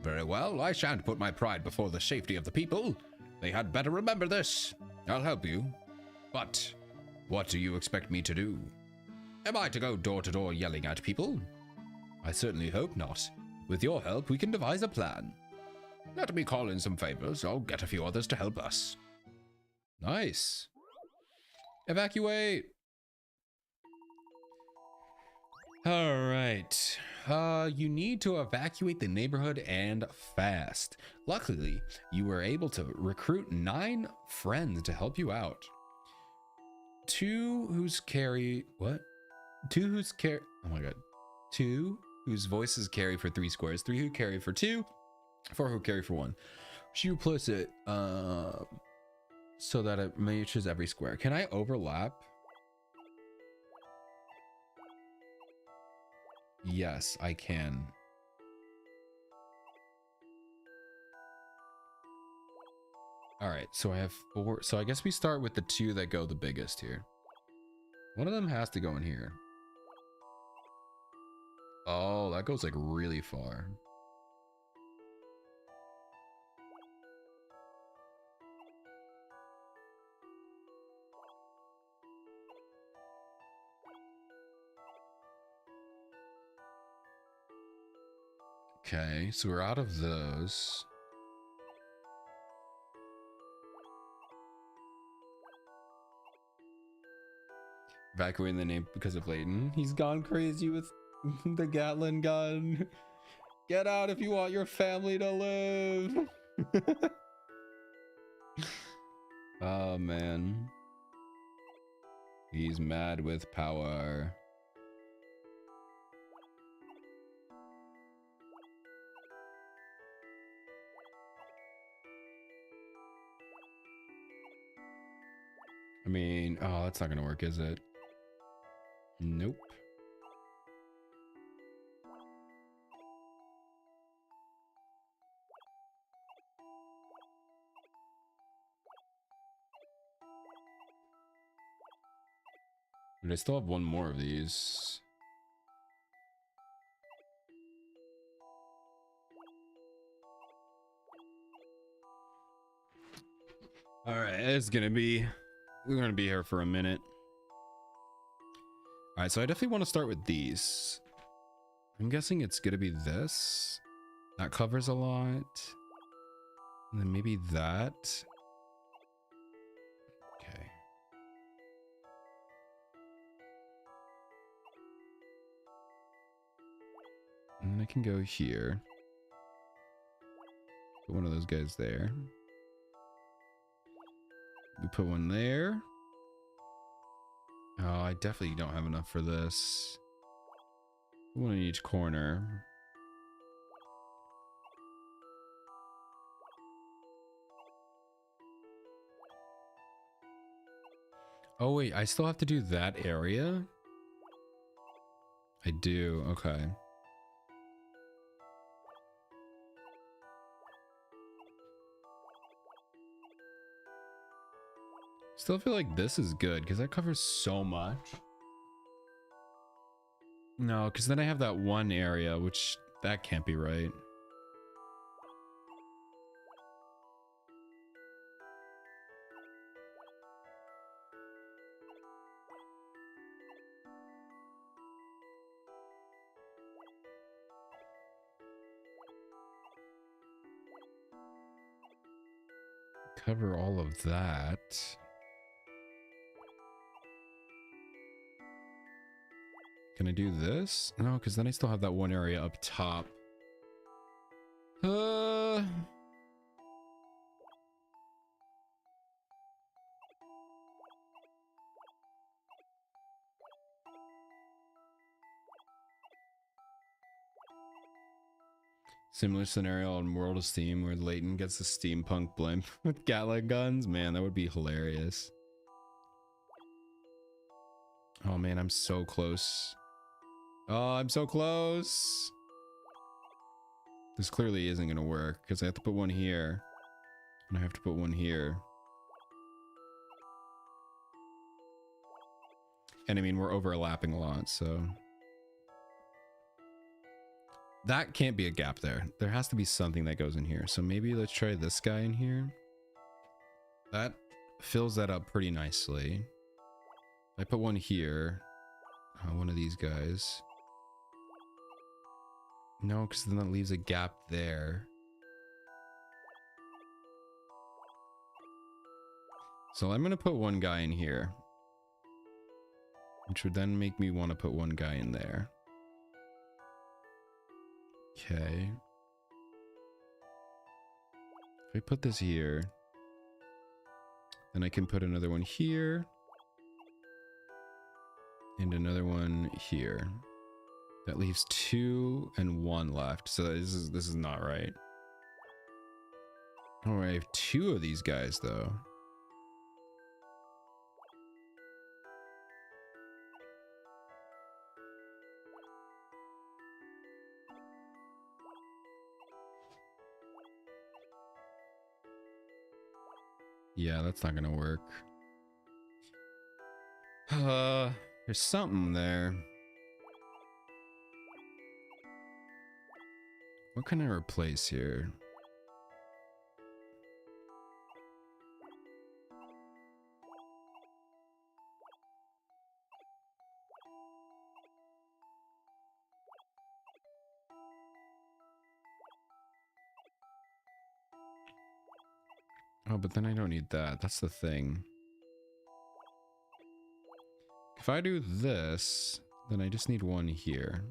Very well, I shan't put my pride before the safety of the people. They had better remember this. I'll help you. But what do you expect me to do? Am I to go door to door yelling at people? I certainly hope not. With your help, we can devise a plan. Let me call in some favors. I'll get a few others to help us. Nice. Evacuate. All right. You need to evacuate the neighborhood and fast. Luckily, you were able to recruit 9 friends to help you out. 2 whose carry... What? 2 whose carry... Oh my god. 2 whose voices carry for 3 squares. 3 who carry for 2. 4 who carry for 1. Should you place it so that it matches every square? Can I overlap? Yes, I can. All right, so I have 4. So I guess we start with the 2 that go the biggest here. One of them has to go in here. Oh, that goes like really far. Okay, so we're out of those. Evacuating the name because of Layton. He's gone crazy with the Gatling gun. Get out if you want your family to live. Oh man. He's mad with power. I mean, oh, that's not gonna work, is it? Nope. But I still have 1 more of these. All right, we're gonna be here for a minute. All right, so I definitely want to start with these. I'm guessing it's gonna be this. That covers a lot. And then maybe that. Okay. And I can go here. Put one of those guys there. We put one there. Oh, I definitely don't have enough for this. One in each corner. Oh wait, I still have to do that area? I do, okay. Still feel like this is good because that covers so much. No, because then I have that one area, which that can't be right. Cover all of that. Can I do this? No, because then I still have that one area up top. Similar scenario on World of Steam where Layton gets a steampunk blimp with Gatling guns. Man, that would be hilarious. Oh man, I'm so close. Oh, I'm so close. This clearly isn't going to work because I have to put one here. And I have to put one here. And I mean, we're overlapping a lot, so... That can't be a gap there. There has to be something that goes in here. So maybe let's try this guy in here. That fills that up pretty nicely. I put one here. One of these guys. No, because then that leaves a gap there. So I'm going to put one guy in here. Which would then make me want to put one guy in there. Okay. If I put this here, then I can put another one here. And another one here. That leaves 2 and 1 left. So this is not right. Oh, I have 2 of these guys though. Yeah, that's not gonna work. There's something there. What can I replace here? Oh, but then I don't need that. That's the thing. If I do this, then I just need one here.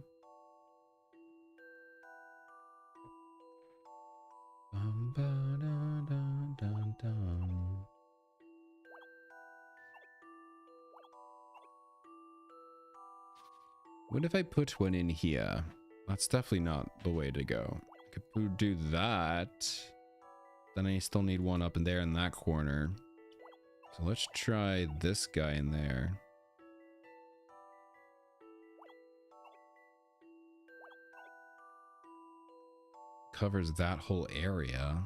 What if I put one in here? That's definitely not the way to go. I could do that. Then I still need one up in there in that corner. So let's try this guy in there. Covers that whole area.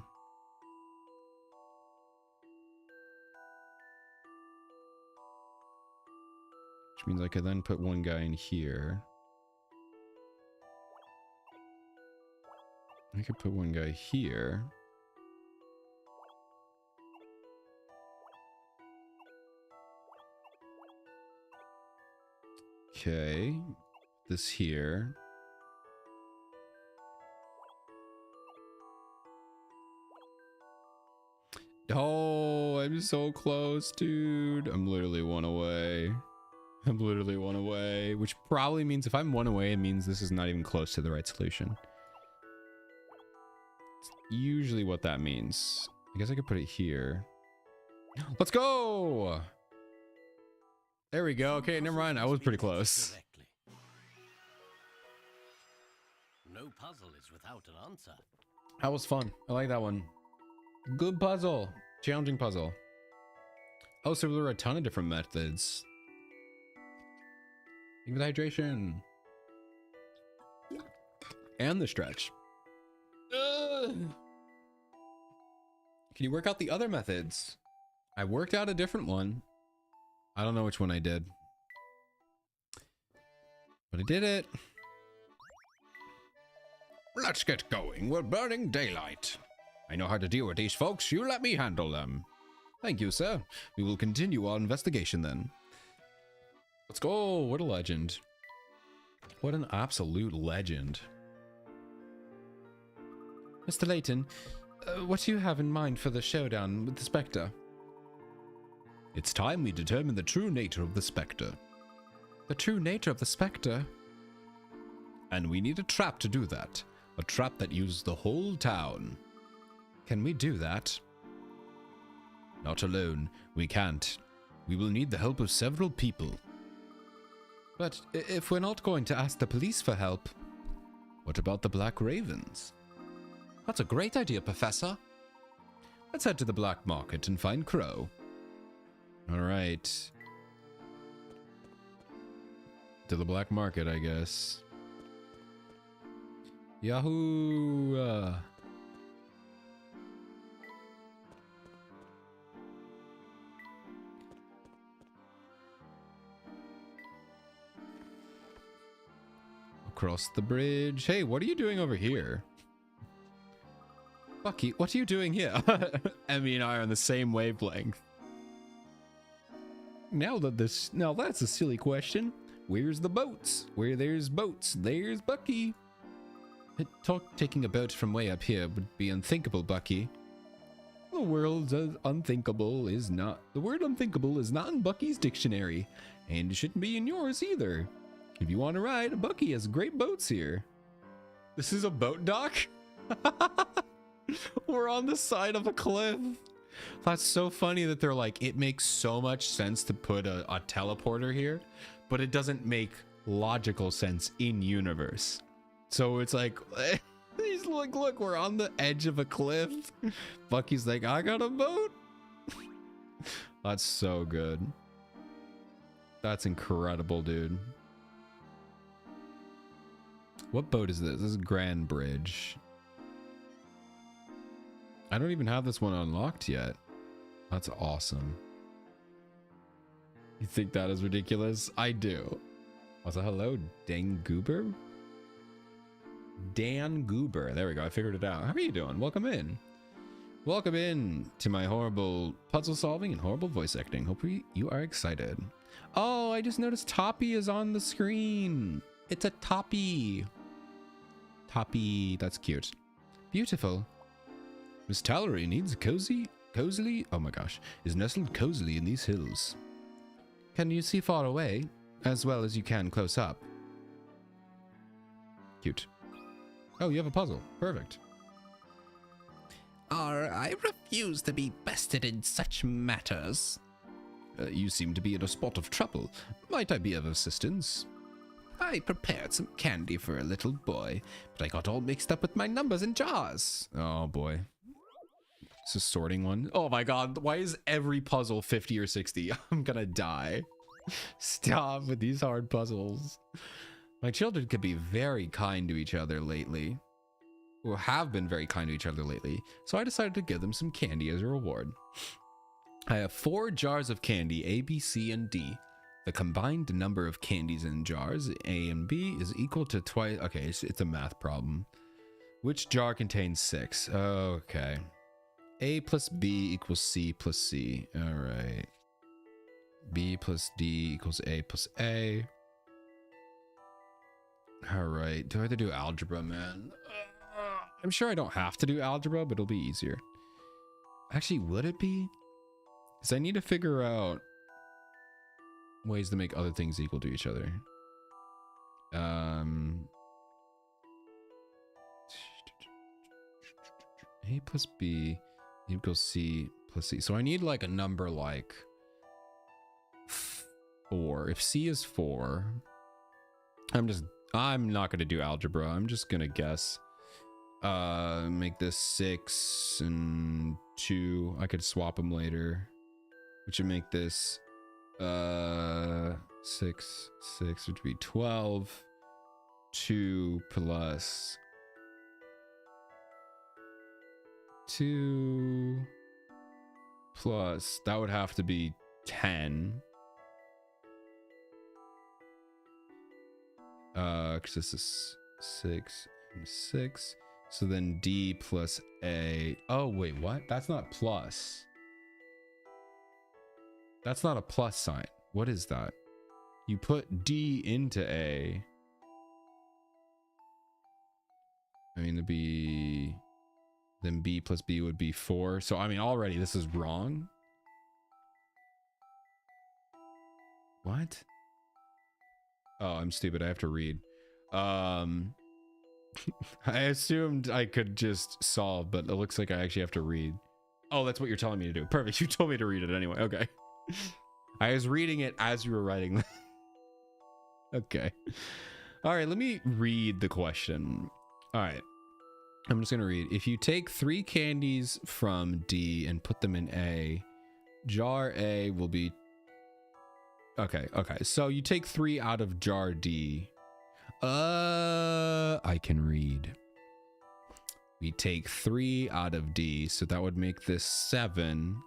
Which means I could then put one guy in here. I could put one guy here. Okay, this here. Oh, I'm so close, dude. I'm literally one away. I'm literally one away, which probably means if I'm one away, it means this is not even close to the right solution. It's usually what that means. I guess I could put it here. Let's go! There we go. Okay, never mind. I was pretty close. Directly. No puzzle is without an answer. That was fun. I like that one. Good puzzle. Challenging puzzle. Oh, so there were a ton of different methods. Even hydration. And the stretch. Can you work out the other methods? I worked out a different one. I don't know which one I did. But I did it. Let's get going. We're burning daylight. I know how to deal with these folks. You let me handle them. Thank you, sir. We will continue our investigation then. Let's go. What a legend. What an absolute legend. Mr. Layton, what do you have in mind for the showdown with the Spectre? It's time we determine the true nature of the Spectre. The true nature of the Spectre? And we need a trap to do that. A trap that uses the whole town. Can we do that? Not alone. We can't. We will need the help of several people. But if we're not going to ask the police for help, what about the Black Ravens? That's a great idea, Professor. Let's head to the black market and find Crow. All right. To the black market, I guess. Yahoo! Across the bridge. Hey, what are you doing over here? Bucky, what are you doing here? Emmy and I are on the same wavelength. Now that's a silly question. Where's the boats? Where there's boats, there's Bucky. Taking a boat from way up here would be unthinkable, Bucky. The word unthinkable is not in Bucky's dictionary, and it shouldn't be in yours either. If you want to ride, Bucky has great boats here. This is a boat dock? We're on the side of a cliff. That's so funny that they're like, it makes so much sense to put a teleporter here, but it doesn't make logical sense in universe. So it's like, he's like, look, we're on the edge of a cliff. Bucky's like, I got a boat. That's so good. That's incredible, dude. What boat is this? This is Grand Bridge. I don't even have this one unlocked yet. That's awesome. You think that is ridiculous? I do. Also, hello, Dan Goober? Dan Goober. There we go. I figured it out. How are you doing? Welcome in. Welcome in to my horrible puzzle solving and horrible voice acting. Hope you are excited. Oh, I just noticed Toppy is on the screen. It's a Toppy. Toppy. That's cute. Beautiful. Miss Tallery needs cozily, oh my gosh, is nestled cozily in these hills. Can you see far away, as well as you can close up? Cute. Oh, you have a puzzle. Perfect. I refuse to be bested in such matters. You seem to be in a spot of trouble. Might I be of assistance? I prepared some candy for a little boy, but I got all mixed up with my numbers and jars. Oh boy. This is sorting one. Oh my god, why is every puzzle 50 or 60? I'm gonna die. Stop with these hard puzzles. My children could be very kind to each other lately. Or have been very kind to each other lately. So I decided to give them some candy as a reward. I have 4 jars of candy, A, B, C, and D. The combined number of candies in jars, A and B, is equal to twice... Okay, it's a math problem. Which jar contains 6? Okay. A plus B equals C plus C. All right. B plus D equals A plus A. All right. Do I have to do algebra, man? I'm sure I don't have to do algebra, but it'll be easier. Actually, would it be? Because I need to figure out ways to make other things equal to each other. A plus B equals C plus C. So I need like a number like 4. If C is 4, I'm not going to do algebra. I'm just going to guess. Make this 6 and 2. I could swap them later, which would make this 6, which would be 12. 2 plus 2 plus, that would have to be 10. Because this is 6 and 6. So then D plus A. Oh, wait, what? That's not plus. That's not a plus sign. What is that? You put D into A. I mean, it'd be... Then B plus B would be 4. So, I mean, already this is wrong. What? Oh, I'm stupid. I have to read. I assumed I could just solve, but it looks like I actually have to read. Oh, that's what you're telling me to do. Perfect. You told me to read it anyway. Okay. I was reading it as you were writing. Okay. All right, let me read the question. All right. I'm just gonna read. If you take 3 candies from D and put them in A, jar A will be okay. So you take 3 out of jar D. I can read. We take 3 out of D, so that would make this 7.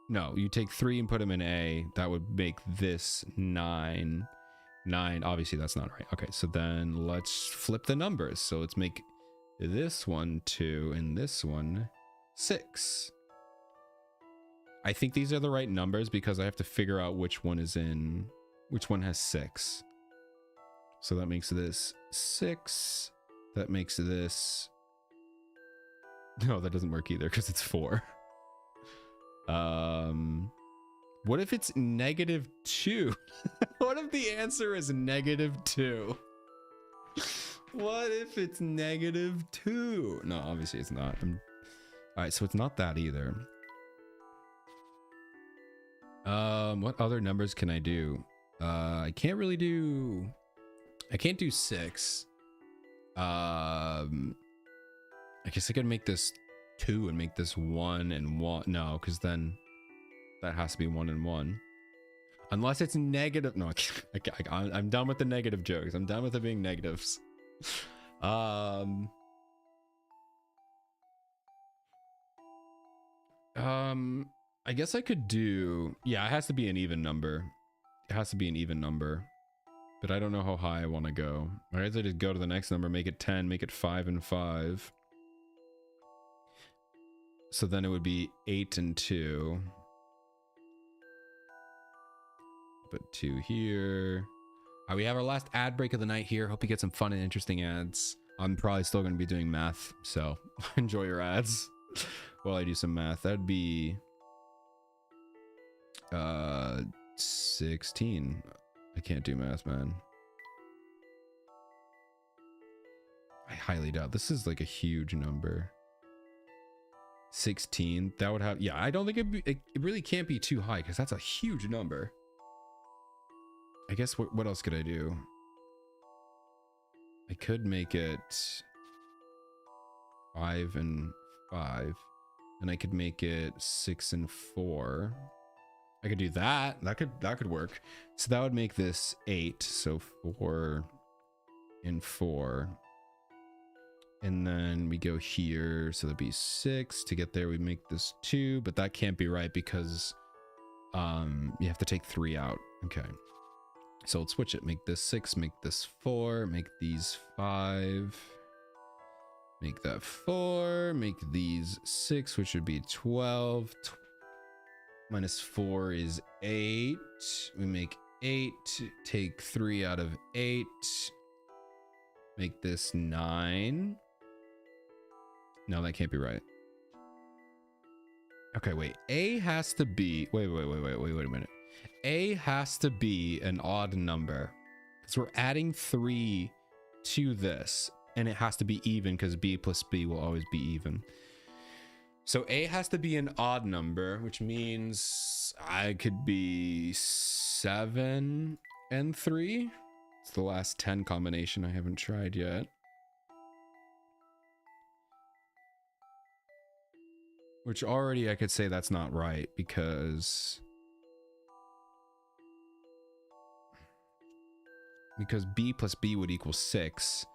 No, you take 3 and put them in A. That would make this 9. 9, obviously that's not right. Okay, so then let's flip the numbers. So let's make this one 2 and this one 6. I think these are the right numbers because I have to figure out which one has 6. So that makes this 6. That makes this, no, that doesn't work either because it's 4. What if it's -2? What if the answer is -2? What if it's -2? No, obviously it's not. All right, so it's not that either. What other numbers can I do? I can't do 6. I guess I could make this 2 and make this 1 and 1. No, because then that has to be 1 and 1. Unless it's negative. No, I'm done with the negative jokes. I'm done with it being negatives. I guess I could do, yeah, it has to be an even number. It has to be an even number. But I don't know how high I want to go. I guess I just go to the next number, make it 10, make it 5 and 5. So then it would be 8 and 2. Put 2 here. All right, we have our last ad break of the night here. Hope you get some fun and interesting ads. I'm probably still going to be doing math, so enjoy your ads while I do some math. That'd be 16. I can't do math, man. I highly doubt. This is like a huge number. 16. That would have, yeah, I don't think it really can't be too high because that's a huge number. I guess what else could I do? I could make it 5 and 5, and I could make it 6 and 4. I could do that. That could work. So that would make this 8. So 4 and 4. And then we go here. So that'd be 6. To get there, we make this 2, but that can't be right because you have to take 3 out. Okay. So let's switch it. Make this 6, make this 4, make these 5. Make that 4, make these 6, which would be 12. Minus 4 is 8. We make 8. Take 3 out of 8. Make this 9. No, that can't be right. Okay, wait. A has to be... Wait a minute. A has to be an odd number. Because we're adding 3 to this. And it has to be even because B plus B will always be even. So A has to be an odd number, which means I could be 7 and 3. It's the last 10 combination I haven't tried yet. Which already I could say that's not right because B plus B would equal 6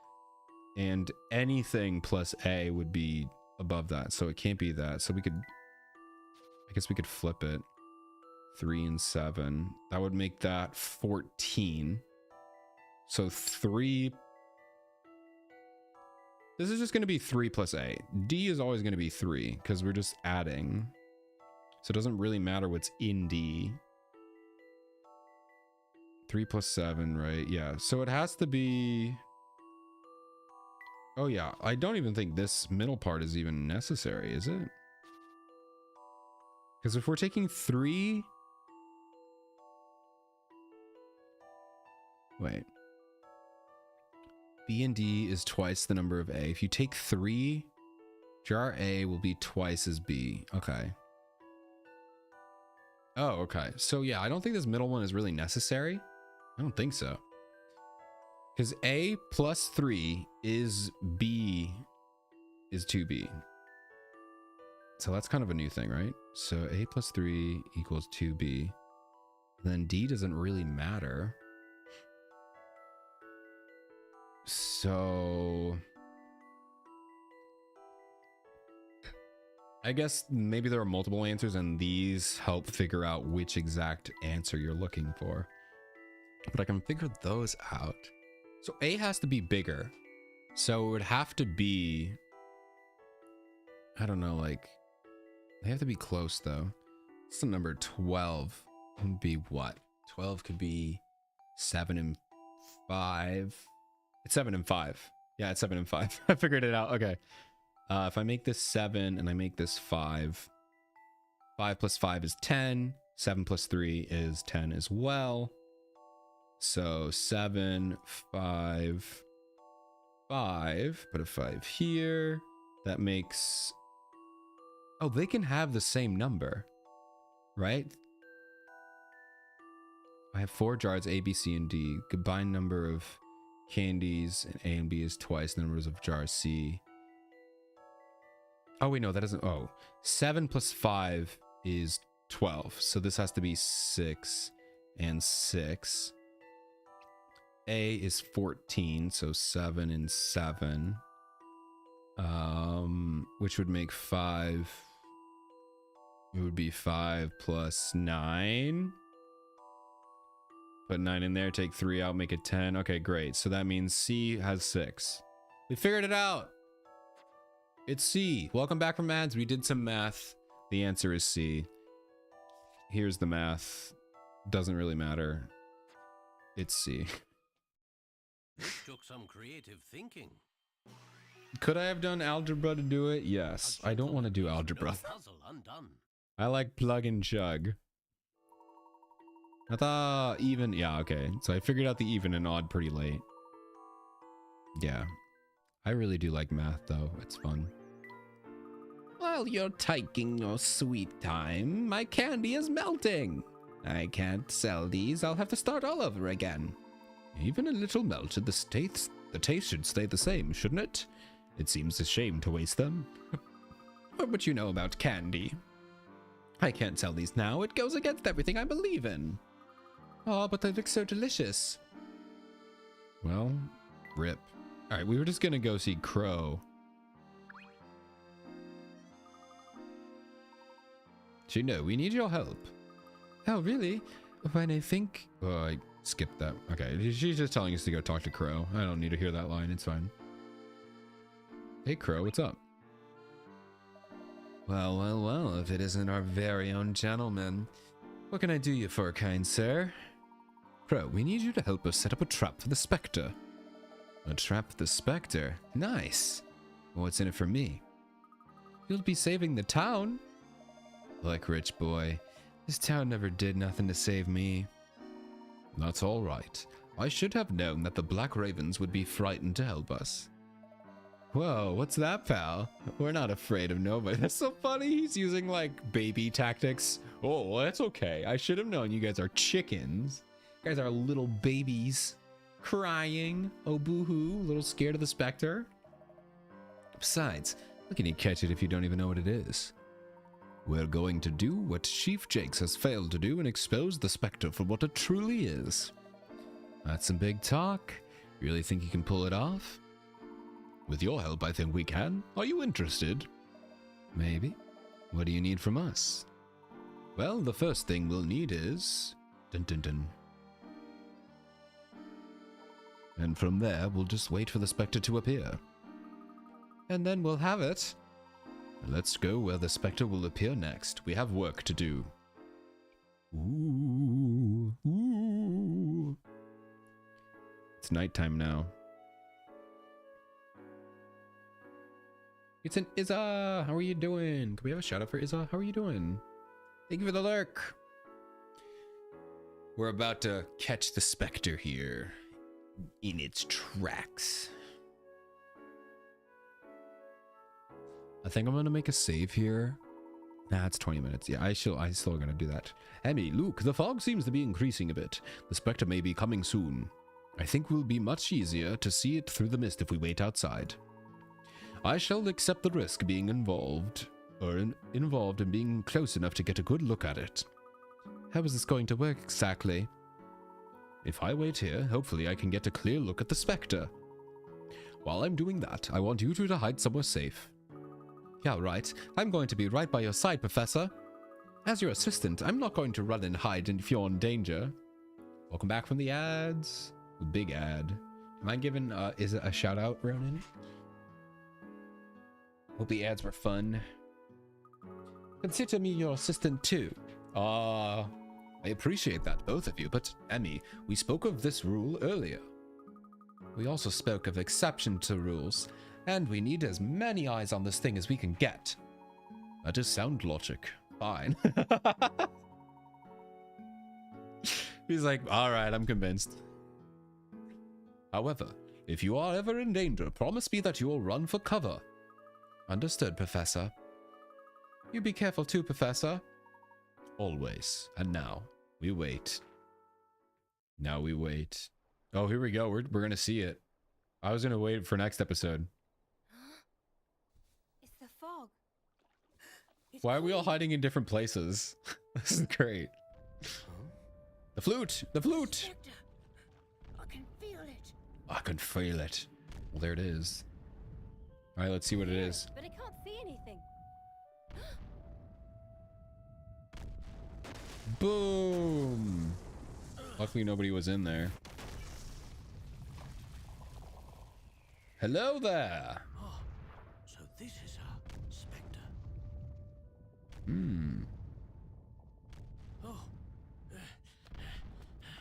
and anything plus A would be above that, so it can't be that. So I guess we could flip it. 3 and 7. That would make that 14. So 3. This is just going to be 3 plus A. D is always going to be 3 because we're just adding. So it doesn't really matter what's in D. 3 plus 7, right? Yeah. So it has to be... Oh yeah, I don't even think this middle part is even necessary, is it? Because if we're taking 3... Wait. B and D is twice the number of A. If you take 3, jar A will be twice as B. Okay. Oh, okay. So yeah, I don't think this middle one is really necessary. I don't think so. Because A plus 3 is B is 2B. So that's kind of a new thing, right? So A plus 3 equals 2B. Then D doesn't really matter. So I guess maybe there are multiple answers and these help figure out which exact answer you're looking for. But I can figure those out. So A has to be bigger. So it would have to be, I don't know, like, they have to be close though. It's the number 12 would be what? 12 could be 7 and 5. It's 7 and 5. Yeah, it's 7 and 5. I figured it out. Okay. If I make this 7 and I make this 5, 5 plus 5 is 10. 7 plus 3 is 10 as well. So 7, 5, 5. Put a 5 here. That makes... Oh, they can have the same number, right? I have 4 jars, A, B, C, and D. Combined number of candies in A and B is twice the numbers of jars C. Oh, wait, no, that doesn't... Oh, 7 plus 5 is 12. So this has to be 6 and 6. A is 14, so 7 and 7. Which would make 5. It would be 5 plus 9. Put 9 in there, take 3 out, make it 10. Okay, great. So that means C has 6. We figured it out. It's C. Welcome back from ads. We did some math. The answer is C. Here's the math. Doesn't really matter. It's C. This took some creative thinking. Could I have done algebra to do it? Yes. I don't want to do algebra. No puzzle undone. I like plug and chug. I thought even... Yeah, okay. So I figured out the even and odd pretty late. Yeah. I really do like math, though. It's fun. While you're taking your sweet time, my candy is melting. I can't sell these. I'll have to start all over again. Even a little melted, the taste should stay the same, shouldn't it? It seems a shame to waste them. What would you know about candy? I can't sell these now. It goes against everything I believe in. Oh, but they look so delicious. Well, rip. All right, we were just gonna go see Crow. Juno, we need your help. Oh, really? When I think... Oh, I skipped that. Okay, she's just telling us to go talk to Crow. I don't need to hear that line. It's fine. Hey, Crow, what's up? Well, well, well, if it isn't our very own gentleman. What can I do you for, kind sir? Crow, we need you to help us set up a trap for the Spectre. A trap for the Spectre? Nice. What's in it for me? You'll be saving the town. Look, rich boy, this town never did nothing to save me. That's all right. I should have known that the Black Ravens would be frightened to help us. Whoa, what's that, pal? We're not afraid of nobody. That's so funny. He's using, like, baby tactics. Oh, well, that's okay. I should have known you guys are chickens. You guys are little babies. Crying. Oh, boo-hoo. A little scared of the Spectre. Besides, how can you catch it if you don't even know what it is? We're going to do what Chief Jakes has failed to do and expose the Spectre for what it truly is. That's some big talk. Really think you can pull it off? With your help, I think we can. Are you interested? Maybe. What do you need from us? Well, the first thing we'll need is... Dun dun dun. And from there, we'll just wait for the Spectre to appear. And then we'll have it. Let's go where the Spectre will appear next. We have work to do. Ooh, ooh. It's nighttime now. It's an Izza! How are you doing? Can we have a shout out for Izza? How are you doing? Thank you for the lurk. We're about to catch the Spectre here in its tracks. I think I'm gonna make a save here. Nah, it's 20 minutes. Yeah, I still gonna do that. Emmy, Luke, the fog seems to be increasing a bit. The Spectre may be coming soon. I think will be much easier to see it through the mist if we wait outside. I shall accept the risk being involved in being close enough to get a good look at it. How is this going to work exactly? If I wait here, hopefully I can get a clear look at the Spectre. While I'm doing that, I want you two to hide somewhere safe. Yeah, right. I'm going to be right by your side, Professor. As your assistant, I'm not going to run and hide if you're in danger. Welcome back from the ads. Big ad. Am I giving is it a shout out, Ronan? Hope the ads were fun. Consider me your assistant too. I appreciate that, both of you, but Emmy, we spoke of this rule earlier. We also spoke of exception to rules, and we need as many eyes on this thing as we can get. That is sound logic. Fine. He's like, all right, I'm convinced. However, if you are ever in danger, promise me that you will run for cover. Understood, Professor. You be careful too, Professor. Always. And now, we wait. Now we wait. Oh, here we go. We're gonna see it. I was gonna wait for next episode. It's the fog. Why are we all hiding in different places? This is great. The flute! The flute! Spectre. I can feel it. I can feel it. Well, there it is. All right, let's see what it is. But I can't see anything. Boom! Luckily nobody was in there. Hello there! Oh, so this is a Spectre. Oh,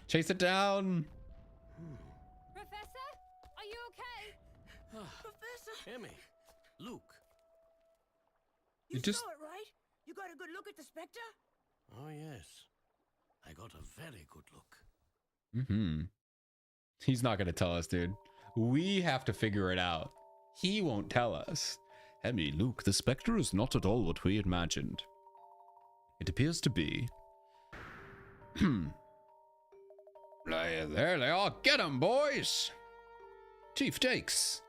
Chase it down! Professor, are you okay? Professor, Emmy, Luke. you just- saw it, right? You got a good look at the Spectre? Oh, yes. I got a very good look. Mm-hmm. He's not gonna tell us, dude. We have to figure it out. He won't tell us. Emmy, Luke, the Spectre is not at all what we imagined. It appears to be... There they are. Get 'em, boys! Chief Jakes.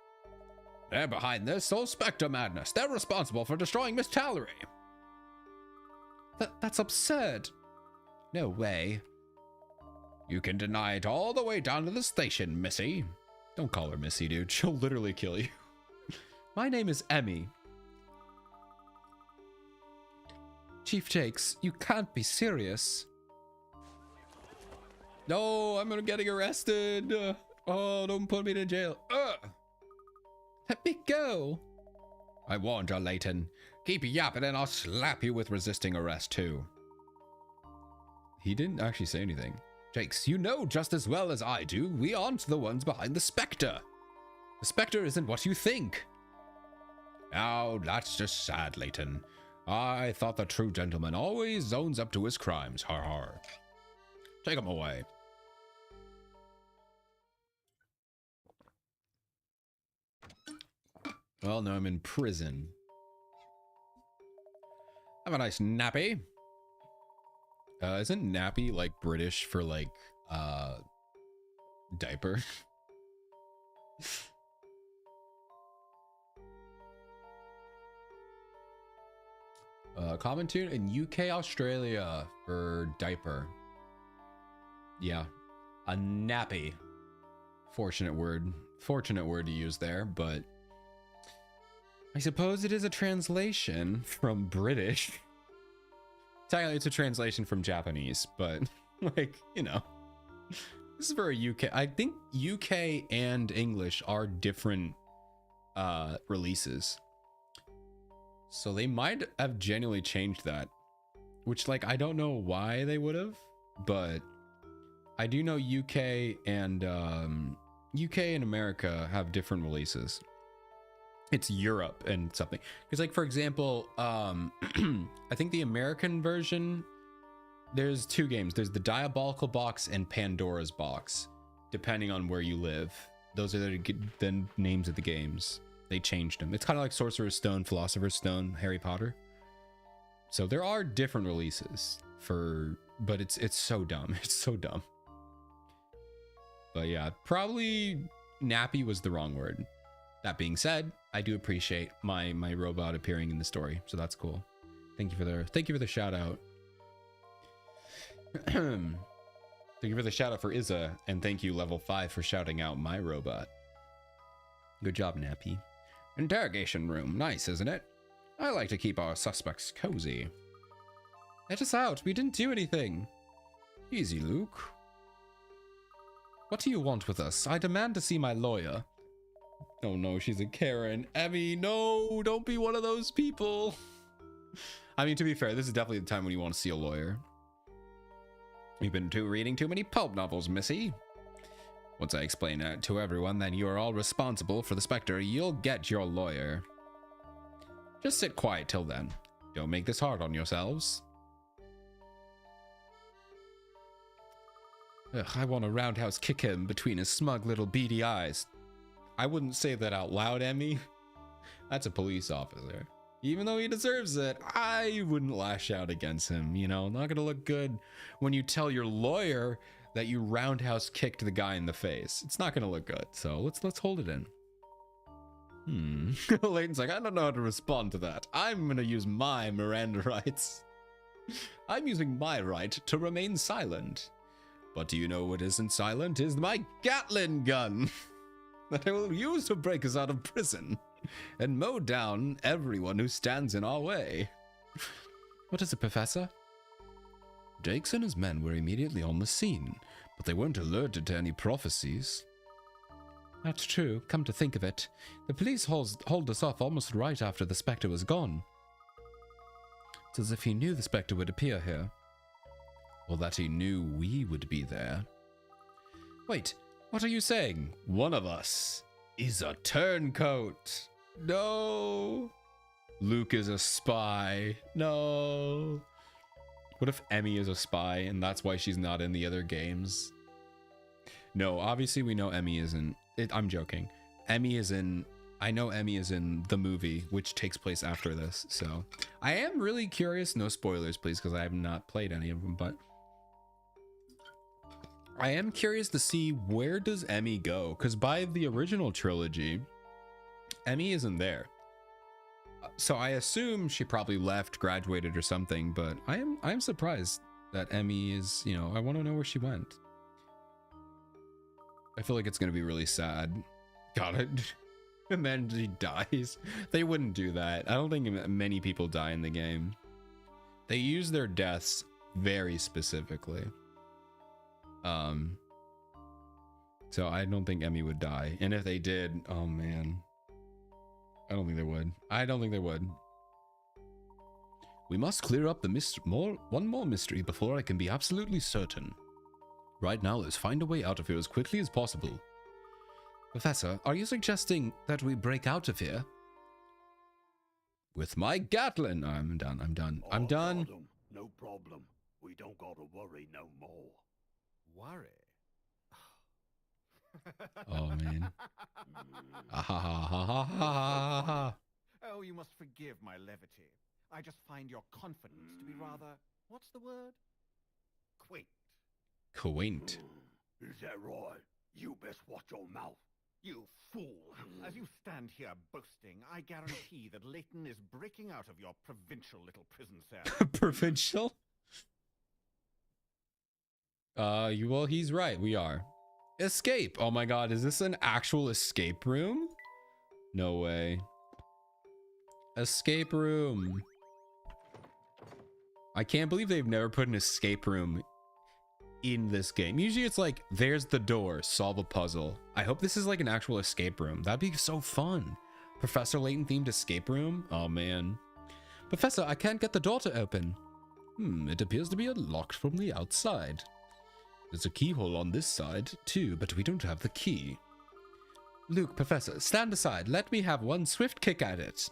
They're behind this whole Spectre madness. They're responsible for destroying Miss Tallery. That's absurd. No way. You can deny it all the way down to the station, Missy. Don't call her Missy, dude. She'll literally kill you. My name is Emmy. Chief Jakes, you can't be serious. No, I'm getting arrested. Oh, don't put me in jail. Let me go. I warned you, Layton. Keep yapping and I'll slap you with resisting arrest too. He didn't actually say anything. Jakes, you know just as well as I do, we aren't the ones behind the Spectre. The Spectre isn't what you think. Now, that's just sad, Layton. I thought the true gentleman always owns up to his crimes. Har har. Take him away. Well, no, I'm in prison. Have a nice nappy. Isn't nappy like British for like diaper? Common tune in UK, Australia for diaper. Yeah, a nappy. Fortunate word to use there, but I suppose it is a translation from British. Technically, it's a translation from Japanese, but like, you know, this is for a UK. I think UK and English are different releases. So they might have genuinely changed that, which like, I don't know why they would have, but I do know UK and America have different releases. It's Europe and something. Because like, for example, I think the American version, there's two games. There's the Diabolical Box and Pandora's Box, depending on where you live. Those are the names of the games. They changed them. It's kind of like Sorcerer's Stone, Philosopher's Stone, Harry Potter. So there are different releases for, but it's so dumb. It's so dumb. But yeah, probably nappy was the wrong word. That being said, I do appreciate my robot appearing in the story, so that's cool. Thank you for the shout out. Thank you for the shout out for Izza, and thank you Level 5 for shouting out my robot. Good job, Nappy. Interrogation room, nice, isn't it? I like to keep our suspects cozy. Let us out, we didn't do anything. Easy, Luke. What do you want with us? I demand to see my lawyer. Oh no, she's a Karen. Emmy, no, don't be one of those people. I mean, to be fair, this is definitely the time when you want to see a lawyer. You've been reading too many pulp novels, Missy. Once I explain to everyone that you are all responsible for the Spectre, you'll get your lawyer. Just sit quiet till then. Don't make this hard on yourselves. Ugh, I want to roundhouse kick him between his smug little beady eyes. I wouldn't say that out loud, Emmy. That's a police officer. Even though he deserves it, I wouldn't lash out against him. You know, not gonna look good when you tell your lawyer that you roundhouse kicked the guy in the face. It's not gonna look good. So let's hold it in. Layton's like, I don't know how to respond to that. I'm gonna use my Miranda rights. I'm using my right to remain silent. But do you know what isn't silent? Is my Gatling gun that I will use to break us out of prison and mow down everyone who stands in our way. What is it, Professor? Jakes and his men were immediately on the scene, but they weren't alerted to any prophecies. That's true, come to think of it. The police hauled us off almost right after the Spectre was gone. It's as if he knew the Spectre would appear here. Or that he knew we would be there. Wait, what are you saying? One of us is a turncoat. No. Luke is a spy. No. What if Emmy is a spy and that's why she's not in the other games? No, obviously we know Emmy isn't. I'm joking. Emmy is in... I know Emmy is in the movie, which takes place after this, so... I am really curious. No spoilers, please, because I have not played any of them, but... I am curious to see where does Emmy go, because by the original trilogy, Emmy isn't there. So I assume she probably left, graduated or something, but I'm surprised that Emmy is, you know, I want to know where she went. I feel like it's going to be really sad. Got it. And then she dies. They wouldn't do that. I don't think many people die in the game. They use their deaths very specifically. So I don't think Emmy would die. And if they did, oh man. I don't think they would. I don't think they would. We must clear up the one more mystery before I can be absolutely certain. Right now, let's find a way out of here as quickly as possible. Professor, are you suggesting that we break out of here? With my Gatling. I'm done. I'm done. No problem. We don't gotta worry no more. Worry? Oh, man. Oh, you must forgive my levity. I just find your confidence to be rather... What's the word? Quaint. Quaint. Is that right? You best watch your mouth. You fool! As you stand here boasting, I guarantee that Layton is breaking out of your provincial little prison cell. Provincial? Well, he's right. We are. Escape! Oh my god, is this an actual escape room? No way. Escape room. I can't believe they've never put an escape room in this game. Usually it's like, there's the door, solve a puzzle. I hope this is like an actual escape room. That'd be so fun. Professor Layton themed escape room? Oh man. Professor, I can't get the door to open. It appears to be unlocked from the outside. There's a keyhole on this side too, but we don't have the key. Luke, Professor, stand aside. Let me have one swift kick at it.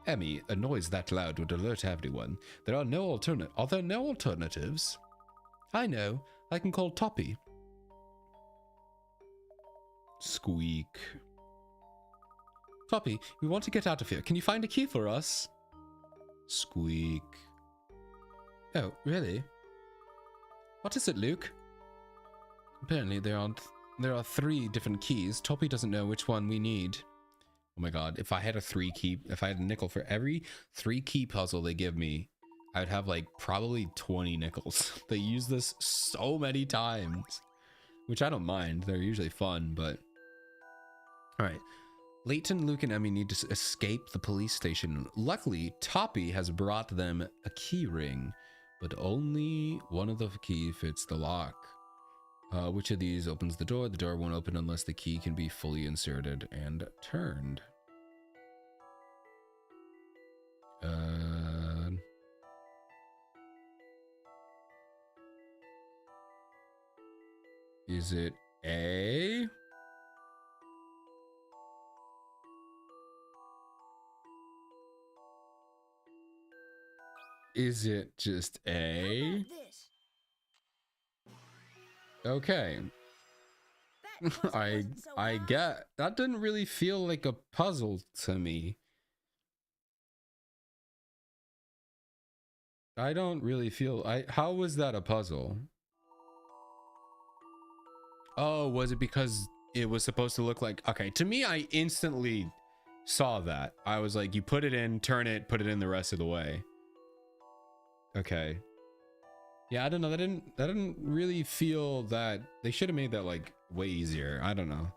Emmy, a noise that loud would alert everyone. Are there no alternatives? I know. I can call Toppy. Squeak. Toppy, we want to get out of here. Can you find a key for us? Squeak. Oh, really? What is it, Luke? Apparently there aren't There are 3 different keys. Toppy doesn't know which one we need. Oh my god, if I had a nickel for every 3 key puzzle they give me, I would have like probably 20 nickels. They use this so many times, which I don't mind. They're usually fun, but... Alright. Layton, Luke, and Emmy need to escape the police station. Luckily, Toppy has brought them a key ring, but only one of the key fits the lock. Which of these opens the door? The door won't open unless the key can be fully inserted and turned. Is it A? Is it just A? This. Okay. That wasn't so I hard. get that didn't really feel like a puzzle to me. I don't really feel how was that a puzzle? Oh, was it because it was supposed to look like, okay, to me I instantly saw that. I was like, you put it in, turn it, put it in the rest of the way. Okay. Yeah, I don't know. That didn't really feel that. They should have made that like way easier. I don't know.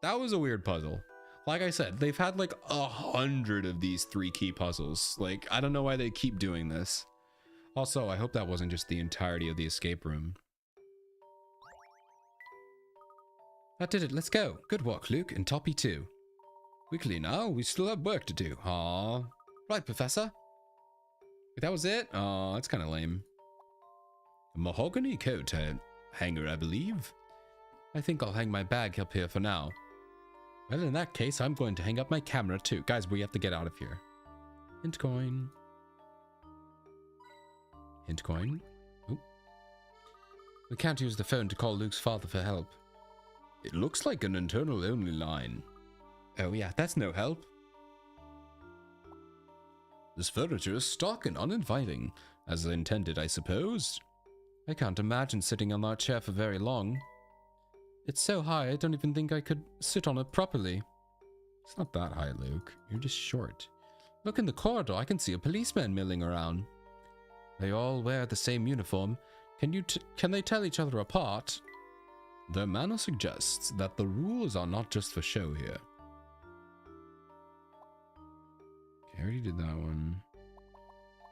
That was a weird puzzle. Like I said, they've had like 100 of these 3 key puzzles. Like, I don't know why they keep doing this. Also, I hope that wasn't just the entirety of the escape room. That did it. Let's go. Good work, Luke, and Toppy too. Quickly now, we still have work to do. Aww. Right, Professor. That was it? Oh, that's kind of lame. A mahogany coat hanger, I believe. I think I'll hang my bag up here for now. Well, in that case, I'm going to hang up my camera too. Guys, we have to get out of here. Hint coin. Hint coin. Oop. We can't use the phone to call Luke's father for help. It looks like an internal only line. Oh yeah, that's no help. This furniture is stark and uninviting, as intended, I suppose. I can't imagine sitting on that chair for very long. It's so high, I don't even think I could sit on it properly. It's not that high, Luke. You're just short. Look in the corridor, I can see a policeman milling around. They all wear the same uniform. Can they tell each other apart? Their manner suggests that the rules are not just for show here. Okay, I already did that one.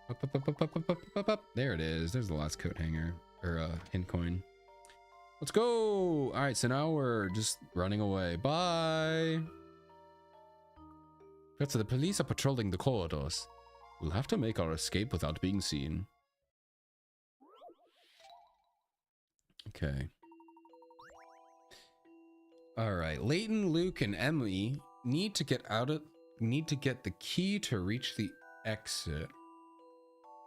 Up. There it is. There's the last coat hanger. Or hint coin. Let's go! Alright, so now we're just running away. Bye! So the police are patrolling the corridors. We'll have to make our escape without being seen. Okay. Alright, Layton, Luke, and Emily need to get the key to reach the exit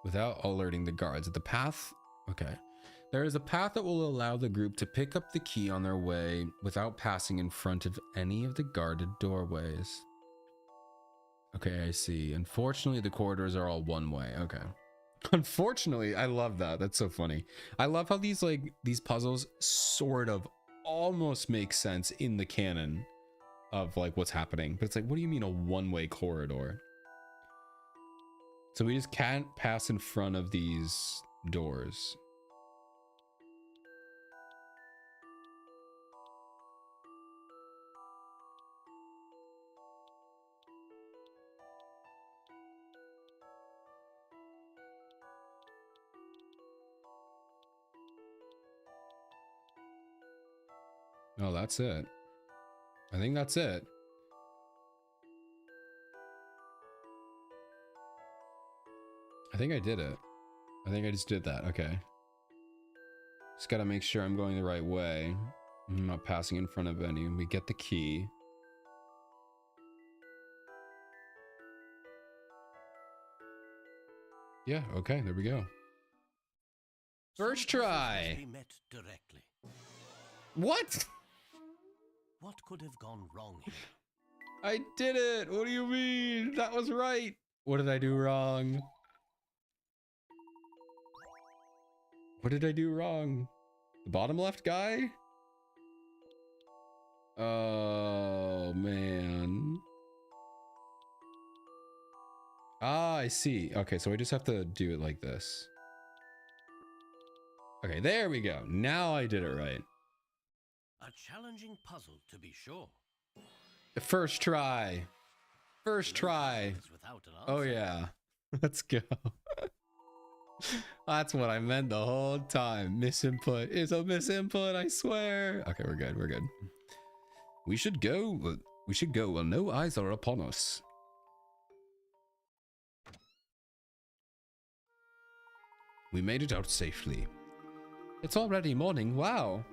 without alerting the guards. The path... Okay. There is a path that will allow the group to pick up the key on their way without passing in front of any of the guarded doorways. Okay, I see. Unfortunately, the corridors are all one way. Okay. Unfortunately, I love that. That's so funny. I love how these puzzles sort of almost make sense in the canon of like what's happening. But it's like, what do you mean a one-way corridor? So we just can't pass in front of these doors. Oh, that's it. I think that's it. I think I did it. I think I just did that. Okay. Just gotta make sure I'm going the right way. I'm not passing in front of any. We get the key. Yeah, okay, there we go. First try. We met directly. What? What could have gone wrong here? I did it. What do you mean? That was right. What did I do wrong? What did I do wrong? The bottom left guy? Oh, man. Ah, I see. Okay, so we just have to do it like this. Okay, there we go. Now I did it right. A challenging puzzle, to be sure. First try. First try. Without an Oh, answer. yeah. Let's go. That's what I meant the whole time. Misinput is a misinput, I swear. Okay, we're good. We're good. We should go. We should go while no eyes are upon us. We made it out safely. It's already morning. Wow.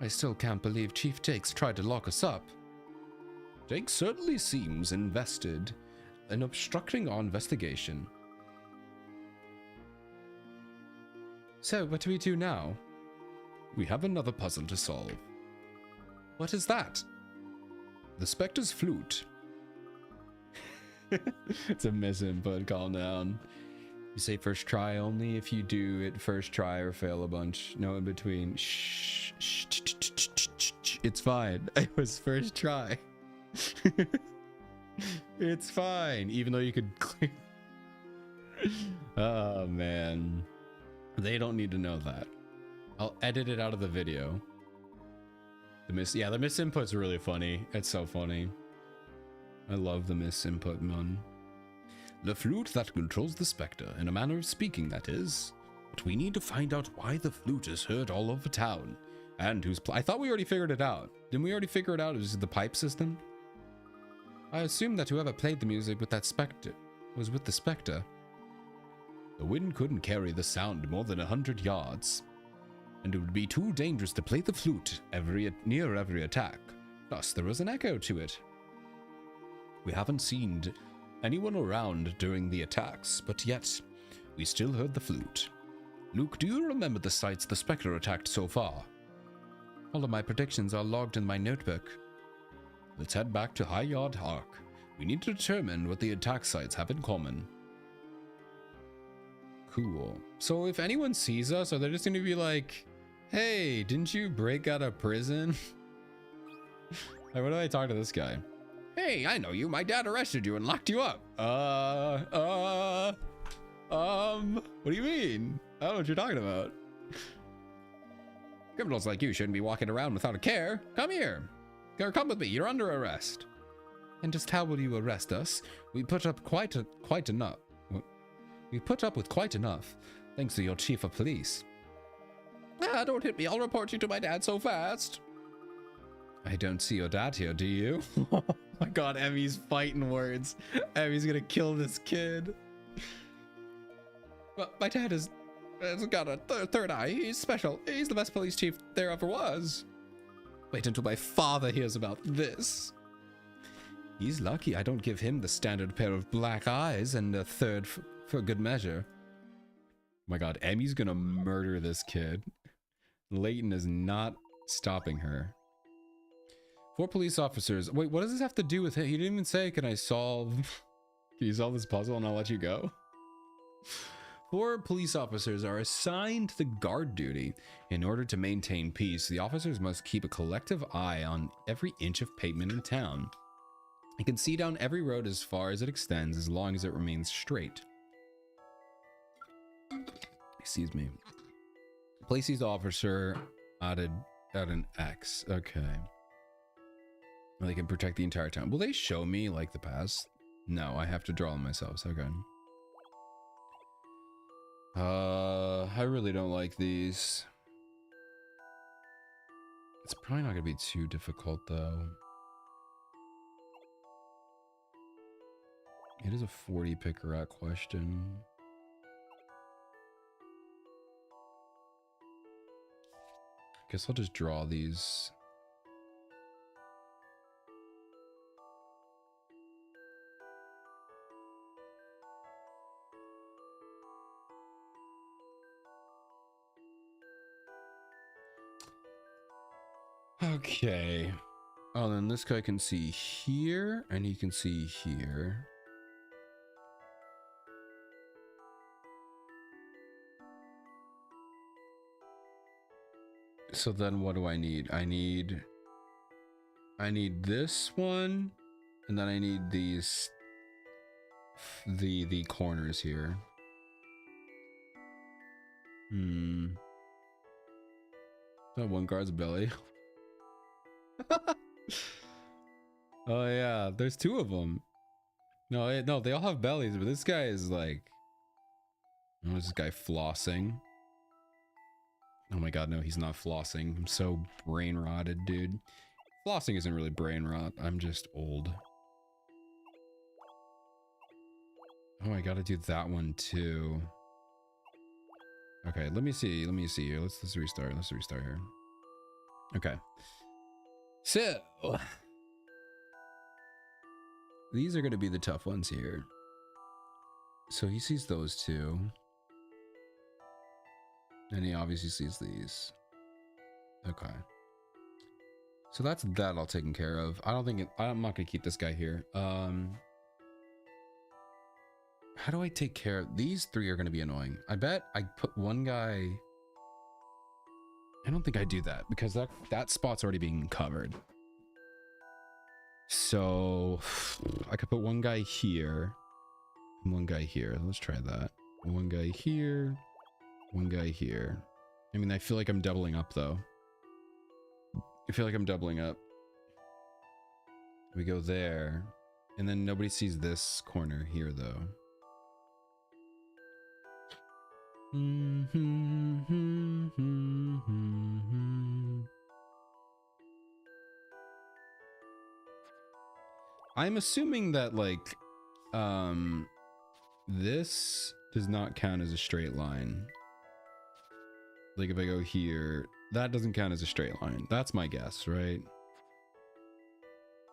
I still can't believe Chief Jakes tried to lock us up. Jake certainly seems invested in obstructing our investigation. So, what do we do now? We have another puzzle to solve. What is that? The Spectre's flute. It's a misinput, calm down. You say first try only if you do it first try or fail a bunch. No in between. Shh, shh, it's fine. It was first try. It's fine, even though you could clear. Oh man, they don't need to know that. I'll edit it out of the video. The misinput's really funny. It's so funny. I love the misinput one. The flute that controls the Spectre, in a manner of speaking, that is. But we need to find out why the flute is heard all over town, and who's. I thought we already figured it out. Didn't we already figure it out? It was the pipe system. I assume that whoever played the music with that Spectre was with the Spectre. The wind couldn't carry the sound more than 100 yards, and it would be too dangerous to play the flute near every attack. Plus, there was an echo to it. We haven't seen anyone around during the attacks, but yet we still heard the flute. Luke, do you remember the sites the Spectre attacked so far? All of my predictions are logged in my notebook. Let's head back to High Yard Arc. We need to determine what the attack sites have in common. Cool. So if anyone sees us, are they just going to be like, hey, didn't you break out of prison? Like, what do I talk to this guy? Hey, I know you. My dad arrested you and locked you up. What do you mean? I don't know what you're talking about. Criminals like you shouldn't be walking around without a care. Come here. Or come with me. You're under arrest. And just how will you arrest us? We put up quite enough. We put up with quite enough, thanks to your chief of police. Ah, don't hit me. I'll report you to my dad so fast. I don't see your dad here, do you? Oh my god, Emmy's fighting words. Emmy's gonna kill this kid. Well, my dad has got a third eye. He's special. He's the best police chief there ever was. Wait until my father hears about this. He's lucky I don't give him the standard pair of black eyes and a third for good measure. Oh my god, Emmy's gonna murder this kid. Leighton is not stopping her. 4 police officers. Wait, what does this have to do with it? He didn't even say, can you solve this puzzle and I'll let you go? 4 police officers are assigned to guard duty. In order to maintain peace, the officers must keep a collective eye on every inch of pavement in town. You can see down every road as far as it extends, as long as it remains straight. Excuse me. Place each officer at an X. Okay. They can protect the entire town. Will they show me like the past? No, I have to draw them myself. So okay. I really don't like these. It's probably not gonna be too difficult though. It is a 40 picker at question. Guess I'll just draw these. Okay. Oh, then this guy can see here, and he can see here. So then what do I need? I need I need this one, and then I need these, the corners here. That one guard's belly. Oh yeah, there's two of them. No, no, they all have bellies, but this guy is like, oh, is this guy flossing? Oh my god, no, he's not flossing. I'm so brain rotted, dude. Flossing isn't really brain rot. I'm just old. Oh, I gotta do that one too. Okay, let me see here. Let's restart. Let's restart here. Okay. So these are gonna be the tough ones here. So he sees those two. And he obviously sees these. Okay. So that's that all taken care of. I'm not gonna keep this guy here. How do I take care of these three? Are gonna be annoying. I bet I put one guy. I don't think I do that because that spot's already being covered. So I could put one guy here and one guy here. Let's try that. One guy here, one guy here. I mean, I feel like I'm doubling up though. I feel like I'm doubling up. We go there, and then nobody sees this corner here though. I'm assuming that like this does not count as a straight line. Like if I go here, that doesn't count as a straight line. That's my guess, right?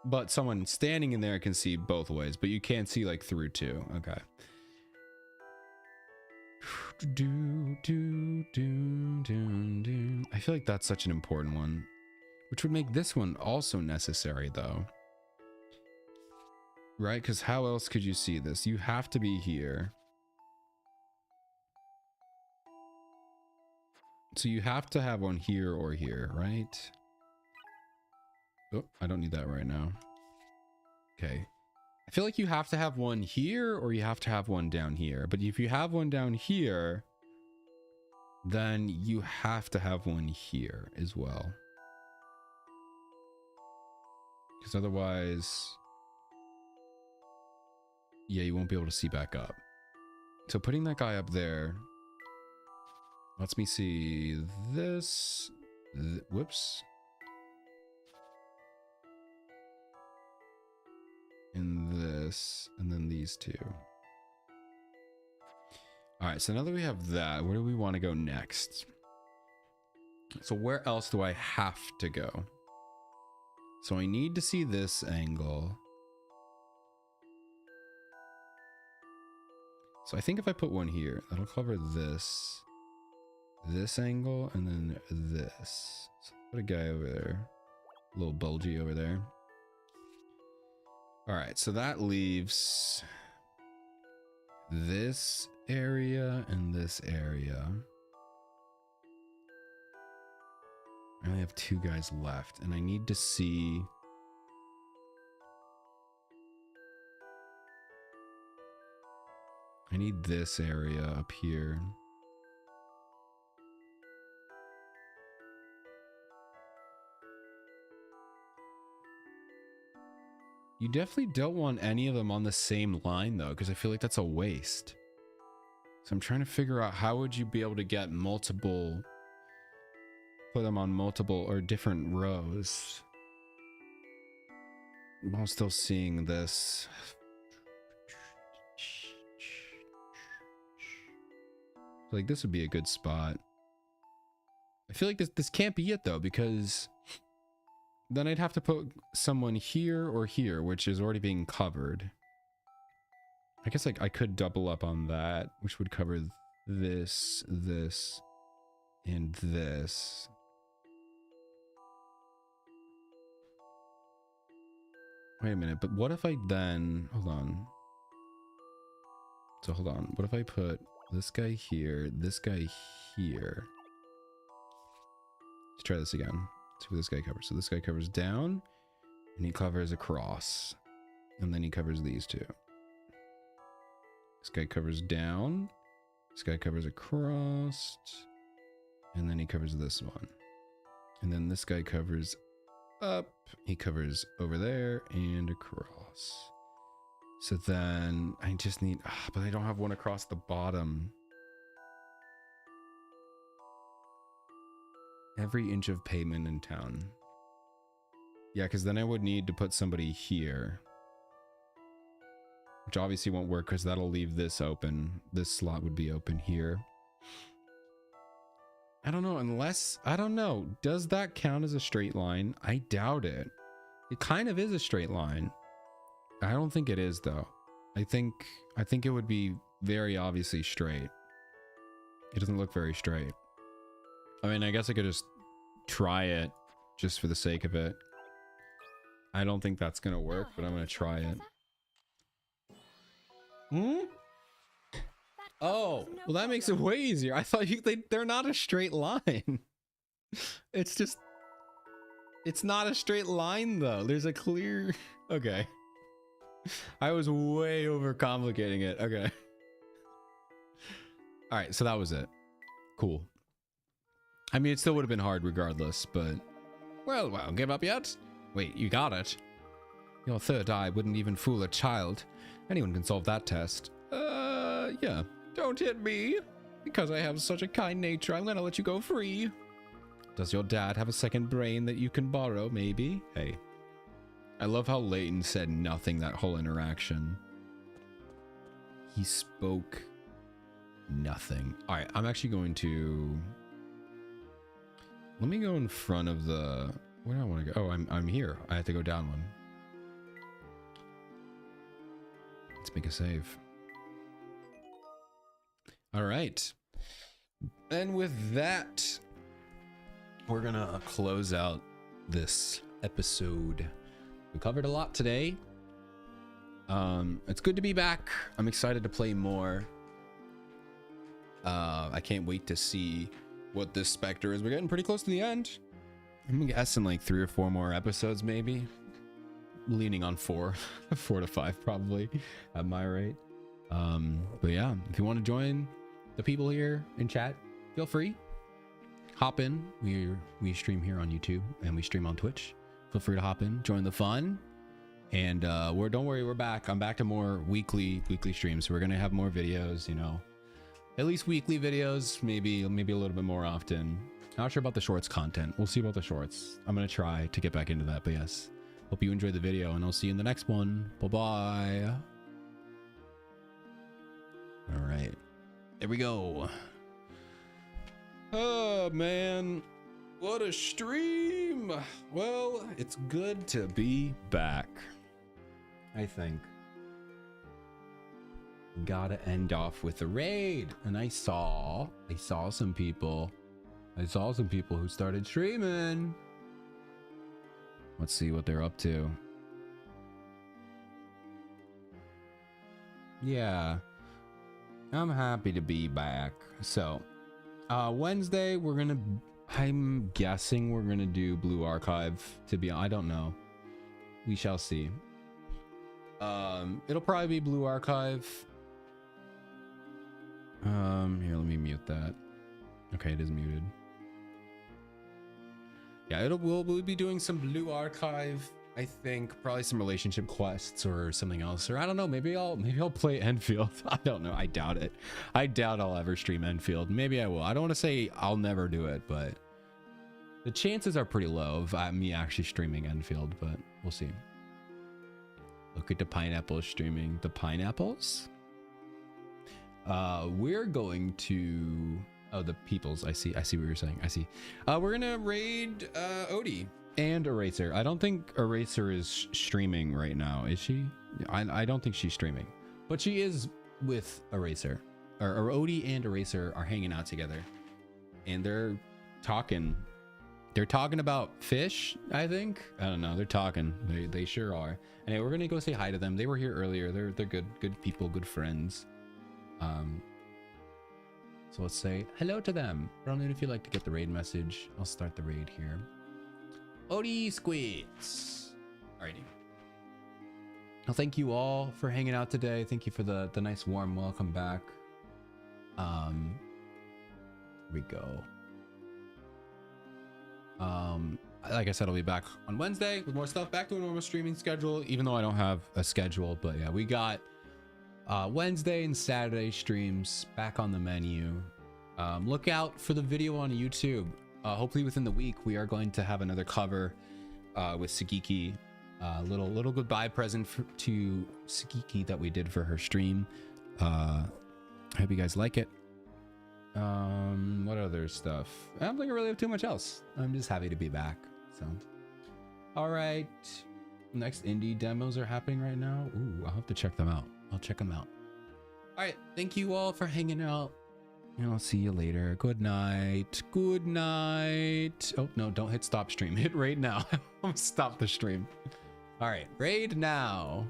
But someone standing in there can see both ways, but you can't see like through too. Okay. I feel like that's such an important one, which would make this one also necessary though. Right? Because how else could you see this? You have to be here. So you have to have one here or here, right? Oh, I don't need that right now. Okay. I feel like you have to have one here or you have to have one down here. But if you have one down here, then you have to have one here as well. Because otherwise, yeah, you won't be able to see back up. So putting that guy up there lets me see this. Whoops. And this, and then these two. All right, so now that we have that, where do we want to go next? So where else do I have to go? So I need to see this angle. So I think if I put one here, that'll cover this angle, and then this. So put a guy over there, a little bulgy over there. All right, so that leaves this area and this area. I only have two guys left, and I need to see. I need this area up here. You definitely don't want any of them on the same line though, because I feel like that's a waste. So I'm trying to figure out how would you be able to get multiple, put them on multiple or different rows. I'm still seeing this. Like this would be a good spot. I feel like this can't be it though, because then I'd have to put someone here or here, which is already being covered. I guess like I could double up on that, which would cover this, this, and this. Wait a minute, but what if I then, hold on. So hold on, what if I put this guy here, this guy here? Let's try this again. See what this guy covers. So this guy covers down, And he covers across. And then he covers these two. This guy covers down. This guy covers across. And then he covers this one. And then this guy covers up. He covers over there and across. So then I just need, but I don't have one across the bottom. Every inch of pavement in town. Yeah, because then I would need to put somebody here. Which obviously won't work because that'll leave this open. This slot would be open here. I don't know, unless, I don't know. Does that count as a straight line? I doubt it. It kind of is a straight line. I don't think it is though. I think it would be very obviously straight. It doesn't look very straight. I mean, I guess I could just try it just for the sake of it. I don't think that's gonna work, but I'm gonna try it. Oh, well that makes it way easier. I thought they're not a straight line. It's just, it's not a straight line though. There's a clear, okay. I was way overcomplicating it. Okay. All right, so that was it. Cool. I mean, it still would have been hard regardless, but well, give up yet? Wait, you got it. Your third eye wouldn't even fool a child. Anyone can solve that test. Yeah. Don't hit me. Because I have such a kind nature, I'm gonna let you go free. Does your dad have a second brain that you can borrow, maybe? Hey. I love how Layton said nothing that whole interaction. He spoke nothing. All right, I'm actually going to... Let me go in front of the... Where do I want to go? Oh, I'm here. I have to go down one. Let's make a save. All right. And with that, we're gonna close out this episode. We covered a lot today. It's good to be back. I'm excited to play more. I can't wait to see what this Spectre is. We're getting pretty close to the end. I'm guessing like 3 or 4 more episodes, maybe. Leaning on 4, 4 to 5 probably at my rate. But yeah, if you want to join the people here in chat, feel free. Hop in. We stream here on YouTube and we stream on Twitch. Feel free to hop in, join the fun. And don't worry, we're back. I'm back to more weekly streams. So we're gonna have more videos, you know. At least weekly videos, maybe a little bit more often. Not sure about the shorts content. We'll see about the shorts. I'm gonna try to get back into that, but yes. Hope you enjoyed the video and I'll see you in the next one. Bye-bye. All right, there we go. Oh man, what a stream. Well, it's good to be back, I think. Gotta end off with a raid. And I saw some people who started streaming. Let's see what they're up to. Yeah, I'm happy to be back. So Wednesday I'm guessing we're gonna do Blue Archive. I don't know, we shall see. It'll probably be Blue Archive. Here, let me mute that. Okay, it is muted. Yeah, we'll be doing some Blue Archive. I think probably some relationship quests or something else, or I don't know. Maybe I'll play Enfield. I don't know. I doubt it. I doubt I'll ever stream Enfield. Maybe I will. I don't want to say I'll never do it, but the chances are pretty low of me actually streaming Enfield. But we'll see. Look at the pineapples streaming. The pineapples. We're going to. Oh, the peoples. I see what you're saying. I see. We're gonna raid Odie and Eraser. I don't think Eraser is streaming right now, is she? I don't think she's streaming, but she is with Eraser. Or Odie and Eraser are hanging out together, and they're talking. They're talking about fish, I think. I don't know. They're talking. They sure are. Anyway, we're gonna go say hi to them. They were here earlier. They're good people, good friends. So let's say hello to them. Ronan, if you'd like to get the raid message, I'll start the raid here. Odie Squids. Alrighty. Well, thank you all for hanging out today. Thank you for the nice warm welcome back. Here we go. Like I said, I'll be back on Wednesday with more stuff, back to a normal streaming schedule, even though I don't have a schedule. But yeah, we got Wednesday and Saturday streams back on the menu. Look out for the video on YouTube. Hopefully within the week, we are going to have another cover with Sagiki. Little goodbye present to Sagiki that we did for her stream. I hope you guys like it. What other stuff? I don't think I really have too much else. I'm just happy to be back. So, all right. Next indie demos are happening right now. Ooh, I'll have to check them out. I'll check them out. All right. Thank you all for hanging out. And I'll see you later. Good night. Good night. Oh, no, don't hit stop stream. Hit raid now. Stop the stream. All right. Raid now.